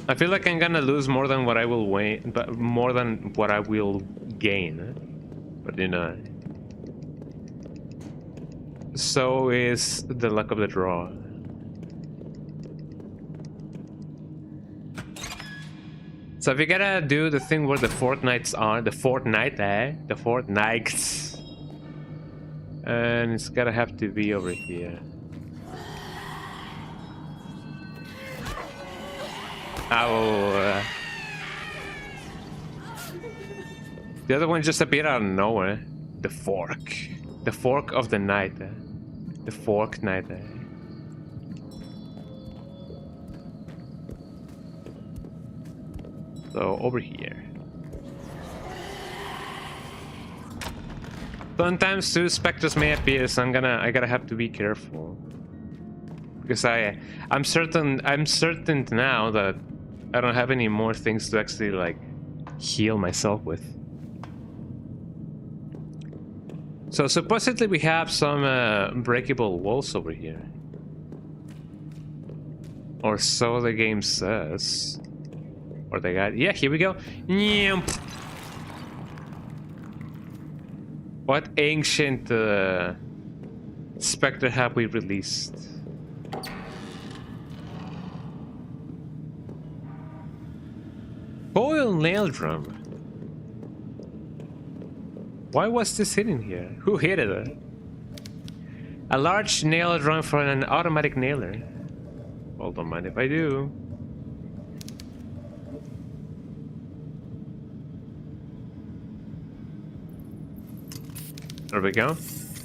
I feel like I'm gonna lose more than what I will win, but more than what I will gain. But you know, so is the luck of the draw. So if you gotta do the thing where the fortnights are, the fortnights, and it's gotta have to be over here. Ow. The other one just appeared out of nowhere. The fork. The fork of the night. The fork night. So over here. Sometimes two specters may appear, so I gotta have to be careful. Because I'm certain now that I don't have any more things to actually like heal myself with. So supposedly we have some breakable walls over here. Or so the game says. Or they got, yeah, here we go. What ancient specter have we released? Foil nail drum. Why was this hidden here? Who hit it? A large nail drum for an automatic nailer. Well, don't mind if I do. There we go.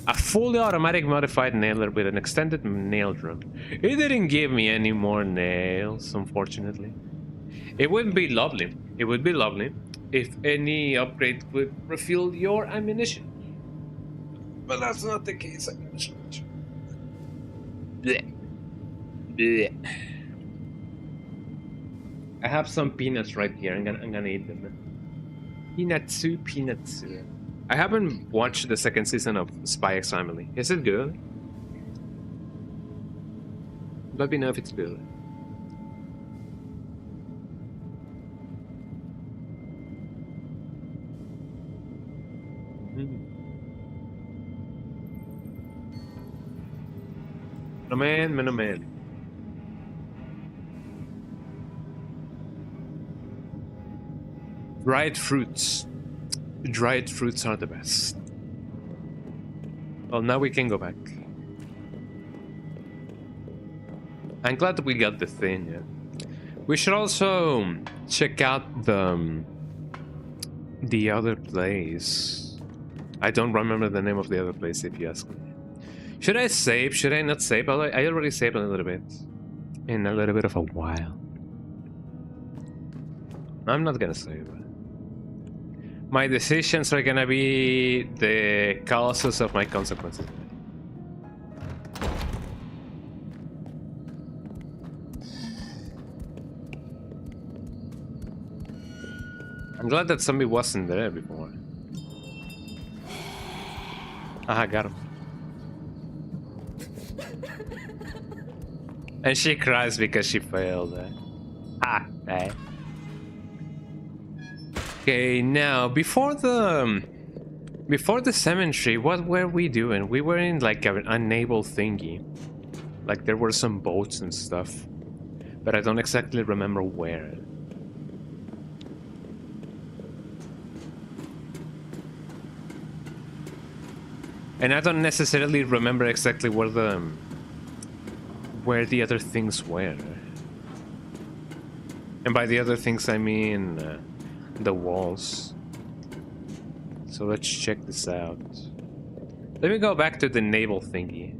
A fully automatic modified nailer with an extended nail drum. It didn't give me any more nails, unfortunately. It would be lovely. It would be lovely if any upgrade would refill your ammunition. But that's not the case. Blech. Blech. I have some peanuts right here. I'm gonna eat them. Peanuts. I haven't watched the second season of Spy X Family. Is it good? Let me know if it's good. No man. Dried fruits. Dried fruits are the best. Well, now we can go back. I'm glad that we got the thing, yeah. We should also check out the other place. I don't remember the name of the other place, if you ask me. Should I save? Should I not save? I already saved a little bit. In a little bit of a while. I'm not gonna save. My decisions are gonna be the causes of my consequences. I'm glad that zombie wasn't there before. Aha, got him. And she cries because she failed. Ah, eh. Okay, now before the cemetery, what were we doing? We were in like a naval thingy. Like there were some boats and stuff, but I don't exactly remember where. And I don't necessarily remember exactly where the other things were. And by the other things I mean the walls. So let's check this out. Let me go back to the naval thingy.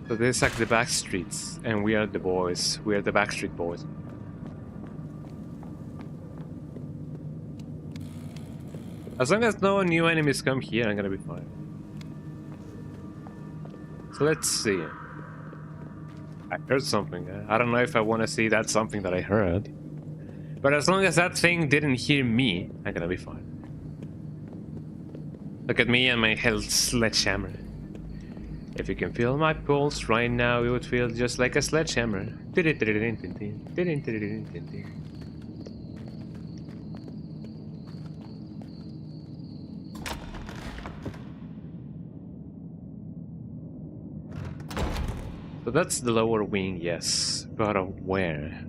So this is like the back streets, and we are the boys. We are the Backstreet Boys. As long as no new enemies come here, I'm gonna be fine. Let's see. I heard something. I don't know if I want to see that something that I heard. But as long as that thing didn't hear me, I'm gonna be fine. Look at me and my health sledgehammer. If you can feel my pulse right now, it would feel just like a sledgehammer. So that's the lower wing, yes. But where?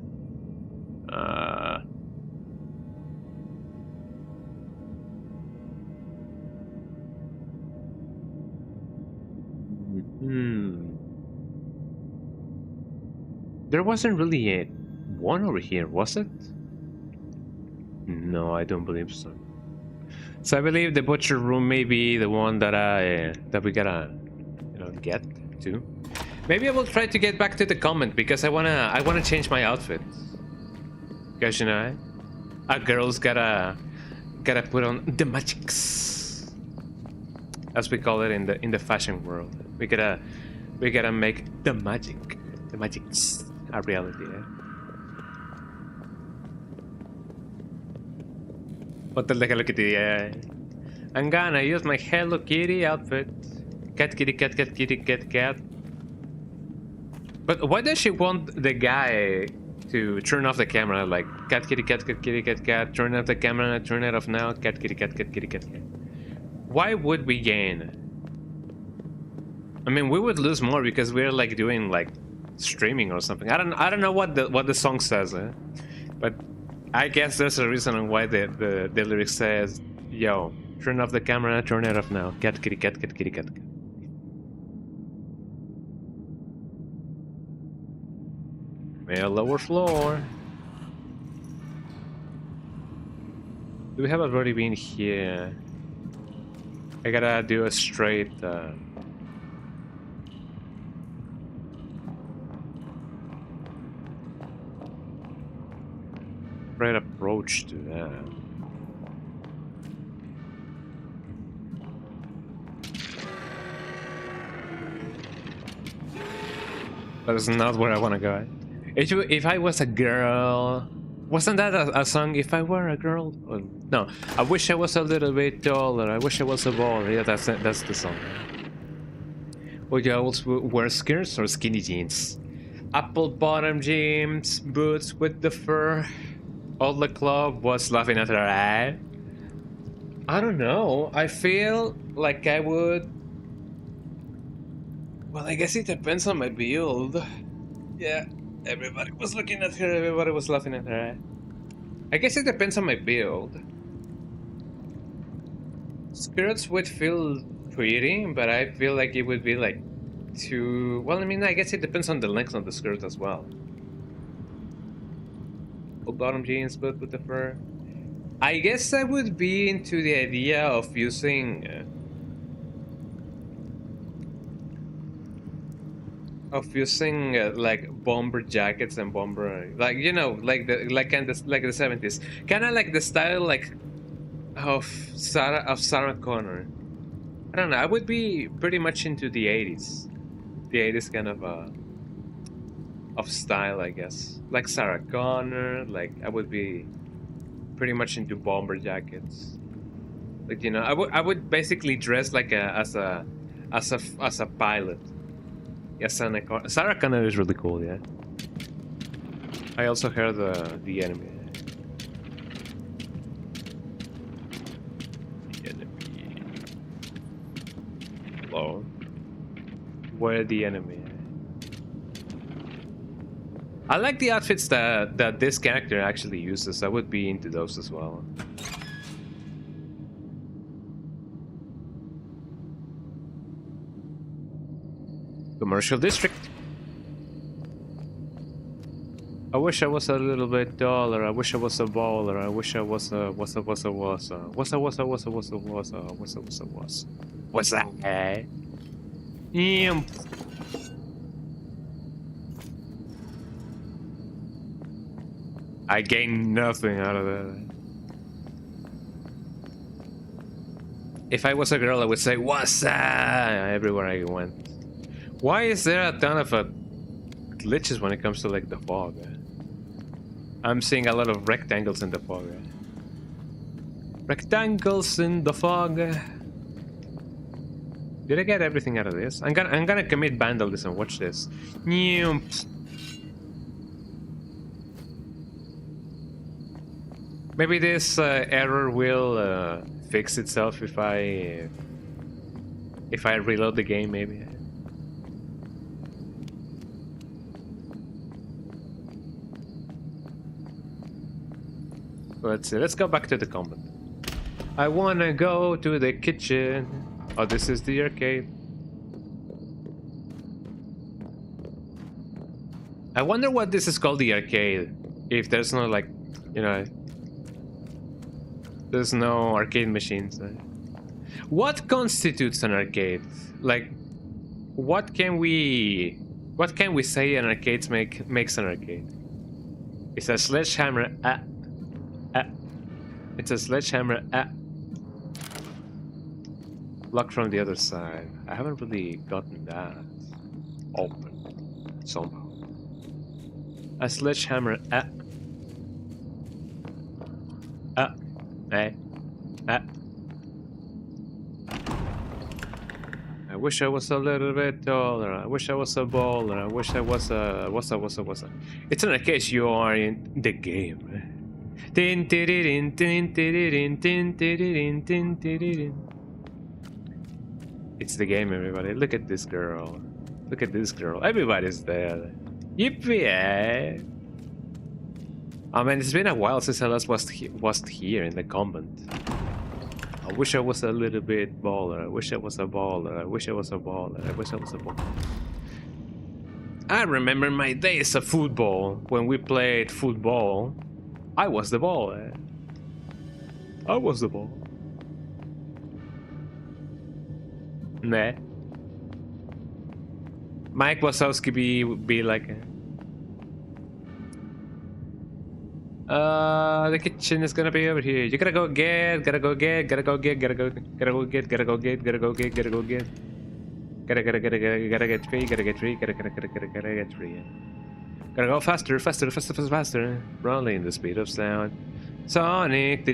There wasn't really a one over here, was it? No, I don't believe so. So I believe the butcher room may be the one that we gotta, get to. Maybe I will try to get back to the comment because I wanna change my outfit. Because a girl's gotta put on the magics, as we call it in the fashion world. We gotta make the magics a reality. What the Hello Kitty? I'm gonna use my Hello Kitty outfit. Cat kitty cat cat kitty cat cat. But why does she want the guy to turn off the camera? Like cat kitty cat cat kitty cat cat. Turn off the camera. Turn it off now. Cat kitty cat cat kitty cat cat. Why would we gain? I mean, we would lose more because we're like doing like streaming or something. I don't know what the song says, but I guess there's a reason why the lyric says, "Yo, turn off the camera. Turn it off now. Cat kitty cat cat kitty cat cat." Lower floor. Do we have already been here? I gotta do a straight right approach to that. That is not where I want to go. If I was a girl, wasn't that a song? If I were a girl, no. I wish I was a little bit taller. I wish I was a baller. Yeah, that's the song. Would you also wear skirts or skinny jeans? Apple bottom jeans, boots with the fur. All the club was laughing at her eye. I don't know. I feel like I would. Well, I guess it depends on my build. Yeah. Everybody was looking at her, everybody was laughing at her. I guess it depends on my build. Skirts would feel pretty, but I feel like it would be like too... Well, I mean, I guess it depends on the length of the skirt as well. Full bottom jeans, but with the fur. I guess I would be into the idea of using... like bomber jackets and bomber, like like the 70s, kind of like the style like of Sarah Connor. I don't know. I would be pretty much into the 80s kind of style, I guess. Like Sarah Connor. Like I would be pretty much into bomber jackets. Like I would basically dress like as a pilot. Yeah, Sarah Connor is really cool, yeah. I also heard the enemy. The enemy. Hello. Where the enemy? I like the outfits that this character actually uses. I would be into those as well. Commercial district. I wish I was a little bit taller. I wish I was a baller. I wish I was a what's that? I gained nothing out of that. If I was a girl, I would say "What's that?" everywhere I went. Why is there a ton of glitches when it comes to like the fog? I'm seeing a lot of rectangles in the fog. Rectangles in the fog. Did I get everything out of this? I'm gonna commit vandalism. Watch this. Maybe this error will fix itself if I reload the game. Maybe. Let's see. Let's go back to the combat. I wanna go to the kitchen. Oh, this is the arcade. I wonder what this is called, the arcade. If there's no, like, you know, there's no arcade machines. What constitutes an arcade? Like, what can we say an arcade makes an arcade? It's a sledgehammer. It's a sledgehammer. Locked from the other side. I haven't really gotten that open somehow. A sledgehammer. I wish I was a little bit taller. I wish I was a baller. I wish I was a. What's a? It's in case you are in the game. It's the game, everybody. Look at this girl. Look at this girl. Everybody's there. Yippee! I mean, it's been a while since I last was here in the convent. I wish I was a little bit baller. I wish I was a baller. I wish I was a baller. I wish I was a baller. I remember my days of football. When we played football, I was the ball. I was the ball. Nah. Mike Wazowski be like the kitchen is gonna be over here. You gotta go get. Gotta go get. Gotta go get tree. Gotta get tree. Gotta go faster. Rolling the speed of sound. Sonic.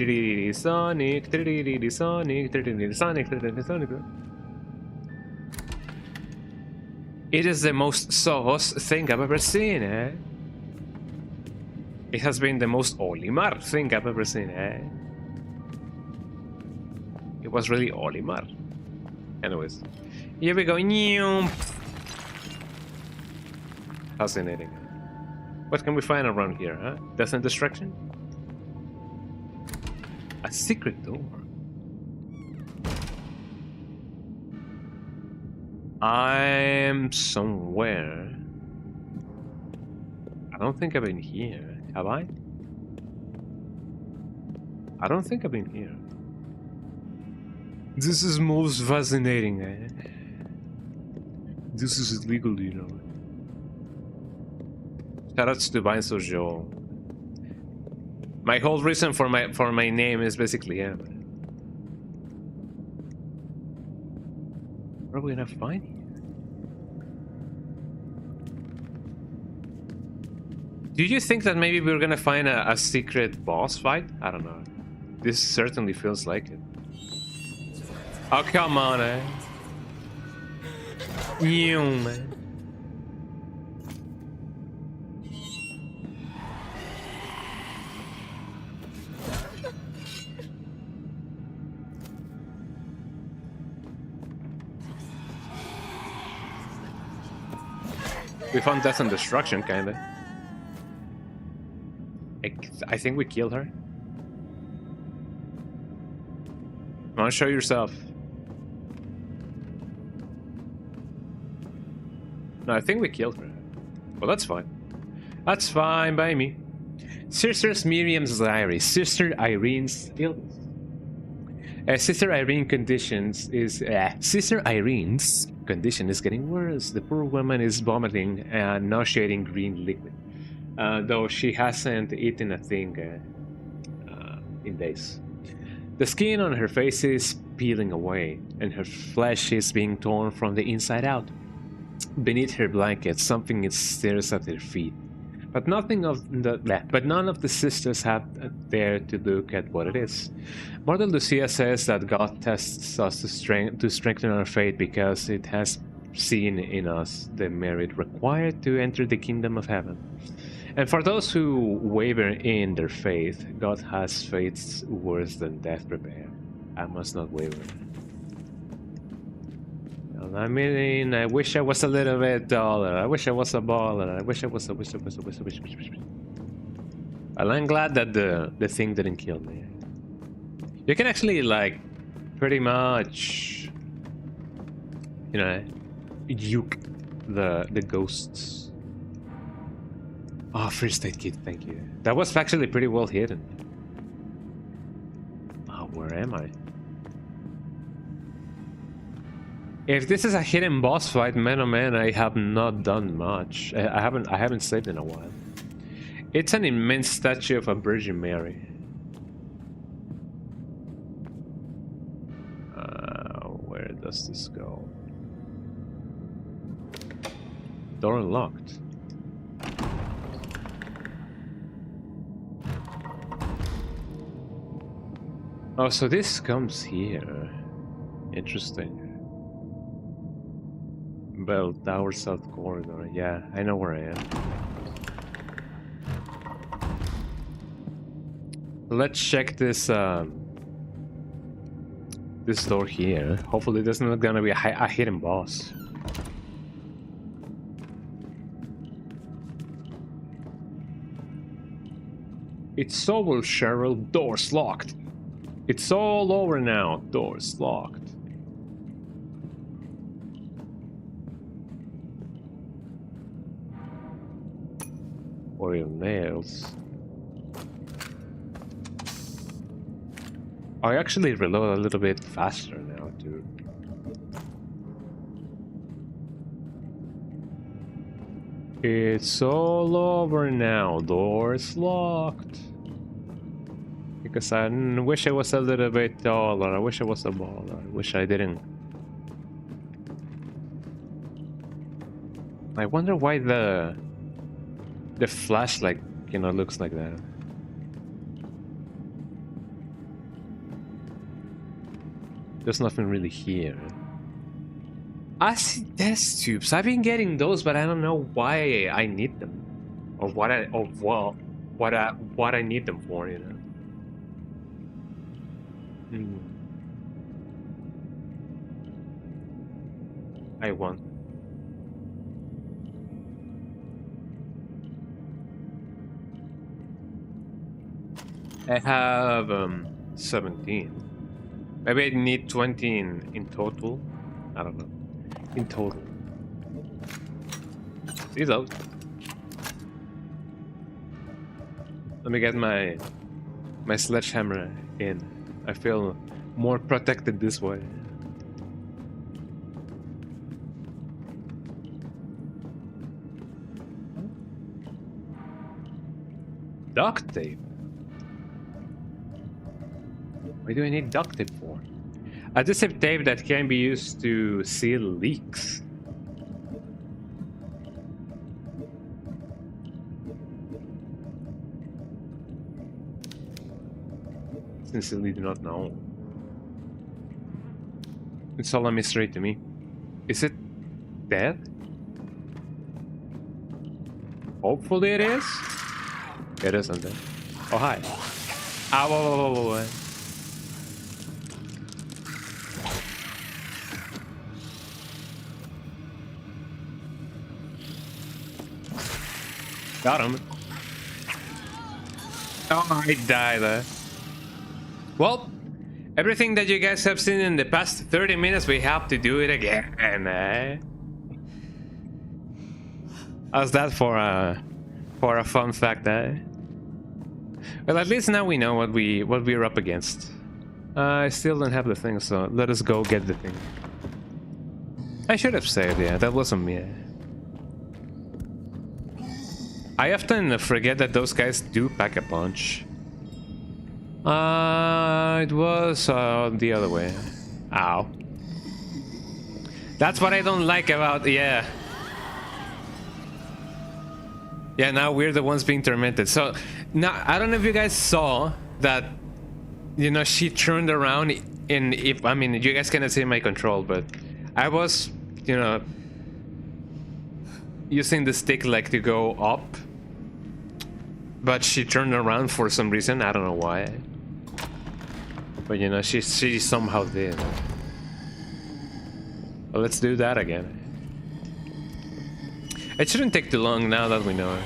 It is the most sauce thing I've ever seen, eh? It has been the most Olimar thing I've ever seen, eh? It was really Olimar. Anyways, here we go. Fascinating. What can we find around here, huh? Death and destruction? A secret door. I'm somewhere. I don't think I've been here. Have I? I don't think I've been here. This is most fascinating, eh? This is illegal, you know. Shoutouts to Divine Sojo. My whole reason for my name is basically him. What are we gonna find here? Do you think that maybe we're gonna find a secret boss fight? I don't know. This certainly feels like it. Oh, come on, eh? Man. We found death and destruction, kinda. I think we killed her. Come on, show yourself. No, I think we killed her. Well, that's fine. That's fine by me. Sister Miriam's diary. Sister Irene's illness. Sister Irene's condition is getting worse. The poor woman is vomiting and nauseating green liquid, though she hasn't eaten a thing in days. The skin on her face is peeling away, and her flesh is being torn from the inside out. Beneath her blanket, something stares at her feet. But none of the sisters have dared to look at what it is. Mother Lucia says that God tests us to strengthen our faith because it has seen in us the merit required to enter the kingdom of heaven. And for those who waver in their faith, God has fates worse than death prepared. I must not waver. I mean, I wish I was a little bit taller. I wish I was a baller. I wish I was a wish. Well, I'm glad that the thing didn't kill me. You can actually, like, pretty much, you know, juke the ghosts. Oh, first aid kit, thank you. That was actually pretty well hidden. Oh, where am I? If this is a hidden boss fight, man oh man, I have not done much. I haven't saved in a while. It's an immense statue of a Virgin Mary. Where does this go? Door unlocked. Oh, so this comes here. Interesting. Bell Tower South Corridor. Yeah, I know where I am. Let's check this this door here. Hopefully there's not gonna be a hidden boss. It's over, Cheryl. Door's locked. It's all over now. Door's locked. Oil nails. I actually reload a little bit faster now, too. It's all over now. Door's locked. Because I wish I was a little bit taller. I wish I was a baller. I wish I didn't. I wonder why the flashlight, you know, looks like that. There's nothing really here. I see test tubes. I've been getting those, but I don't know why I need them, or what I need them for, you know. I want. I have 17. Maybe I need 20 in total. I don't know. In total. See those? Let me get my sledgehammer in. I feel more protected this way. Duct tape. Why do I need duct tape for? Adhesive tape that can be used to seal leaks. Sincerely do not know. It's all a mystery to me. Is it dead? Hopefully it is. It isn't dead. Oh, hi. Ow, whoa, whoa, whoa, whoa. Got him. Oh, I died. Well, everything that you guys have seen in the past 30 minutes, we have to do it again. How's that for a fun fact, eh? Well, at least now we know what we're up against. I still don't have the thing, so let us go get the thing. I should have saved, yeah. That wasn't me. I often forget that those guys do pack a punch. It was the other way. Ow. That's what I don't like about, yeah. Yeah, now we're the ones being tormented. So now I don't know if you guys saw that, you know, she turned around in, if I mean you guys cannot see my control, but I was, you know, using the stick like to go up, but she turned around for some reason. I don't know why, but you know, she somehow did. Well, let's do that again. It shouldn't take too long now that we know it.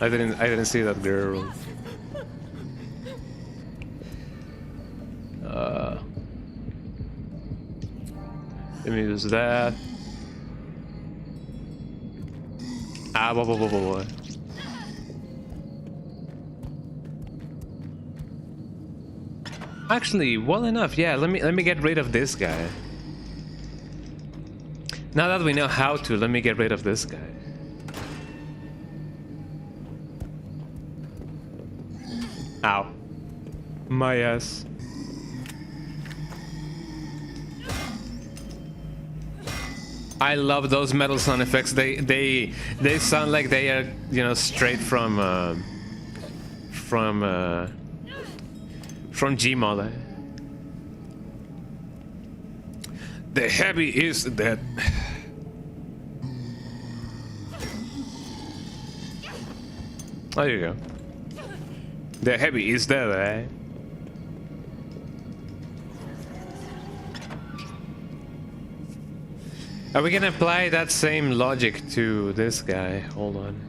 I didn't see that girl. Let me use that. Ah, whoa. Actually, well enough. Yeah, let me get rid of this guy. Now that we know how to, let me get rid of this guy. Ow. My ass. I love those metal sound effects. They sound like they are, you know, straight from Gmod. The heavy is dead. There you go. The heavy is dead, eh? Are we gonna apply that same logic to this guy? Hold on.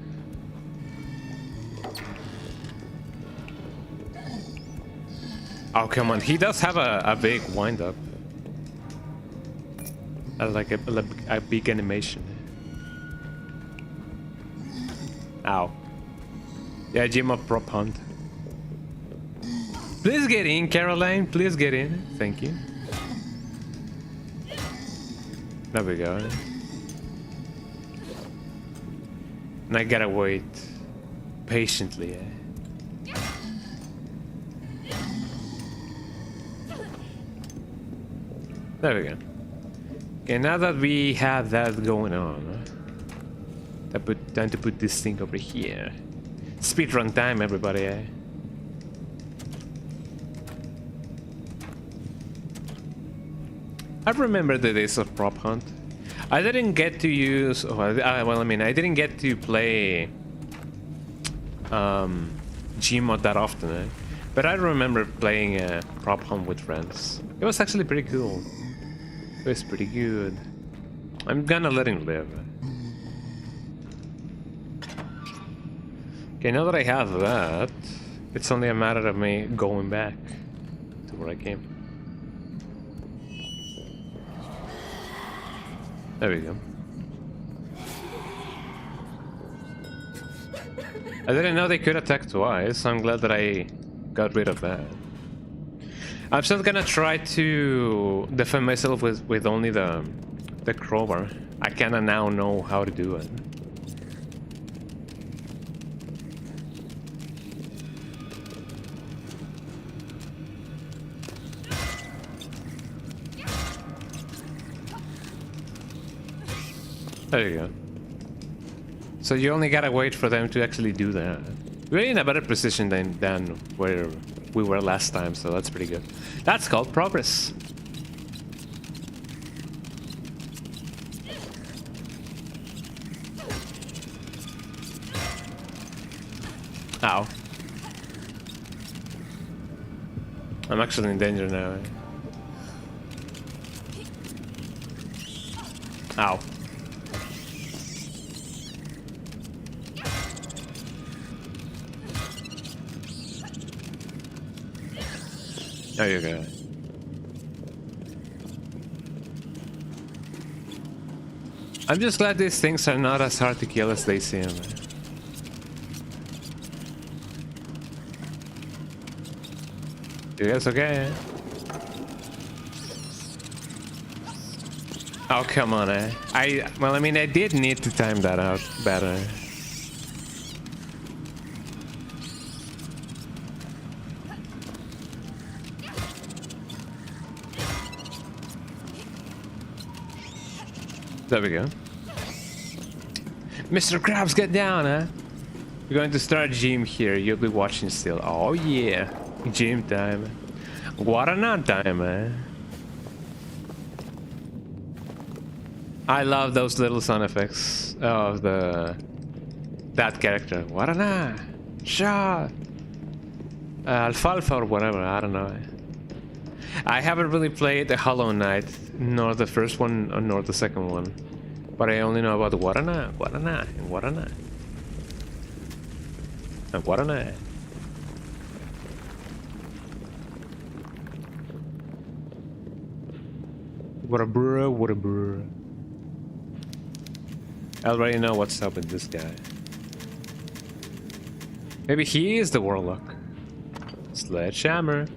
Oh, come on. He does have a big wind-up. Like a big animation. Ow. Yeah, Jim up prop hunt. Please get in, Caroline. Please get in. Thank you. There we go. And I gotta wait patiently. There we go. Okay, now that we have that going on, time to put this thing over here. Speedrun time, everybody. I remember the days of prop hunt. I didn't get to use. Well, I mean, I didn't get to play Gmod that often, but I remember playing prop hunt with friends. It was actually pretty cool. It was pretty good. I'm gonna let him live. Okay, now that I have that, it's only a matter of me going back to where I came. There we go. I didn't know they could attack twice, so I'm glad that I got rid of that. I'm still gonna try to defend myself with only the crowbar. I kinda now know how to do it. There you go. So you only gotta wait for them to actually do that. We're in a better position than where we were last time, so that's pretty good. That's called progress. Ow. I'm actually in danger now. Ow. There you go. I'm just glad these things are not as hard to kill as they seem. You guys okay? Oh, come on, well, I mean, I did need to time that out better. There we go. Mr. Krabs, get down, huh? We're going to start gym here. You'll be watching still. Oh yeah, gym time. Guarana time, eh? I love those little sound effects of that character. Guarana, Sha, Alfalfa or whatever. I don't know. I haven't really played the Hollow Knight, nor the first one, nor the second one. But I only know about the Guarana, Guarana, and Guarana. And Guarana. What a bro, what a bro. I already know what's up with this guy. Maybe he is the warlock. Sledgehammer.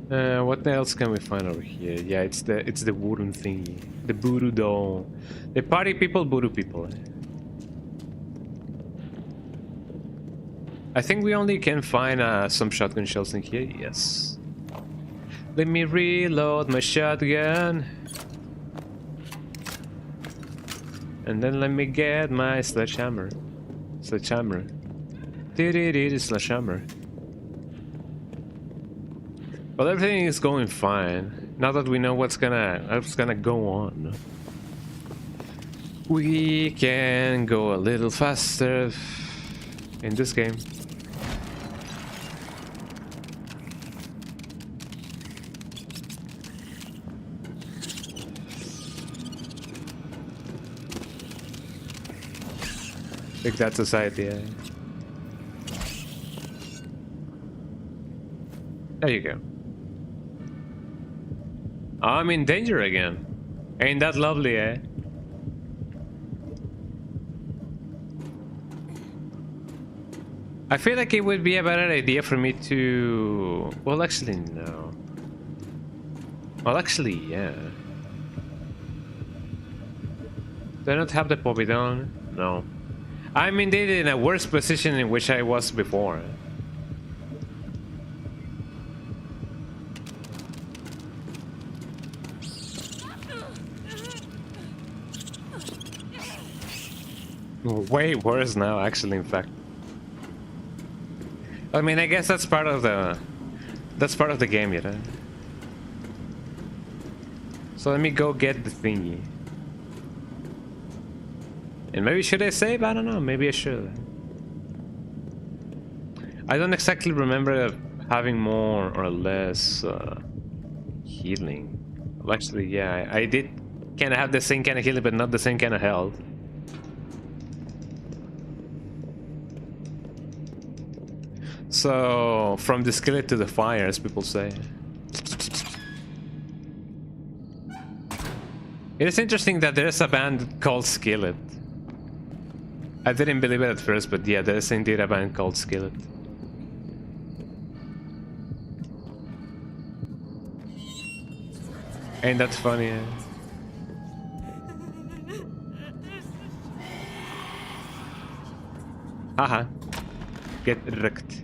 What else can we find over here? Yeah, it's the wooden thingy. The voodoo doll. The party people, voodoo people. I think we only can find some shotgun shells in here. Yes. Let me reload my shotgun. And then let me get my sledgehammer. Sledgehammer. Sledgehammer. Well, everything is going fine. Now that we know what's gonna go on, we can go a little faster in this game. I think that's his idea. There you go. I'm in danger again. Ain't that lovely, eh? I feel like it would be a better idea for me to... Well, actually, no. Well, actually, yeah. Do I not have the Povidon? No. I'm indeed in a worse position in which I was before. Way worse now, actually, in fact. I mean, I guess that's part of the game, you know. So let me go get the thingy. And maybe should I save? I don't know, maybe I should. I don't exactly remember having more or less healing. Well, actually, yeah, I did kind of have the same kind of healing, but not the same kind of health. So, from the skillet to the fire, as people say. It is interesting that there's a band called Skillet. I didn't believe it at first, but yeah, there's indeed a band called Skillet. Ain't that funny? Eh? Haha. Get wrecked.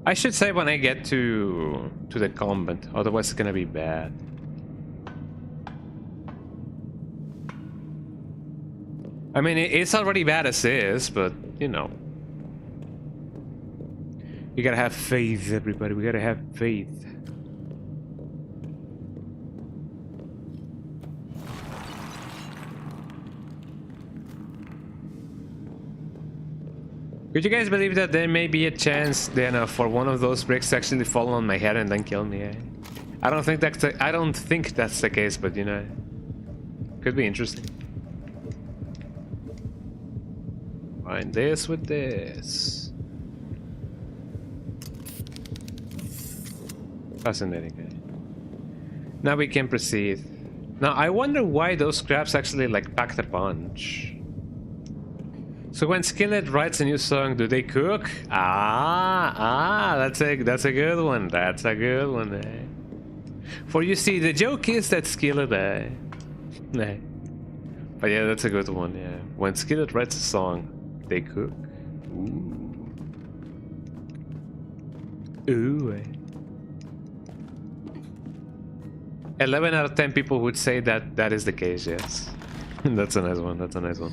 I should say when I get to the convent, otherwise it's gonna be bad. I mean, it's already bad as is, but you know, you gotta have faith, everybody. We gotta have faith. Could you guys believe that there may be a chance then for one of those bricks to actually fall on my head and then kill me? Eh? I don't think that's the case, but you know, could be interesting. Find this with this. Fascinating. Eh? Now we can proceed. Now I wonder why those crabs actually like packed a punch. So when Skillet writes a new song, do they cook? That's a good one. That's a good one. Eh? For you see, the joke is that Skillet, nah. But yeah, that's a good one. Yeah, when Skillet writes a song, they cook. Ooh. Ooh. 11 out of 10 people would say that that is the case, yes. That's a nice one, that's a nice one.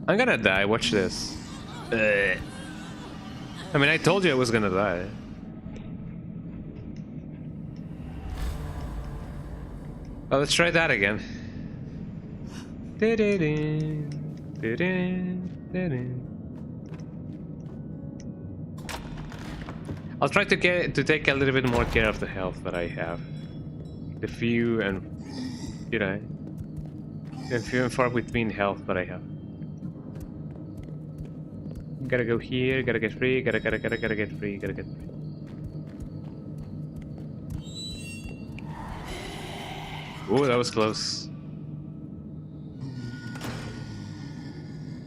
I'm gonna die, watch this. I mean, I told you I was gonna die. Well, let's try that again. I'll try to take a little bit more care of the health that I have. The few and few and far between health that I have. Gotta go here, gotta get free, gotta get free, gotta get free. Ooh, that was close.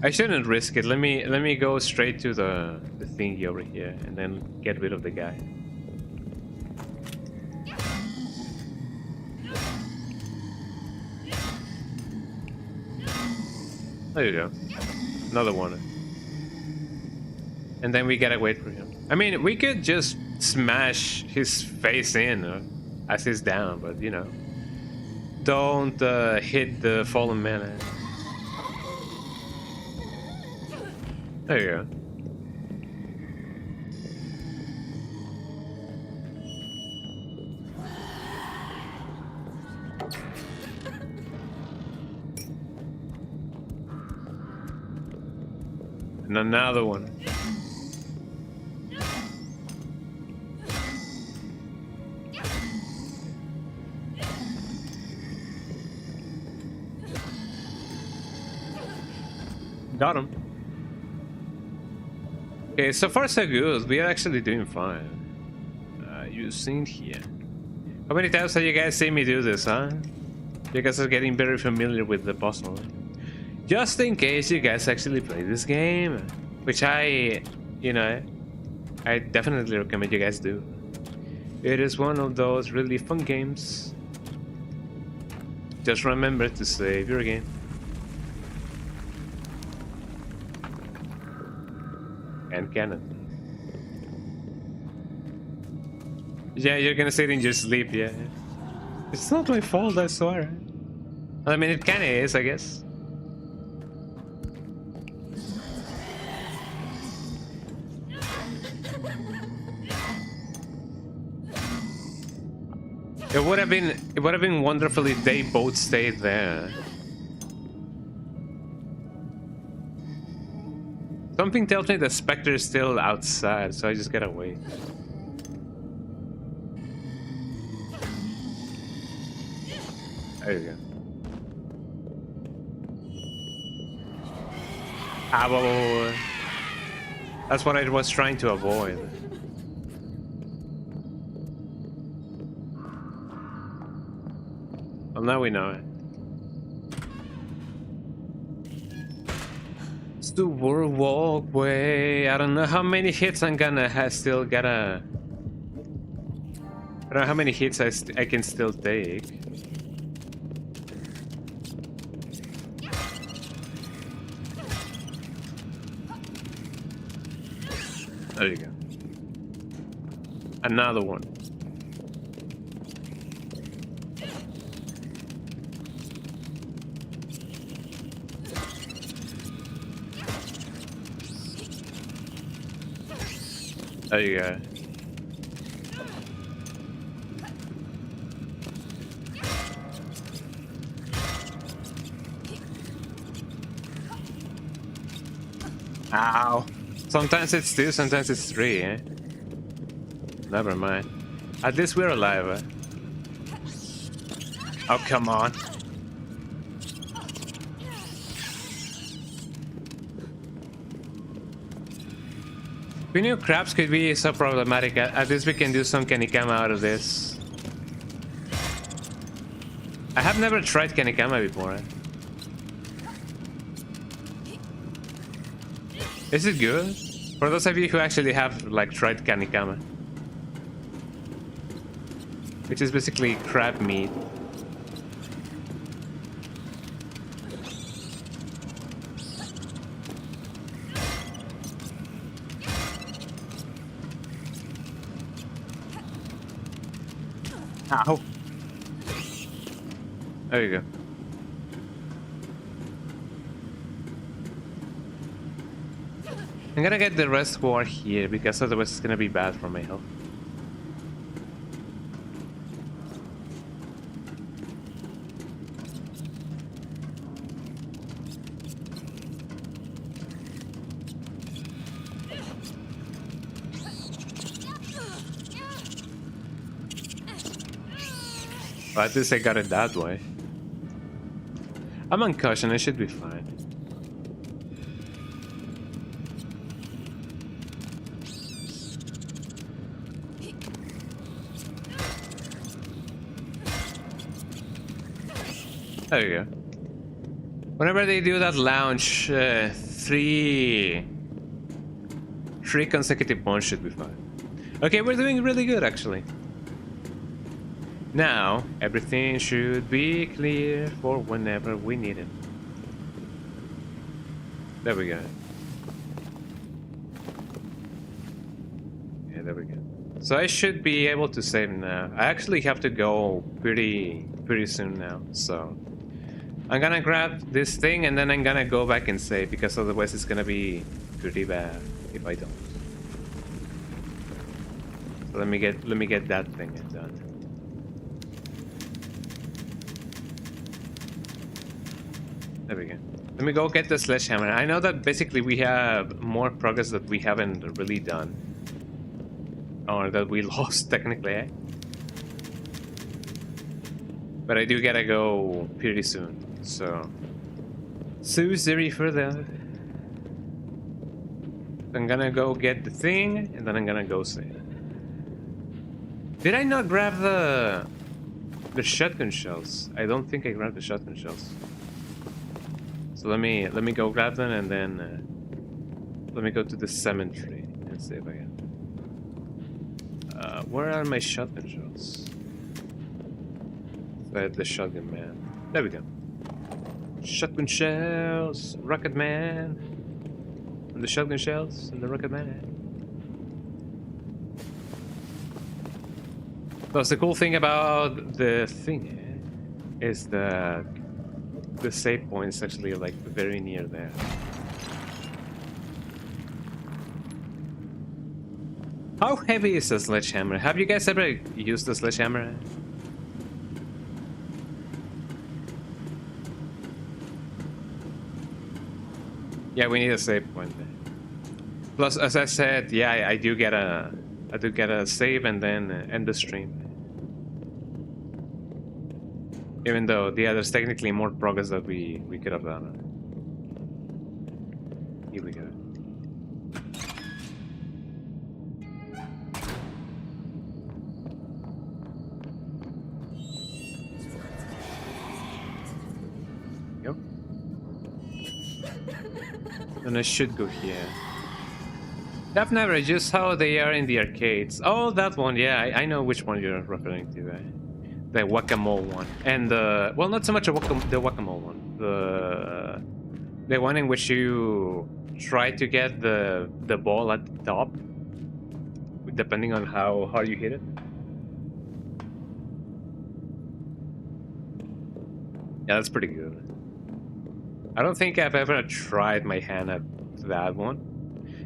I shouldn't risk it. Let me go straight to the thingy over here and then get rid of the guy. There you go. Another one. And then we gotta wait for him. I mean, we could just smash his face in as he's down, but you know. Don't hit the fallen man. There you go. And another one. Got him. Okay, so far so good. We are actually doing fine. You seen here. How many times have you guys seen me do this, huh? You guys are getting very familiar with the puzzle. Just in case you guys actually play this game, which I definitely recommend you guys do. It is one of those really fun games. Just remember to save your game. And cannon. Yeah, you're gonna sit in your sleep, yeah. It's not my fault, I swear. I mean, it kinda is, I guess. It would have been wonderful if they both stayed there. Something tells me the Spectre is still outside, so I just gotta wait. There you go. Ah, whoa. That's what I was trying to avoid. Well, now we know it. The world walkway. I don't know how many hits I'm gonna still gotta. I don't know how many hits I can still take. There you go. Another one. There you go. Ow. Sometimes it's 2, sometimes it's 3, eh? Never mind. At least we're alive, eh? Oh, come on. We knew crabs could be so problematic. At least we can do some Kanikama out of this. I have never tried Kanikama before. Is it good? For those of you who actually have like tried Kanikama, which is basically crab meat. Ow. There you go. I'm gonna get the reservoir here because otherwise it's gonna be bad for my health. But at least I got it that way. I'm on caution, I should be fine. There you go. Whenever they do that launch, three consecutive points should be fine. Okay, we're doing really good actually. Now, everything should be clear for whenever we need it. There we go. Yeah, there we go. So I should be able to save now. I actually have to go pretty soon now, so I'm gonna grab this thing and then I'm gonna go back and save because otherwise it's gonna be pretty bad if I don't. So let me get that thing done. There we go. Let me go get the sledgehammer. I know that basically we have more progress that we haven't really done. Or that we lost technically, eh? But I do gotta go pretty soon, so sorry for that. I'm gonna go get the thing, and then I'm gonna go save. Did I not grab the shotgun shells? I don't think I grabbed the shotgun shells. So let me go grab them, and then let me go to the cemetery and see if I can. Where are my shotgun shells? The shotgun man. There we go. Shotgun shells, rocket man, and the shotgun shells and the rocket man. Plus, the cool thing about the thing is that the save point is actually like very near there. How heavy is a sledgehammer? Have you guys ever used a sledgehammer? Yeah, we need a save point there. Plus, as I said, yeah, I do get a save and then end the stream. Even though, yeah, there's technically more progress that we could have done. Here we go. Yep. And I should go here. I've never used how they are in the arcades. Oh, that one, yeah, I know which one you're referring to. The whack-a-mole one, and well, not so much the whack-a-mole one. The one in which you try to get the ball at the top, depending on how hard you hit it. Yeah, that's pretty good. I don't think I've ever tried my hand at that one,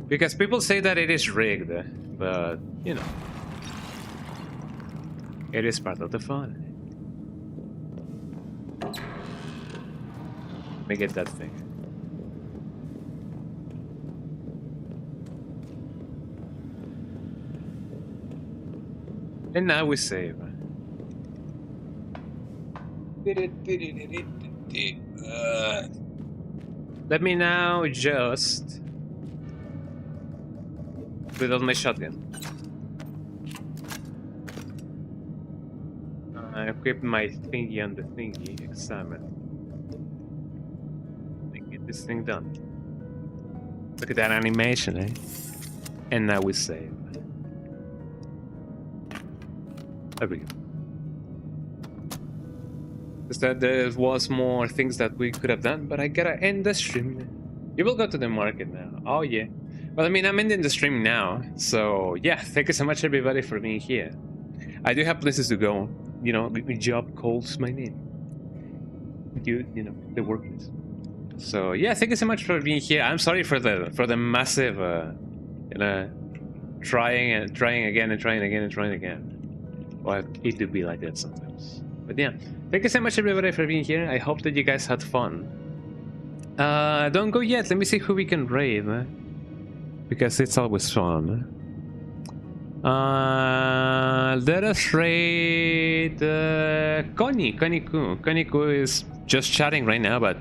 because people say that it is rigged, but you know. It is part of the fun. Let me get that thing. And now we save. Let me now just reload my shotgun. Equip my thingy on the thingy. Examine. And get this thing done. Look at that animation, eh? And now we save. There we go. Just that there was more things that we could have done, but I gotta end the stream. You will go to the market now. Oh yeah. Well, I mean, I'm ending the stream now, so yeah. Thank you so much, everybody, for being here. I do have places to go. you know, job calls my name. You know, the workplace. So yeah, thank you so much for being here. I'm sorry for the massive, you know, trying again and trying again and trying again. Well, it do be like that sometimes. But yeah, thank you so much everybody for being here. I hope that you guys had fun. Don't go yet. Let me see who we can raid, because it's always fun. Let us raid Connie-ku is just chatting right now, but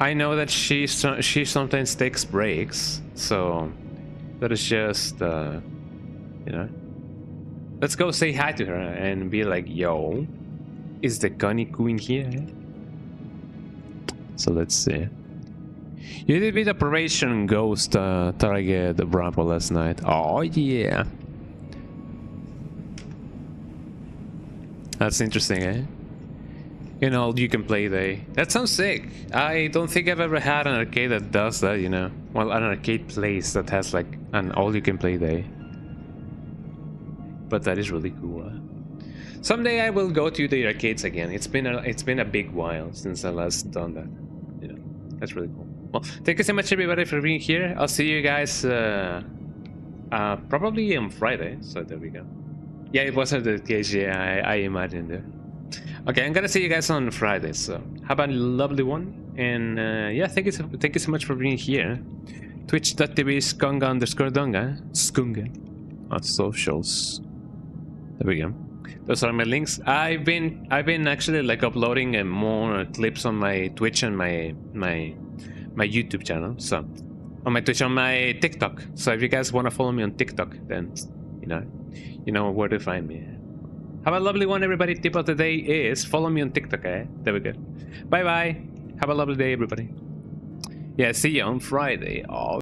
I know that she sometimes takes breaks, so that is just you know, let's go say hi to her and be like, yo, is the Connie-ku in here? So let's see. You did beat Operation Ghost target Bravo last night. Oh yeah. That's interesting, eh? You know, you can play day. That sounds sick. I don't think I've ever had an arcade that does that, you know. Well, an arcade place that has like an all-you-can-play day. But that is really cool. Someday I will go to the arcades again. It's been a big while since I last done that. You know, that's really cool. Well, thank you so much everybody for being here. I'll see you guys probably on Friday. So there we go. Yeah, it wasn't the case. Yeah, I imagined it. Okay, I'm gonna see you guys on Friday. So have a lovely one, and yeah, thank you so much for being here. Twitch.tv/skunga_donga on socials. There we go. Those are my links. I've been actually like uploading more clips on my Twitch and my YouTube channel. So on my Twitch, on my TikTok. So if you guys want to follow me on TikTok, then you know where to find me. Have a lovely one, everybody. Tip of the day is follow me on TikTok, eh? There we go. Bye bye. Have a lovely day, everybody. Yeah, see you on Friday. Oh.